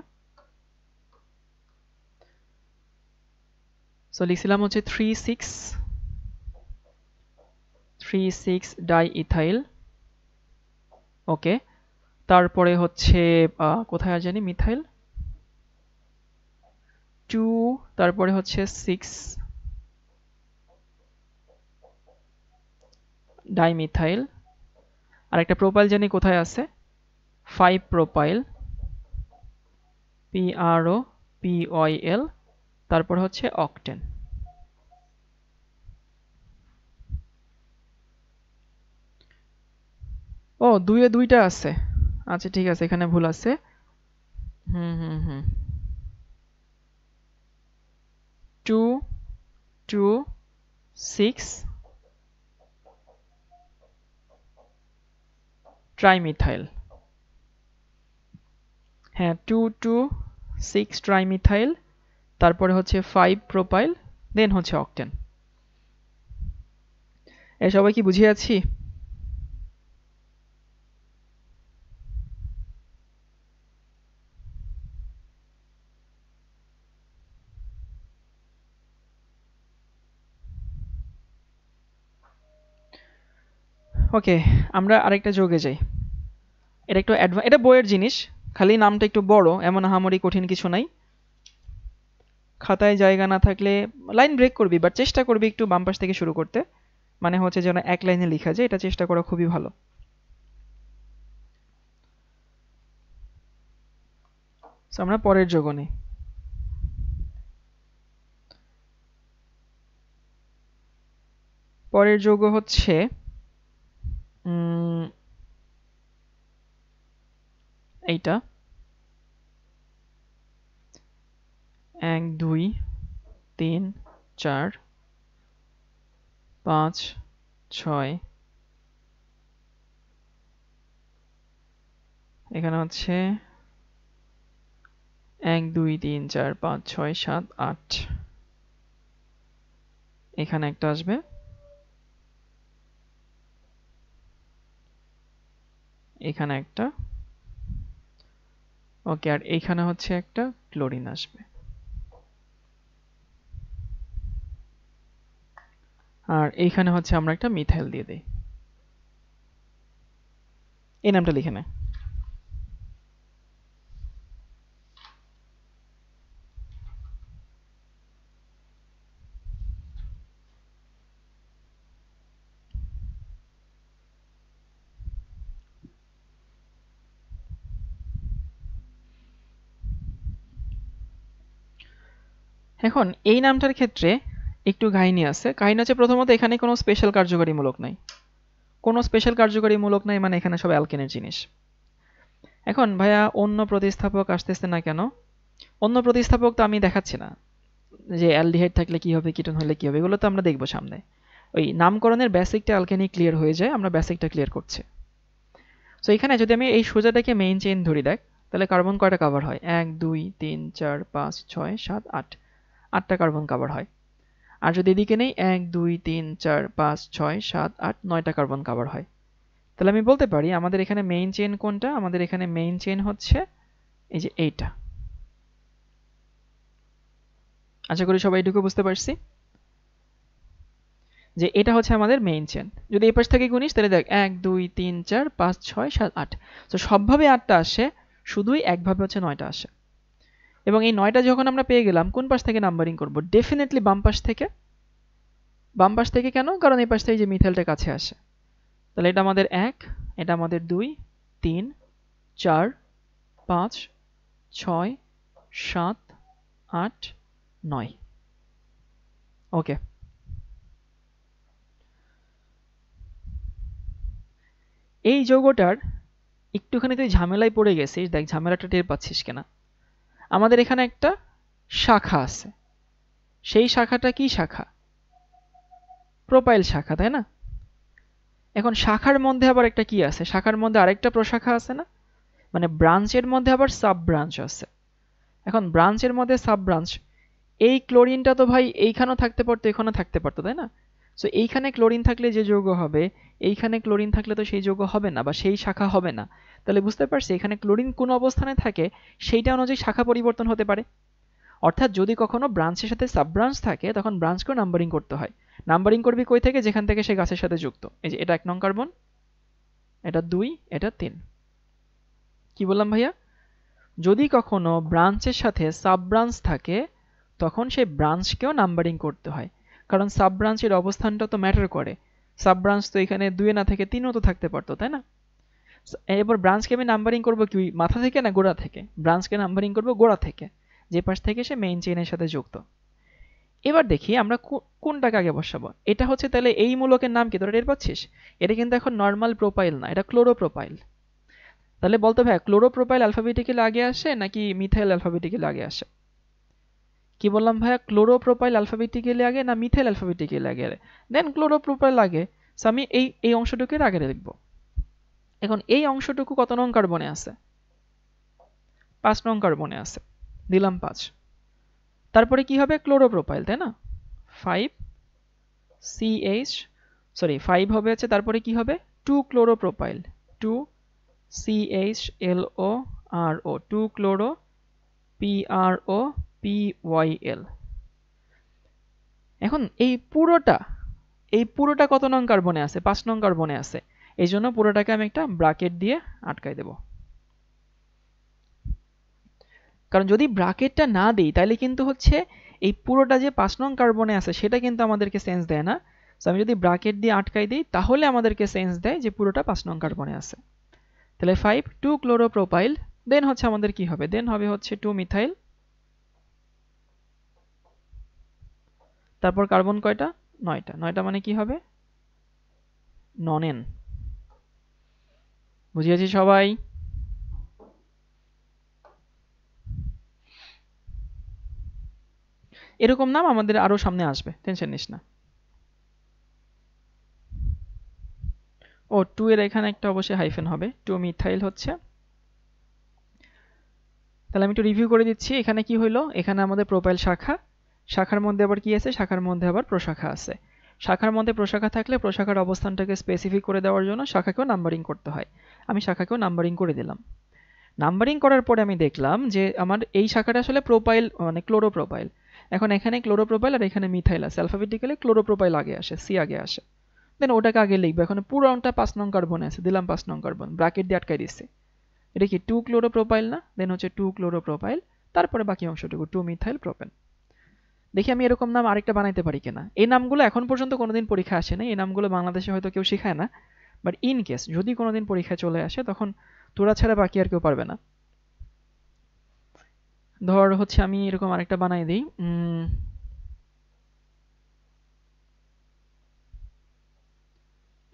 সো লিখছিলাম হচ্ছে 3,6 ডাইইথাইল। ওকে, তারপরে হচ্ছে কোথায় জানি মিথাইল 2, তারপরে হচ্ছে 6 ডাইমিথাইল, আর একটা প্রোপাইল জানি কোথায় আছে, 5 প্রোপাইল, PROPYL, তারপর হচ্ছে অক্টেন। ও 2 এ 2টা আছে। আচ্ছা ঠিক আছে, এখানে ভুল আছে। হুম হুম হুম 2 2 6 ট্রাইমিথাইল। হ্যাঁ 2 2 6 ট্রাইমিথাইল, তারপরে হচ্ছে 5 প্রোপাইল, দেন হচ্ছে অক্টেন। এ সবাই কি বুঝিয়ে আছি? ওকে, আমরা আরেকটা যোগে যাই। এটা একটু এটা বইয়ের জিনিস, খালি নামটা একটু বড়, এমন আহামরি কঠিন কিছু নাই। খাতায় জায়গা না থাকলে লাইন ব্রেক করবি, বাট চেষ্টা করবি একটু বাম পাশ থেকে শুরু করতে, মানে হচ্ছে যেন এক লাইনে লেখা যায়, এটা চেষ্টা করা খুবই ভালো। সো আমরা পরের যোগ নিই। পরের যোগ হচ্ছে এইটা 1 2 3 4 5 6, এখানে হচ্ছে 1 2 3 4 5 6 7 8, এখানে একটা আসবে, এখানে একটা, ওকে, আর এইখানে হচ্ছে একটা ক্লোরিন আসবে, আর এইখানে হচ্ছে আমরা একটা মিথাইল দিয়ে দেই। এই নামটা লিখে নে। এখন এই নামটার ক্ষেত্রে একটু কাহিনী আছে। কাহিনী হচ্ছে প্রথমত এখানে কোনো স্পেশাল কার্যকারীমূলক নাই, কোনো স্পেশাল কার্যকারীমূলক নাই, মানে এখানে সব অ্যালকেনের জিনিস। এখন ভাইয়া অন্য প্রতিস্থাপক আসতেছে না কেন? অন্য প্রতিস্থাপক তো আমি দেখাচ্ছি না, যে অ্যালডিহাইড থাকলে কি হবে, কিটোন হলে কি হবে, এগুলো তো আমরা দেখবো সামনে। ওই নামকরণের বেসিকটা অ্যালকেনি ক্লিয়ার হয়ে যায়, আমরা বেসিকটা ক্লিয়ার করছি। সো এখানে যদি আমি এই সোজাটাকে মেইন চেইন ধরি, দেখ তাহলে কার্বন কয়টা কভার হয়? 1 2 3 4 5 6 7 8, 8টা কার্বন কভার হয়। আর যদি এদিকে নেই 1 2 3 4 5 6 7 8, 9টা কার্বন কভার হয়। তাহলে আমি বলতে পারি আমাদের এখানে মেইন চেইন কোনটা? আমাদের এখানে মেইন চেইন হচ্ছে এই যে এইটা। আশা করি সবাই এটুকু বুঝতে পারছি যে এটা হচ্ছে আমাদের মেইন চেইন। যদি এই পাশ থেকে গুনিস তাহলে দেখ 1 2 3 4 5 6 7 8, তো সবভাবে 8টা আসে, শুধুই একভাবে হচ্ছে 9টা আসে। এবং এই 9টা যখন আমরা পেয়ে গেলাম, কোন পাশ থেকে নাম্বারিং করব? ডেফিনেটলি বাম পাশ থেকে। বাম পাশ থেকে কেন? কারণ এই পাশ থেকে যে মিথাইলটা কাছে আসে। তাহলে এটা আমাদের 1, এটা আমাদের 2 3 4 5 6 7 8 9। ওকে, এই যৌগটার একটুখানি তুই ঝামেলায় পড়ে গেছিস, দেখ ঝামেলাটা টের পাচ্ছিস কিনা। আমাদের এখানে একটা শাখা আছে, সেই শাখাটা কি শাখা? প্রোপাইল শাখা, তাই না? এখন শাখার মধ্যে আবার একটা কি আছে? শাখার মধ্যে আরেকটা প্রশাখা আছে না? মানে ব্রাঞ্চের মধ্যে আবার সাব ব্রাঞ্চ আছে। এখন ব্রাঞ্চের মধ্যে সাব ব্রাঞ্চ, এই ক্লোরিনটা তো ভাই এইখানেও থাকতে পারতো, এখানেও থাকতে পারতো, তাই না? সো এইখানে ক্লোরিন থাকলে যে যৌগ হবে, এইখানে ক্লোরিন থাকলে তো সেই যৌগ হবে না, বা সেই শাখা হবে না। তাহলে বুঝতে পারছি এখানে ক্লোরিন কোন অবস্থানে থাকে সেইটা অনুযায়ী শাখা পরিবর্তন হতে পারে। অর্থাৎ যদি কখনো ব্রাঞ্চের সাথে সাব ব্রাঞ্চ থাকে, তখন ব্রাঞ্চকেও নাম্বারিং করতে হয়। নাম্বারিং করবি কই থেকে? যেখান থেকে সে গাছের সাথে যুক্ত। এই যে এটা 1 নং কার্বন, এটা 2, এটা 3। কি বললাম ভাইয়া? যদি কখনো ব্রাঞ্চের সাথে সাব ব্রাঞ্চ থাকে, তখন সেই ব্রাঞ্চকেও নাম্বারিং করতে হয়, কারণ সাব ব্রাঞ্চের অবস্থানটা তো ম্যাটার করে। সাব ব্রাঞ্চ তো এখানে 2 না থেকে 3ও তো থাকতে পারতো, তাই না? এবার ব্রাঞ্চকে আমি নাম্বারিং করবো কি মাথা থেকে না গোড়া থেকে? ব্রাঞ্চকে নাম্বারিং করবো গোড়া থেকে, যে পাশ থেকে সে মেইন চেইনের সাথে যুক্ত। এবার দেখি আমরা কোনটাকে আগে বসাবো। এটা হচ্ছে তাহলে এই মূলকের নাম কি, তোরা টের পাচ্ছিস? এটা কিন্তু এখন নর্মাল প্রোপাইল না, এটা ক্লোরোপ্রোপাইল। তাহলে বলতে ভাই ক্লোরোপ্রোপাইল অ্যালফাবেটিক্যালি আগে আসে নাকি মিথাইল অ্যালফাবেটিক্যালি আগে আসে? কি বললাম ভাইয়া, ক্লোরোপ্রোপাইল অ্যালফাবেটিক্যালি আগে না মিথাইল অ্যালফাবেটিক্যালি আগে? দেন ক্লোরোপ্রোপাইল আগে। সো আমি এই অংশটুকুর আগে লিখব। এখন এই অংশটুকু কত নং কার্বনে আছে? 5 নং কার্বনে আছে, দিলাম 5। তারপরে কি হবে, ক্লোরোপ্রোপাইল, তাই না? 5CH, সরি 5 হবে হচ্ছে, তারপরে কি হবে 2 ক্লোরোপ্রোপাইল, 2CHLORO, 2 ক্লোরো PROPYL। এখন এই পুরোটা কত নং কার্বনে আছে? 5 নং কার্বনে আছে। এই জন্য পুরোটাকে আমি একটা ব্র্যাকেট দিয়ে আটকাই দেব। কারণ যদি ব্র্যাকেটটা না দিই তাহলে কিন্তু হচ্ছে এই পুরোটা যে 5 নং কার্বনে আছে সেটা কিন্তু আমাদেরকে সেন্স দেয় না। সো আমি যদি ব্র্যাকেট দিয়ে আটকাই দিই তাহলে আমাদেরকে সেন্স দেয় যে পুরোটা 5 নং কার্বনে আছে। তাহলে 5 2 ক্লোরোপ্রোপাইল, দেন হচ্ছে আমাদের কি হবে, দেন হবে হচ্ছে 2 মিথাইল। তারপর কার্বন কয়টা? 9টা। 9টা মানে কি হবে, ননেন। বুঝিয়েছি সবাই? এরকম নাম আমাদের আরো সামনে আসবে, টেনশন নিস না। ও 2 এর এখানে একটা অবশ্যই হাইফেন হবে, 2 মিথাইল হচ্ছে। তাহলে আমি একটু রিভিউ করে দিচ্ছি। এখানে কি হইলো, এখানে আমাদের প্রোপাইল শাখা, শাখার মধ্যে আবার কি আছে, শাখার মধ্যে আবার প্রশাখা আছে। শাখার মধ্যে প্রশাখা থাকলে প্রশাখার অবস্থানটাকে স্পেসিফিক করে দেওয়ার জন্য শাখাকেও নাম্বারিং করতে হয়। আমি শাখাকেও নাম্বারিং করে দিলাম। নাম্বারিং করার পরে আমি দেখলাম যে আমার এই শাখাটা আসলে প্রোপাইল মানে ক্লোরোপ্রোপাইল। এখন এখানে ক্লোরোপ্রোপাইল আর এখানে মিথাইল আছে, অ্যালফাবেটিক্যালি ক্লোরোপ্রোপাইল আগে আসে, সি আগে আসে। দেন ওটাকে আগে লিখবো। এখন পুরোটা 5 নং কার্বনে আছে, দিলাম 5 নং কার্বন, ব্র্যাকেট দিয়ে আটকাই দিচ্ছি। এটা কি 2 ক্লোরোপ্রোপাইল না? দেন হচ্ছে 2 ক্লোরোপ্রোপাইল, তারপরে বাকি অংশটুকু 2 মিথাইল প্রোপেন। দেখি আমি এরকম নাম আরেকটা বানাইতে পারি কিনা। এই নামগুলো এখন পর্যন্ত কোনোদিন পরীক্ষা আসে না, এই নামগুলো বাংলাদেশে হয়তো কেউ শেখায় না, বাট ইন কেস যদি কোনোদিন পরীক্ষায় চলে আসে তখন তোরা ছাড়া বাকি আর কেউ পারবে না। ধর হচ্ছে আমি এরকম আরেকটা বানাই দিই,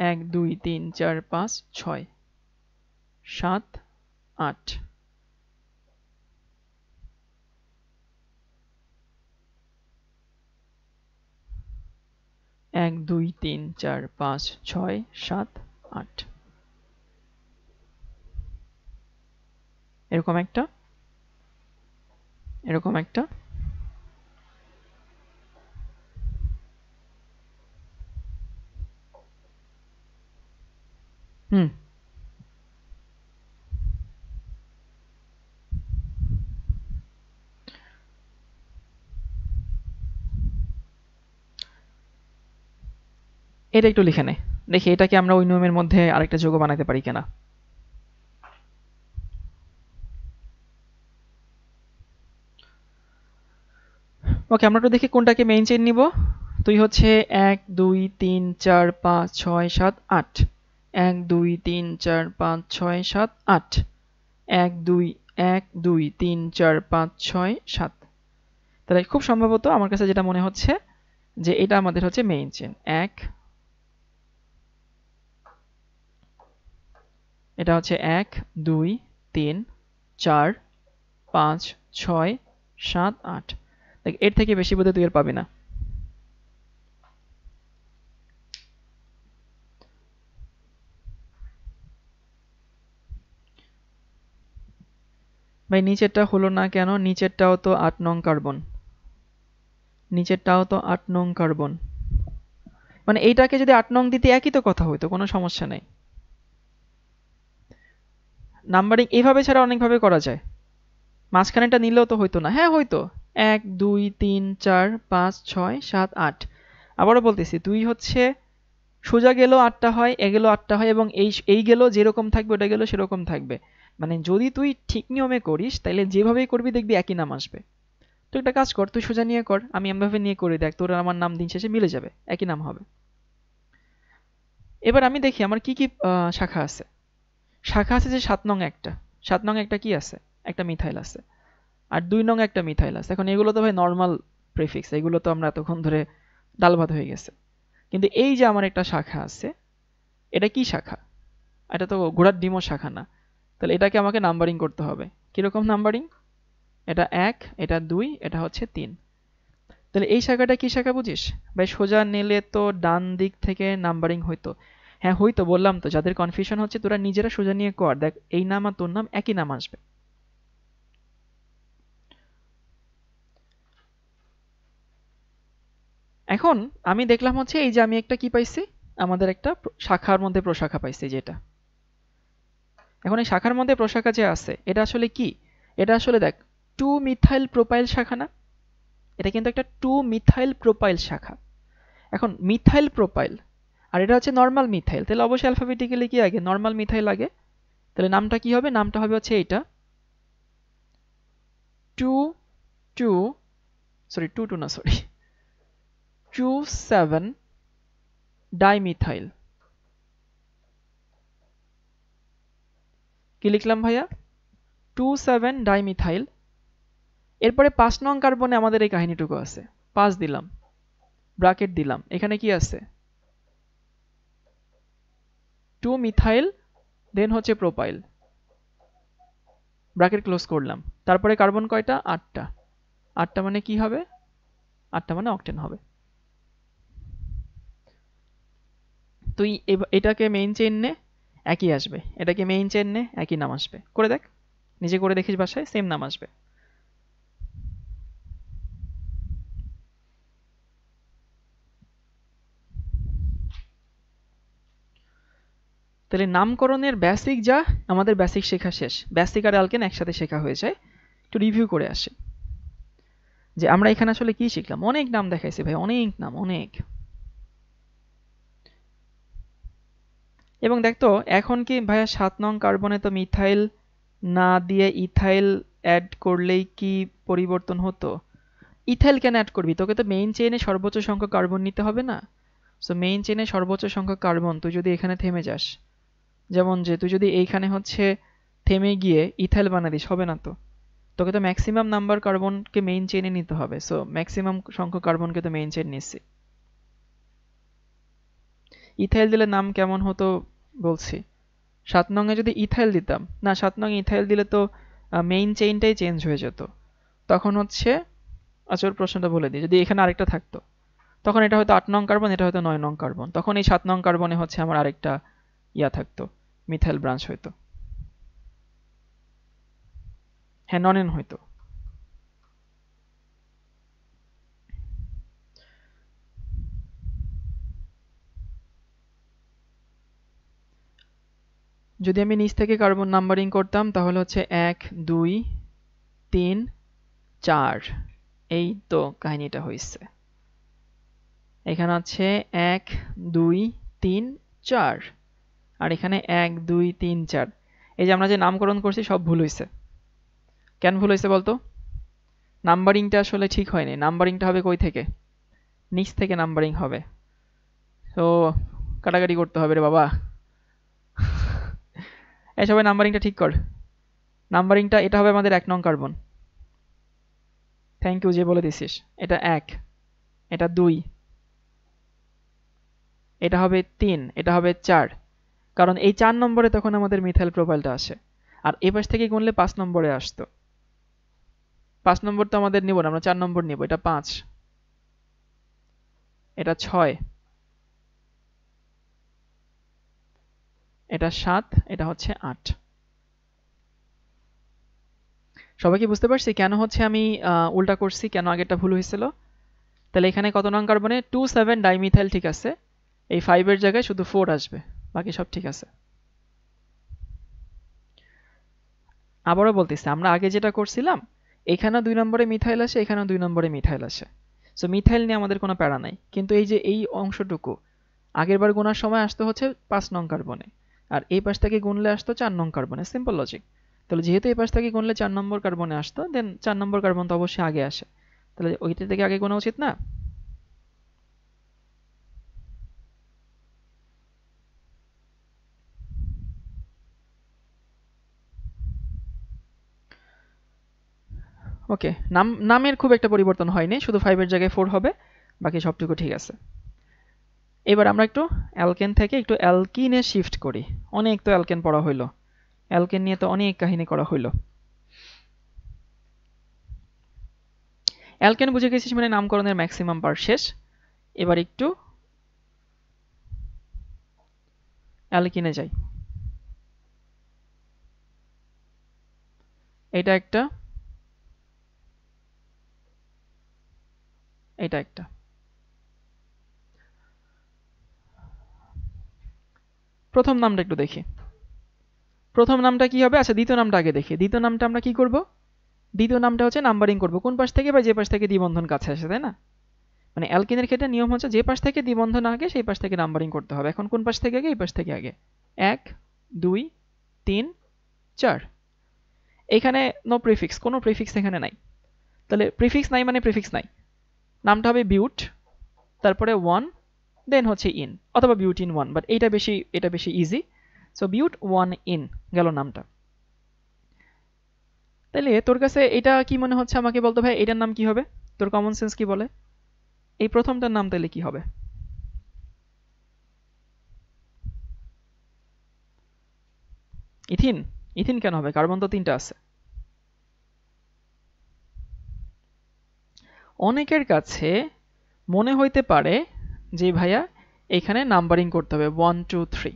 1 2 3 4 5 6 7 8। 1 2 3 4 5 6 7 8, এরকম একটা, এরকম একটা, এটা একটু লিখে নে, দেখি এটাকে আমরা ওই নিয়মের মধ্যে আরেকটা যৌগ বানাতে পারি কিনা। ওকে, আমরা একটু দেখি কোনটাকে মেইন চেইন নিব। তুই হচ্ছে 1 2 3 4 5 6 7 8, 1 2 3 4 5 6 7 8, 1 2 1 2 3 4 5 6 7। তাহলে খুব সম্ভবত আমার কাছে যেটা মনে হচ্ছে যে এটা আমাদের হচ্ছে মেইন চেইন। 1, এটা হচ্ছে 1 2 3 4 5 6 7 8। দেখ এর থেকে বেশি বোধহয় তুই আর পাবি না। ভাই নিচেরটা হলো না কেন? নিচেরটাও তো 8 নং কার্বন, নিচেরটাও তো 8 নং কার্বন। মানে এইটাকে যদি 8 নং দিতে একই তো কথা হইতো, কোনো সমস্যা নেই। নাম্বারিং এইভাবে ছাড়া অনেকভাবে করা যায়, মাঝখানেটা নিলেও তো হইতো না? হ্যাঁ হইতো। 1 2 3 4 5 6 7 8। আবারও বলতেছি, তুই হচ্ছে সোজা গেলেও 8টা হয়, এ গেলেও 8টা হয়, এবং এই গেলেও যেরকম থাকবে ওটা গেলেও সেরকম থাকবে। মানে যদি তুই ঠিক নিয়মে করিস তাহলে যেভাবেই করবি দেখবি একই নাম আসবে। তুই একটা কাজ কর, তুই সোজা নিয়ে কর, আমি এমভাবে নিয়ে করে দেখ, তোর আমার নাম দিন শেষে মিলে যাবে, একই নাম হবে। এবার আমি দেখি আমার কি কি শাখা আছে। শাখা আছে যে 7 নং একটা, 7 নং একটা কি আছে, একটা মিথাইল আছে, আর 2 নং একটা মিথাইল আছে। এখন এগুলো তো ভাই নর্মাল প্রিফিক্স, এগুলো তো আমরা এতক্ষণ ধরে ডাল ভাত হয়ে গেছে। কিন্তু এই যে আমার একটা শাখা আছে, এটা কি শাখা? এটা তো ঘোড়ার ডিমও শাখা না। তাহলে এটাকে আমাকে নাম্বারিং করতে হবে। কিরকম নাম্বারিং? এটা 1, এটা 2, এটা হচ্ছে 3। তাহলে এই শাখাটা কি শাখা বুঝিস? ভাই সোজা নিলে তো ডান দিক থেকে নাম্বারিং হইতো। হ্যাঁ হইতো, বললাম তো, যাদের কনফিউশন হচ্ছে তোরা নিজেরা সোজা নিয়ে কর, দেখ এই নাম আর তোর নাম একই নাম আসবে। এখন আমি দেখলাম হচ্ছে এই যে আমি একটা কি পাইছি, আমাদের একটা শাখার মধ্যে প্রশাখা পাইছি যেটা। এখন এই শাখার মধ্যে প্রশাখা যে আছে এটা আসলে কি? এটা আসলে দেখ 2 মিথাইল প্রোপাইল শাখা না? এটা কিন্তু একটা 2 মিথাইল প্রোপাইল শাখা। এখন মিথাইল প্রোপাইল আর এটা হচ্ছে নরমাল মিথাইল, তাহলে অবশ্যই অ্যালফাবেটিক্যালি কি আগে? নরমাল মিথাইল আগে। তাহলে নামটা কি হবে? নামটা হবে হচ্ছে এইটা 2 2 সরি 2 2 না সরি 2,7 ডাইমিথাইল। কি লিখলাম ভাইয়া? 2,7 ডাইমিথাইল। এরপরে 5 নং কার্বনে আমাদের এই কাহিনীটুকু আছে। 5 দিলাম, ব্র্যাকেট দিলাম, এখানে কি আছে? 2 মিথাইল, দেন হচ্ছে প্রোপাইল, ব্র্যাকেট ক্লোজ করলাম। তারপরে কার্বন কয়টা? 8টা। 8টা মানে কি হবে? 8টা মানে অক্টেন হবে। তুই এটাকে মেইন চেইন নে, একই আসবে। এটাকে মেইন চেইন নে, একই নাম আসবে। করে দেখ, নিজে করে দেখিস বাসায়, সেম নাম আসবে। তাহলে নামকরণের বেসিক যা, আমাদের বেসিক শেখা শেষ। বেসিক আর অ্যালকেন একসাথে শেখা হয়ে যায়। একটু রিভিউ করে আসি যে আমরা এখানে আসলে কি শিখলাম। অনেক নাম দেখাইছে ভাই, অনেক নাম, অনেক। এবং দেখতো এখন কি ভাইয়া 7 নং কার্বনে তো মিথাইল না দিয়ে ইথাইল অ্যাড করলেই কি পরিবর্তন হতো? ইথাইল কেন অ্যাড করবি? তোকে তো মেইন চেইনে সর্বোচ্চ সংখ্যক কার্বন নিতে হবে না? সো মেইন চেইনে সর্বোচ্চ সংখ্যক কার্বন তুই যদি এখানে থেমে যাস, যেমন যে তুই যদি এইখানে হচ্ছে থেমে গিয়ে ইথাইল বানাদিস, হবে না তো। তোকে তো ম্যাক্সিমাম নাম্বার কার্বনকে মেইন চেইনে নিতে হবে। সো ম্যাক্সিমাম সংখ্যক কার্বনকে তো মেইন চেইন নিচ্ছি। ইথাইল দিলে নাম কেমন হতো বলছি। 7 নং এ যদি ইথাইল দিতাম, না 7 নং ইথাইল দিলে তো মেইন চেইনটাই চেঞ্জ হয়ে যেত। তখন হচ্ছে, আচ্ছা ওর প্রশ্নটা বলে দিই, যদি এখানে আরেকটা থাকতো তখন এটা হয়তো 8 নং কার্বন, এটা হয়তো 9 নং কার্বন, তখন এই 7 নং কার্বনে হচ্ছে আমার আরেকটা ইয়া থাকতো, মিথাইল ব্রাঞ্চ হইতো। হ্যাঁ ননেন হইতো। যদি আমি নিচ থেকে কার্বন নাম্বারিং করতাম তাহলে হচ্ছে 1 2 3 4, এই তো কাহিনীটা হয়েছে। এখানে আছে 1 2 3 4, আর এখানে 1 2 3 4। এই যে আমরা যে নামকরণ করছি সব ভুল হয়েছে। কেন ভুল হয়েছে বলতো? নাম্বারিংটা আসলে ঠিক হয়নি। নাম্বারিংটা হবে কই থেকে? নিচ থেকে নাম্বারিং হবে। তো কাটাকাটি করতে হবে রে বাবা। এই সবাই নাম্বারিংটা ঠিক কর। নাম্বারিংটা এটা হবে আমাদের 1 নং কার্বন। থ্যাংক ইউ যে বলে দিছিস। এটা 1, এটা 2, এটা হবে 3, এটা হবে 4। কারণ এই 4 নম্বরে তখন আমাদের মিথাইল প্রোপাইলটা আসে। আর এই পাশ থেকে গুনলে 5 নম্বরে আসতো। 5 নম্বর তো আমাদের নিব না, আমরা 4 নম্বর নিব। এটা 5, এটা 6, এটা 7, এটা হচ্ছে 8। সবাই কি বুঝতে পারছি কেন হচ্ছে আমি উল্টা করছি, কেন আগেরটা ভুল হয়েছিল? তাহলে এখানে কত নং কার্বনে 2,7 ডাইমিথাইল ঠিক আছে। এই 5 এর জায়গায় শুধু 4 আসবে, বাকি সব ঠিক আছে। আবারও বলতেছি, আমরা আগে যেটা করছিলাম এখানেও 2 নম্বরে মিথাইল আসে, এখানেও 2 নম্বরে মিথাইল আসে। সো মিথাইল নিয়ে আমাদের কোনো প্যারা নাই। কিন্তু এই যে এই অংশটুকু আগের বার গোনার সময় আসতে হচ্ছে 5 নং কার্বনে, আর এই পাশ থেকে গুনলে আসতো 4 নং কার্বনে। Simple logic. তাহলে যেহেতু এই পাশ থেকে গুনলে 4 নম্বর কার্বনে আসতো, দেন 4 নম্বর কার্বন তো অবশ্যই আগে আসে। তাহলে ওইটা থেকে আগে গোনা উচিত না? ওকে, নামের খুব একটা পরিবর্তন হয়নি, শুধু 5 এর জায়গায় 4 হবে, বাকি সবটুকু ঠিক আছে। এবার আমরা একটু অ্যালকেন থেকে একটু অ্যালকিনে শিফট করি। অনেক তো অ্যালকেন পড়া হইলো, অ্যালকেন নিয়ে তো অনেক কাহিনী করা হইলো। অ্যালকেন বুঝে গেছিস মানে নামকরণের ম্যাক্সিমাম পার্ট শেষ। এবার একটু অ্যালকিনে যাই। এটা একটা, এটা একটা। প্রথম নামটা একটু দেখি। প্রথম নামটা কি হবে? আচ্ছা, দ্বিতীয় নামটা আগে দেখি। দ্বিতীয় নামটা আমরা কি করব? দ্বিতীয় নামটা হচ্ছে নাম্বারিং করব। কোন পাশ থেকে? বা যে পাশ থেকে দ্বিবন্ধন কাছে আসে, তাই না? মানে অ্যালকিনের ক্ষেত্রে নিয়ম হচ্ছে যে পাশ থেকে দ্বিবন্ধন আগে সেই পাশ থেকে নাম্বারিং করতে হবে। এখন কোন পাশ থেকে আগে? এই পাশ থেকে আগে। 1 2 3 4। এখানে নো প্রিফিক্স, কোনো প্রিফিক্স এখানে নাই। তাহলে প্রিফিক্স নাই মানে প্রিফিক্স নাই। নামটা হবে বিউট, তারপরে 1, দেন হচ্ছে ইন, অথবা বিউট ইন 1, বাট এটা বেশি ইজি। সো বিউট 1 ইন গেল নামটা। তাইলে তোর কাছে এটা কি মনে হচ্ছে আমাকে বলতো ভাই, এটার নাম কি হবে? তোর কমন সেন্স কি বলে? এই প্রথমটার নাম তাহলে কি হবে? ইথিন। ইথিন কেন হবে? কার্বন তো 3টা আছে। অনেকের কাছে মনে হইতে পারে যে ভাইয়া এখানে নাম্বারিং করতে হবে 1 2 3।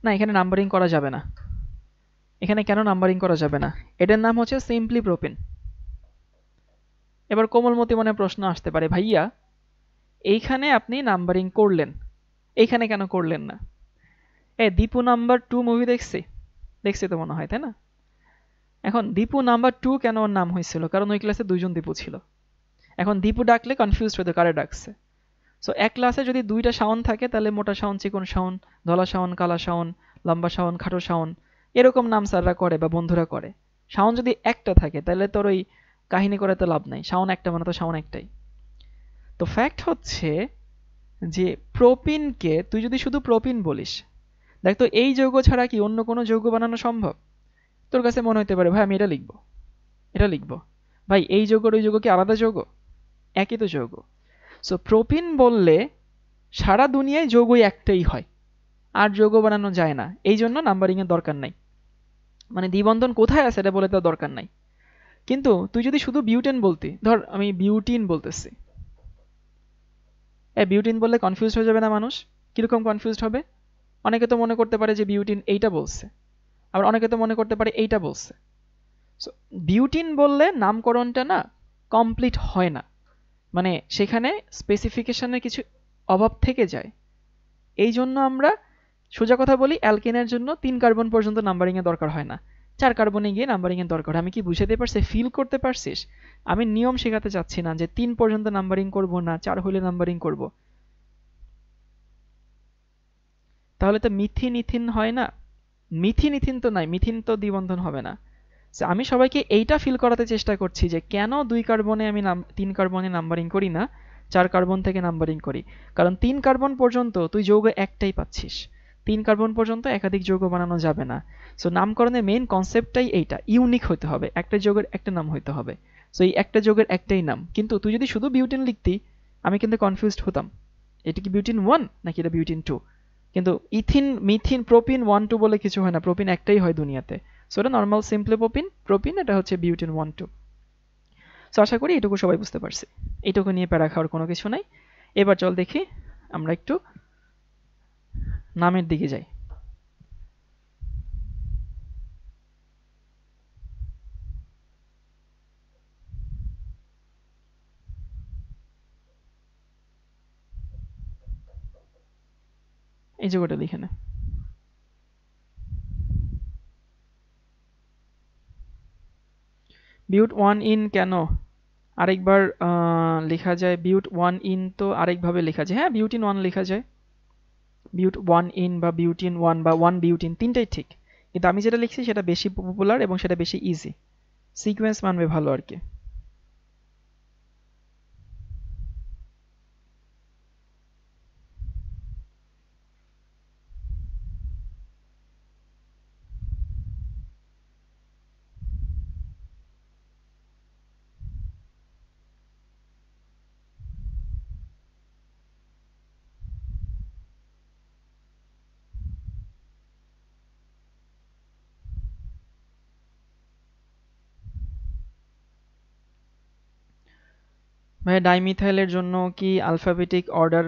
না, এখানে নাম্বারিং করা যাবে না। এখানে কেন নাম্বারিং করা যাবে না? এটার নাম হচ্ছে সিম্পলি প্রোপিন। এবার কোমলমতি মনে প্রশ্ন আসতে পারে, ভাইয়া এইখানে আপনি নাম্বারিং করলেন, এইখানে কেন করলেন না? দীপু নাম্বার 2 মুভি দেখছি, দেখছি তো মনে হয়, তাই না? এখন দীপু নাম্বার 2 কেন ওর নাম হয়েছিল? কারণ ওই ক্লাসে 2জন দীপু ছিল। এখন দীপু ডাকলে কনফিউজ হতো কারে ডাকছে। সো এক ক্লাসে যদি 2টা শাওন থাকে, তাহলে মোটা শাওন, চিকন শাওন, ধলা শাওন, কালা শাওন, লম্বা শাওন, খাটো শাওন, এরকম নাম স্যাররা করে বা বন্ধুরা করে। শাওন যদি একটা থাকে তাহলে তোর ওই কাহিনী করে তো লাভ নাই, শাওন একটা মানে তো শাওন একটাই। তো ফ্যাক্ট হচ্ছে যে প্রোপিনকে তুই যদি শুধু প্রোপিন বলিস, দেখ তো এই যৌগ ছাড়া কি অন্য কোনো যৌগ বানানো সম্ভব? তোর কাছে মনে হতে পারে ভাই আমি এটা লিখবো, এটা লিখবো। ভাই এই যৌগ ওই যৌগ কি আলাদা যৌগ? একই তো যৌগ। সো প্রোপিন বললে সারা দুনিয়ায় যৌগই একটাই হয়, আর যৌগ বানানো যায় না, এই জন্য নাম্বারিং এর দরকার নাই। মানে দ্বিবন্ধন কোথায় আছে এটা বলে তার দরকার নাই। কিন্তু তুই যদি শুধু বিউটেন বলতি, ধর আমি বিউটিন বলতেছি, বিউটিন বললে কনফিউজ হয়ে যাবে না মানুষ? কিরকম কনফিউজড হবে? অনেকে তো মনে করতে পারে যে বিউটিন এইটা বলছে, আবার অনেকে তো মনে করতে পারে এইটা বলছে। সো বিউটিন বললে নামকরণটা না কমপ্লিট হয় না, মানে সেখানে স্পেসিফিকেশনের কিছু অভাব থেকে যায়। এই জন্য আমরা সোজা কথা বলি, অ্যালকেনের জন্য 3 কার্বন পর্যন্ত নাম্বারিং এর দরকার হয় না, 4 কার্বনে গিয়ে নাম্বারিং এর দরকার। আমি কি বুঝাতে পারছি? ফিল করতে পারছিস? আমি নিয়ম শেখাতে চাচ্ছি না যে 3 পর্যন্ত নাম্বারিং করব না 4 হলে নাম্বারিং করব। তাহলে তো মিথিন ইথিন হয় না। মিথিন ইথিন তো নাই, মিথিন তো দ্বিবন্ধন হবে না। আমি সবাইকে এইটা ফিল করাতে চেষ্টা করছি যে কেন 2 কার্বনে আমি 3 কার্বনে নাম্বারিং করি না, 4 কার্বন থেকে নাম্বারিং করি। কারণ 3 কার্বন পর্যন্ত তুই যৌগ একটাই পাচ্ছিস, 3 কার্বন পর্যন্ত একাধিক যৌগ বানানো যাবে না। সো নামকরণের মেইন কনসেপ্টটাই এইটা, ইউনিক হতে হবে, একটা যৌগের একটা নাম হইতে হবে। সো এই একটা যৌগের একটাই নাম। কিন্তু তুই যদি শুধু বিউটিন লিখতি, আমি কিন্তু কনফিউজড হতাম, এটা কি বিউটিন 1 নাকি এটা বিউটিন 2। কিন্তু ইথিন মিথিন প্রোপিন 1 2 বলে কিছু হয় না, প্রোপিন একটাই হয় দুনিয়াতে। সো এটা নর্মাল সিম্পলি প্রোপিন, প্রোপিন এটা হচ্ছে বিউটিন 1 2। সো আশা করি এটুকু সবাই বুঝতে পারছি, এটুকু নিয়ে প্যারা খাওয়ার কোনো কিছু নাই। এবার চল দেখি আমরা একটু নামের দিকে যাই। এই যোগটা লিখে নে। বিউট 1 ইন কেন আরেকবার লেখা যায়? বিউট 1 ইন তো আরেকভাবে লেখা যায়, হ্যাঁ বিউটিন 1 লেখা যায়। বিউট 1 ইন বা বিউটিন 1 বা 1 বিউটিন তিনটাই ঠিক, কিন্তু আমি যেটা লিখছি সেটা বেশি পপুলার এবং সেটা বেশি ইজি, সিকোয়েন্স মানবে ভালো আর কি। ভাই ডাইমিথাইলের জন্য কি অ্যালফাবেটিক অর্ডার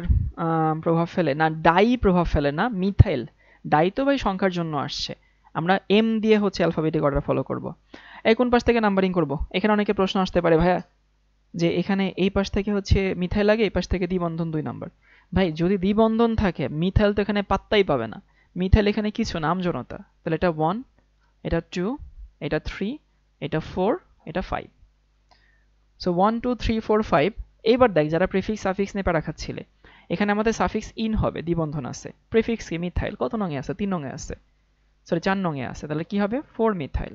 প্রভাব ফেলে? না, ডাই প্রভাব ফেলে না, মিথাইল। ডাই তো ভাই সংখ্যার জন্য আসছে, আমরা এম দিয়ে হচ্ছে অ্যালফাবেটিক অর্ডার ফলো করব। এই কোন পাশ থেকে নাম্বারিং করব? এখানে অনেকে প্রশ্ন আসতে পারে ভাইয়া যে এখানে এই পাশ থেকে হচ্ছে মিথাইল লাগে, এই পাশ থেকে দ্বিবন্ধন 2 নাম্বার। ভাই যদি দ্বিবন্ধন থাকে মিথাইল তো এখানে পাত্তাই পাবে না, মিথাইল এখানে কিছু নাম জনতা। তাহলে এটা 1, এটা 2, এটা 3, এটা 4, এটা 5। সো 1 2 3 4 5। এইবার দেখ যারা প্রিফিক্স সাফিক্স নিয়ে প্যারা খাচ্ছিলে, এখানে আমাদের সাফিক্স ইন হবে, দ্বিবন্ধন আছে। প্রিফিক্স কি? মিথাইল। কত নঙে আছে? 3 নঙে আছে, সরি 4 নঙে আছে। তাহলে কি হবে? 4 মিথাইল।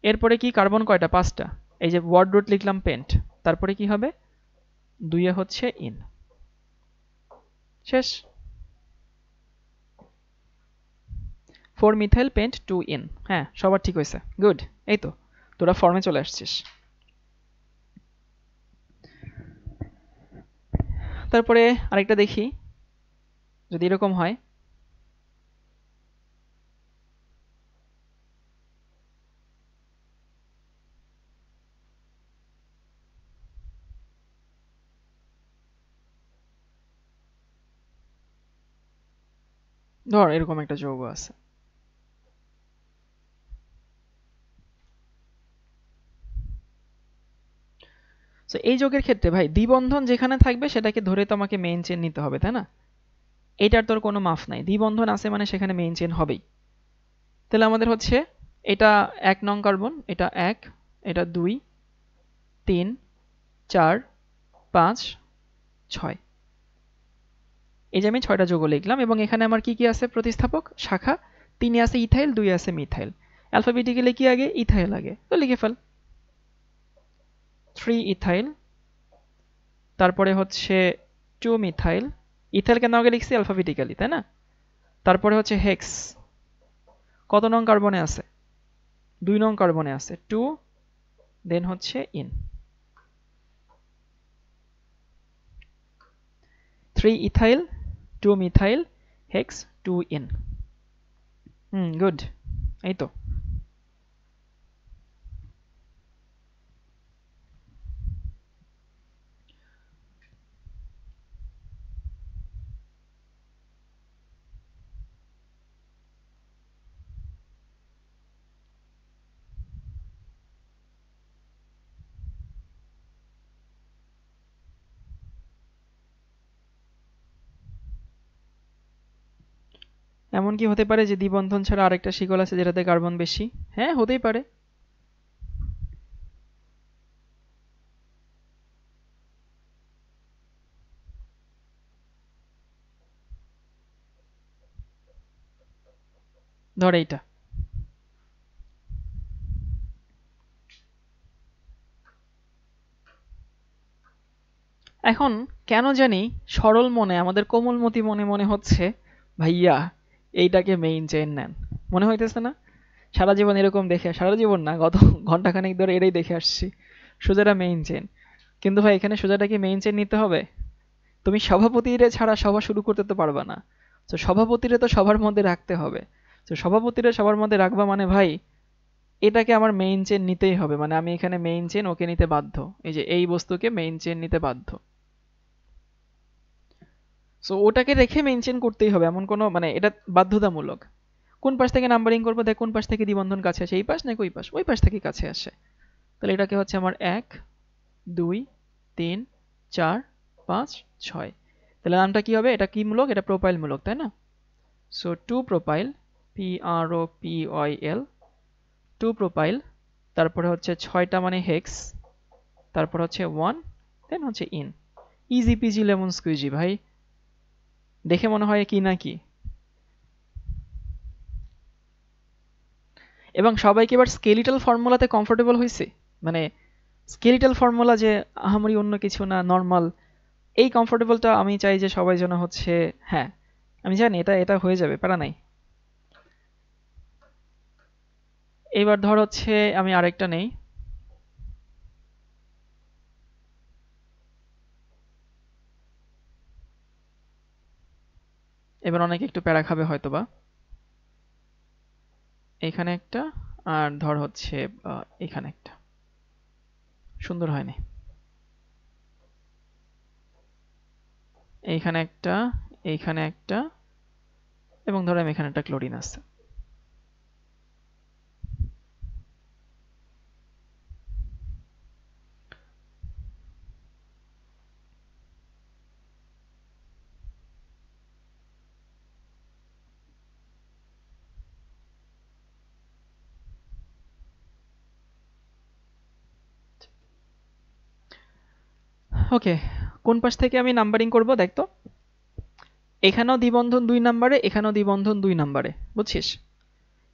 এরপরে কি কার্বন কয়টা? 5টা। এই যে ওয়ার্ড রুট লিখলাম পেন্ট, তারপরে কি হবে? 2 এ হচ্ছে ইন। শেষ। 4 মিথাইল পেন্ট 2 ইন। হ্যাঁ, সবার ঠিক হয়েছে, গুড। এই তো তোরা ফর্মে চলে আসছিস। তারপরে আরেকটা দেখি, যদি এরকম হয়। ধর এরকম একটা যৌগ আছে, তো এই যৌগের ক্ষেত্রে ভাই দ্বিবন্ধন যেখানে থাকবে সেটাকে ধরে তো আমাকে মেইন চেন নিতে হবে, তাই না? এটার তোর কোনো মাফ নাই, দ্বিবন্ধন আছে মানে সেখানে মেইন চেন হবেই। তাহলে আমাদের হচ্ছে এটা 1 নং কার্বন, এটা 1, এটা 2, 3, 4, 5, 6। এই যে আমি 6টা যৌগ লিখলাম, এবং এখানে আমার কি কি আছে প্রতিস্থাপক শাখা? 3 এ আছে ইথাইল, 2 এ আছে মিথাইল। অ্যালফাবেটিক্যালি কি আগে? ইথাইল আগে, তো লিখে ফেল। 3 ইথাইল, তারপরে হচ্ছে 2 মিথাইল। ইথাইল কেন আগে লিখছি? অ্যালফাবেটিক্যালি, তাই না? তারপরে হচ্ছে হেক্স, কত নং কার্বনে আছে? 2 নং কার্বনে আছে, 2, দেন হচ্ছে in. 3 ethyl, 2 methyl, hex, 2 in. Good. এই তো। এমন কি হতে পারে যে দ্বিবন্ধন ছাড়া আরেকটা শিকল আছে যেটাতে কার্বন বেশি? হ্যাঁ, হতেই পারে। ধর এইটা। এখন কেন জানি সরল মনে, আমাদের কোমলমতি মনে মনে হচ্ছে ভাইয়া এইটাকে মেইন চেইন নেন। মনে হইতেছে না? সারা জীবন এরকম দেখে, সারা জীবন না, গত ঘন্টাখানেক ধরে এটাই দেখে আসছি, সোজাটা মেইন চেইন। কিন্তু ভাই এখানে সোজাটা কি মেইন চেইন নিতে হবে? তুমি সভাপতিরে ছাড়া সভা শুরু করতে তো পারবা না। তো সভাপতিরে তো সবার মধ্যে রাখতে হবে। তো সভাপতিরে সবার মধ্যে রাখবা মানে ভাই এটাকে আমার মেইন চেইন নিতেই হবে, মানে আমি এখানে মেইন চেইন ওকে নিতে বাধ্য। এই যে এই বস্তুকে মেইন চেইন নিতে বাধ্য। সো ওটাকে রেখে মেনশন করতেই হবে, এমন কোনো মানে এটা বাধ্যতামূলক। কোন পাশ থেকে নাম্বারিং করবো? দেখ কোন পাশ থেকে দ্বিবন্ধন কাছে আসে, এই পাশ নাকি ওই পাশ? ওই পাশ থেকে কাছে আসে। তাহলে এটাকে হচ্ছে আমার 1 2 3 4 5 6। তাহলে নামটা কি হবে? এটা কি মূলক? এটা প্রোপাইল মূলক, তাই না? So 2 propyl, PROPYL, 2 propyl. তারপরে হচ্ছে 6টা মানে হেক্স, তারপর হচ্ছে 1, দেন হচ্ছে in. Easy PG lemon squeegee ভাই, দেখে মনে হয় কি না কি। এবং সবাই কি এবার স্কেলিটাল ফর্মুলাতে কমফোর্টেবল হয়েছে? মানে স্কেলিটাল ফর্মুলা যে আহামরি অন্য কিছু না, নর্মাল, এই কমফোর্টেবলটা আমি চাই যে সবাই যেন হচ্ছে। হ্যাঁ, আমি জানি এটা এটা হয়ে যাবে, প্যারা নাই। এবার ধর হচ্ছে আমি আরেকটা নেই। এবার অনেকে একটু প্যারা খাবে হয়তোবা। এখানে একটা, আর ধর হচ্ছে এখানে একটা। সুন্দর হয়নি। এইখানে একটা, এইখানে একটা, এবং ধরলাম এখানে একটা ক্লোরিন আছে। ওকে, কোন পাশ থেকে আমি নাম্বারিং করব দেখতো। এখানেও দ্বিবন্ধন 2 নম্বরে, এখানেও দ্বিবন্ধন 2 নম্বরে, বুঝছিস?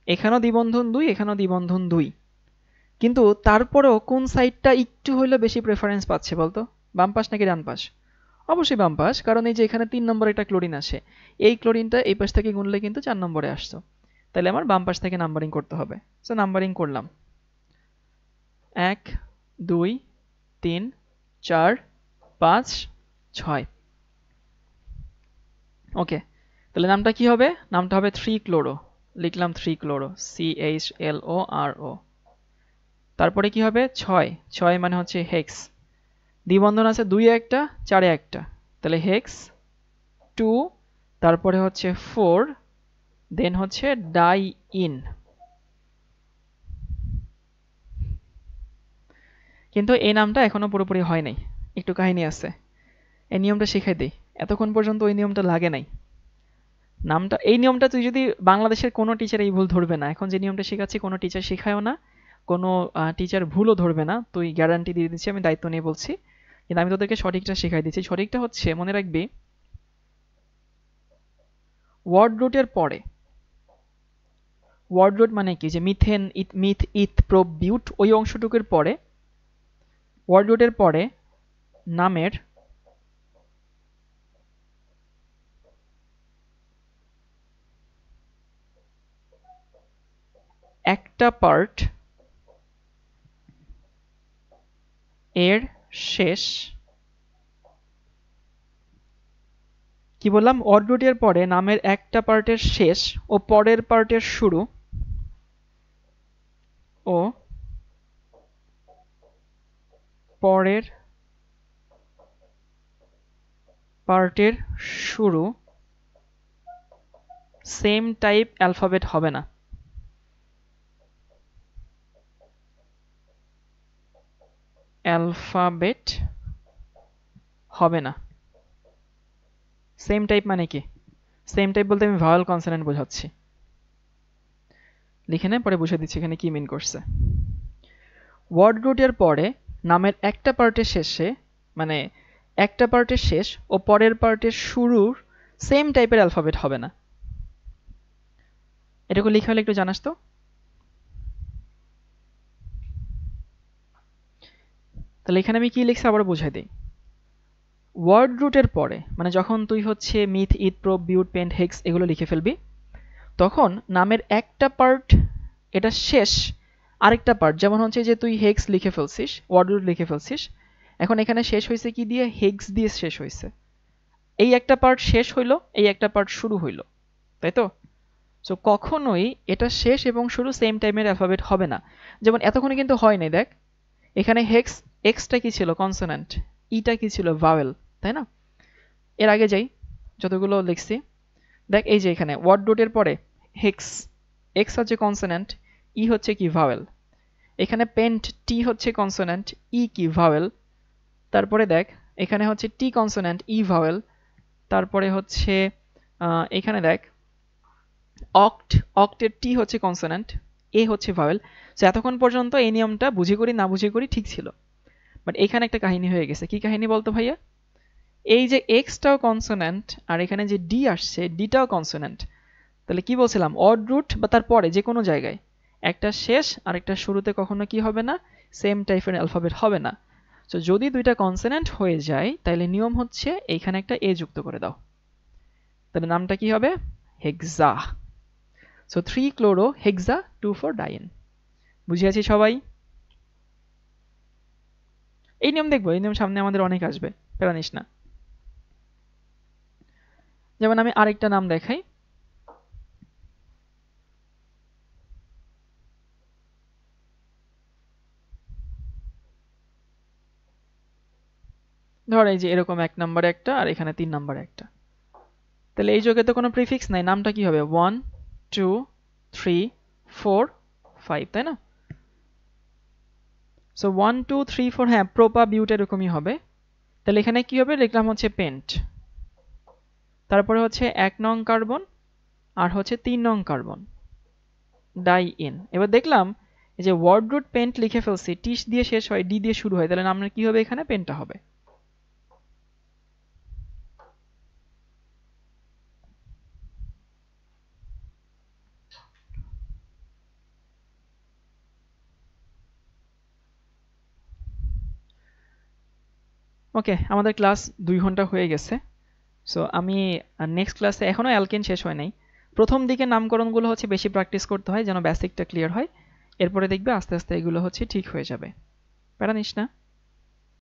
এখানেও দ্বিবন্ধন 2, এখানেও দ্বিবন্ধন 2। কিন্তু তারপরেও কোন সাইডটা একটু হইলে বেশি প্রেফারেন্স পাচ্ছে বলতো? বাম পাশ নাকি ডান পাশ? অবশ্যই বাম পাশ, কারণ এই যে এখানে 3 নম্বরে একটা ক্লোরিন আসে, এই ক্লোরিনটা এই পাশ থেকে গুনলে কিন্তু 4 নম্বরে আসতো। তাহলে আমার বাম পাশ থেকে নাম্বারিং করতে হবে। সো নাম্বারিং করলাম 1 2 3 4 5 6। ওকে, তাহলে নামটা কি হবে? নামটা হবে 3 ক্লোরো। লিখলাম 3 ক্লোরো, CHLORO। তারপরে কি হবে? 6, 6 মানে হচ্ছে হেক্স। দ্বিবন্ধন আছে 2 এ একটা, 4 এ একটা, তাহলে হেক্স 2। তারপরে হচ্ছে 4, দেন হচ্ছে ডাই ইন। কিন্তু এই নামটা এখনো পুরোপুরি হয় নাই, একটু কাহিনী আছে। এই নিয়মটা শিখাই দিই, এতক্ষণ পর্যন্ত ওই নিয়মটা লাগে নাই। নামটা, এই নিয়মটা তুই যদি বাংলাদেশের কোনো টিচার এই ভুল ধরবে না, এখন যে নিয়মটা শেখাচ্ছি কোনো টিচার শেখায়ও না, কোনো টিচার ভুলও ধরবে না, তুই গ্যারান্টি দিয়ে দিচ্ছি, আমি দায়িত্ব নিয়ে বলছি। কিন্তু আমি তোদেরকে সঠিকটা শেখাই দিচ্ছি। সঠিকটা হচ্ছে, মনে রাখবি, ওয়ার্ড রুটের পরে, ওয়ার্ড রুট মানে কি, যে মিথেন, মিথ, ইথ, প্রোপ, বিউট, ওই অংশটুকুর পরে, ওয়ার্ড রুটের পরে নামের একটা পার্ট এর শেষ, কি বললাম? ওয়ার্ড রুটের পরে নামের একটা পার্টের শেষ ও পরের পার্টের শুরু, ও পরের পার্টের শুরু সেম টাইপ অ্যালফাবেট হবে না। অ্যালফাবেট হবে না। সেম টাইপ মানে কি? সেম টাইপ বলতে আমি ভাওয়াল কনসোনেন্ট বোঝাচ্ছি। লিখে নে, পরে বুঝিয়ে দিচ্ছি এখানে কি মিন করছে। ওয়ার্ড রুটের পরে নামের একটা পার্টের শেষে, মানে একটা পার্টের শেষ ও পরের পার্টের শুরুর সেম টাইপের অ্যালফাবেট হবে না। এটাকে লিখে হলে একটু জানাস তো। তাহলে এখানে আমি কি লিখছি আবার বুঝাই দিই। ওয়ার্ড রুটের পরে, মানে যখন তুই হচ্ছে মিথ, ইথ, প্রোপ, বিউট, পেন্ট, হেক্স এগুলো লিখে ফেলবি, তখন নামের একটা পার্ট এটা শেষ, আরেকটা পার্ট, যেমন হচ্ছে যে তুই হেক্স লিখে ফেলছিস, ওয়ার্ড রুট লিখে ফেলছিস, এখন এখানে শেষ হয়েছে কি দিয়ে? হেক্স দিয়ে শেষ হয়েছে। এই একটা পার্ট শেষ হইলো, এই একটা পার্ট শুরু হইলো, তাই তো? সো কখনোই এটা শেষ এবং শুরু সেম টাইমের অ্যালফাবেট হবে না। যেমন এতক্ষণে কিন্তু হয় নাই, দেখ এখানে হেক্স, এক্সটা কি ছিল? কনসোন্যান্ট, ইটা কি ছিল? ভাওয়েল, তাই না? এর আগে যাই, যতগুলো লিখছি, দেখ এই যে এখানে ওয়ার্ড রুটের পরে হেক্স, এক্স হচ্ছে কনসোন্যান্ট, ই হচ্ছে কি? ভাওয়েল। এখানে পেন্ট, টি হচ্ছে কনসোন্যান্ট, ই কি? ভাওয়েল। তারপরে দেখ এখানে হচ্ছে টি কনসোন্যান্ট, ই ভাওয়েল। তারপরে হচ্ছে এখানে দেখ অক্ট, অক্টের টি হচ্ছে কনসোন্যান্ট, এ হচ্ছে ভাওয়েল। সো এতক্ষণ পর্যন্ত এই নিয়মটা বুঝে করি না বুঝে করি ঠিক ছিল, বাট এখানে একটা কাহিনী হয়ে গেছে। কি কাহিনী বলতো ভাইয়া? এই যে এক্সটাও কনসোন্যান্ট আর এখানে যে ডি আসছে, ডিটাও কনসোন্যান্ট। তাহলে কি বলছিলাম? অড রুট বা তার পরে যে কোনো জায়গায় একটা শেষ আর একটা শুরুতে কখনো কি হবে না? সেম টাইপের অ্যালফাবেট হবে না। সো যদি দুইটা কনসোন্যান্ট হয়ে যায়, তাহলে নিয়ম হচ্ছে এইখানে একটা এ যুক্ত করে দাও। তাহলে নামটা কি হবে? হেক্সা। সো 3 ক্লোরো হেক্সা 2,4-ডাইন। বুঝিয়েছি সবাই? এই নিয়ম দেখবো, এই নিয়ম সামনে আমাদের অনেক আসবে, প্যারা নিস না। যেমন আমি আরেকটা নাম দেখাই, ধর এই যে এরকম 1 নম্বরে একটা আর এখানে 3 নম্বরে একটা, তাহলে এই যোগে তো কোনো প্রিফিক্স নাই, নামটা কি হবে 1 2 3 4 5, তাই না? সো 1 2 3 4, হ্যাঁ প্রোপা বিউট এরকমই হবে। তাহলে এখানে কি হবে, লিখলাম হচ্ছে পেন্ট, তারপরে হচ্ছে 1 নং কার্বন আর হচ্ছে 3 নং কার্বন ডাই ইন। এবার দেখলাম এই যে ওয়ার্ড রুট পেন্ট লিখে ফেলছি, টি দিয়ে শেষ হয়, ডি দিয়ে শুরু হয়, তাহলে নামটা কি হবে, এখানে পেন্টা হবে। ওকে, আমাদের ক্লাস 2 ঘন্টা হয়ে গেছে। সো আমি নেক্সট ক্লাসে, এখনো অ্যালকেন শেষ হয় নাই, প্রথম দিকে নামকরণগুলো হচ্ছে বেশি প্র্যাকটিস করতে হয় যেন বেসিকটা ক্লিয়ার হয়, এরপরে দেখবে আস্তে আস্তে এগুলো হচ্ছে ঠিক হয়ে যাবে। প্যারা নিস না।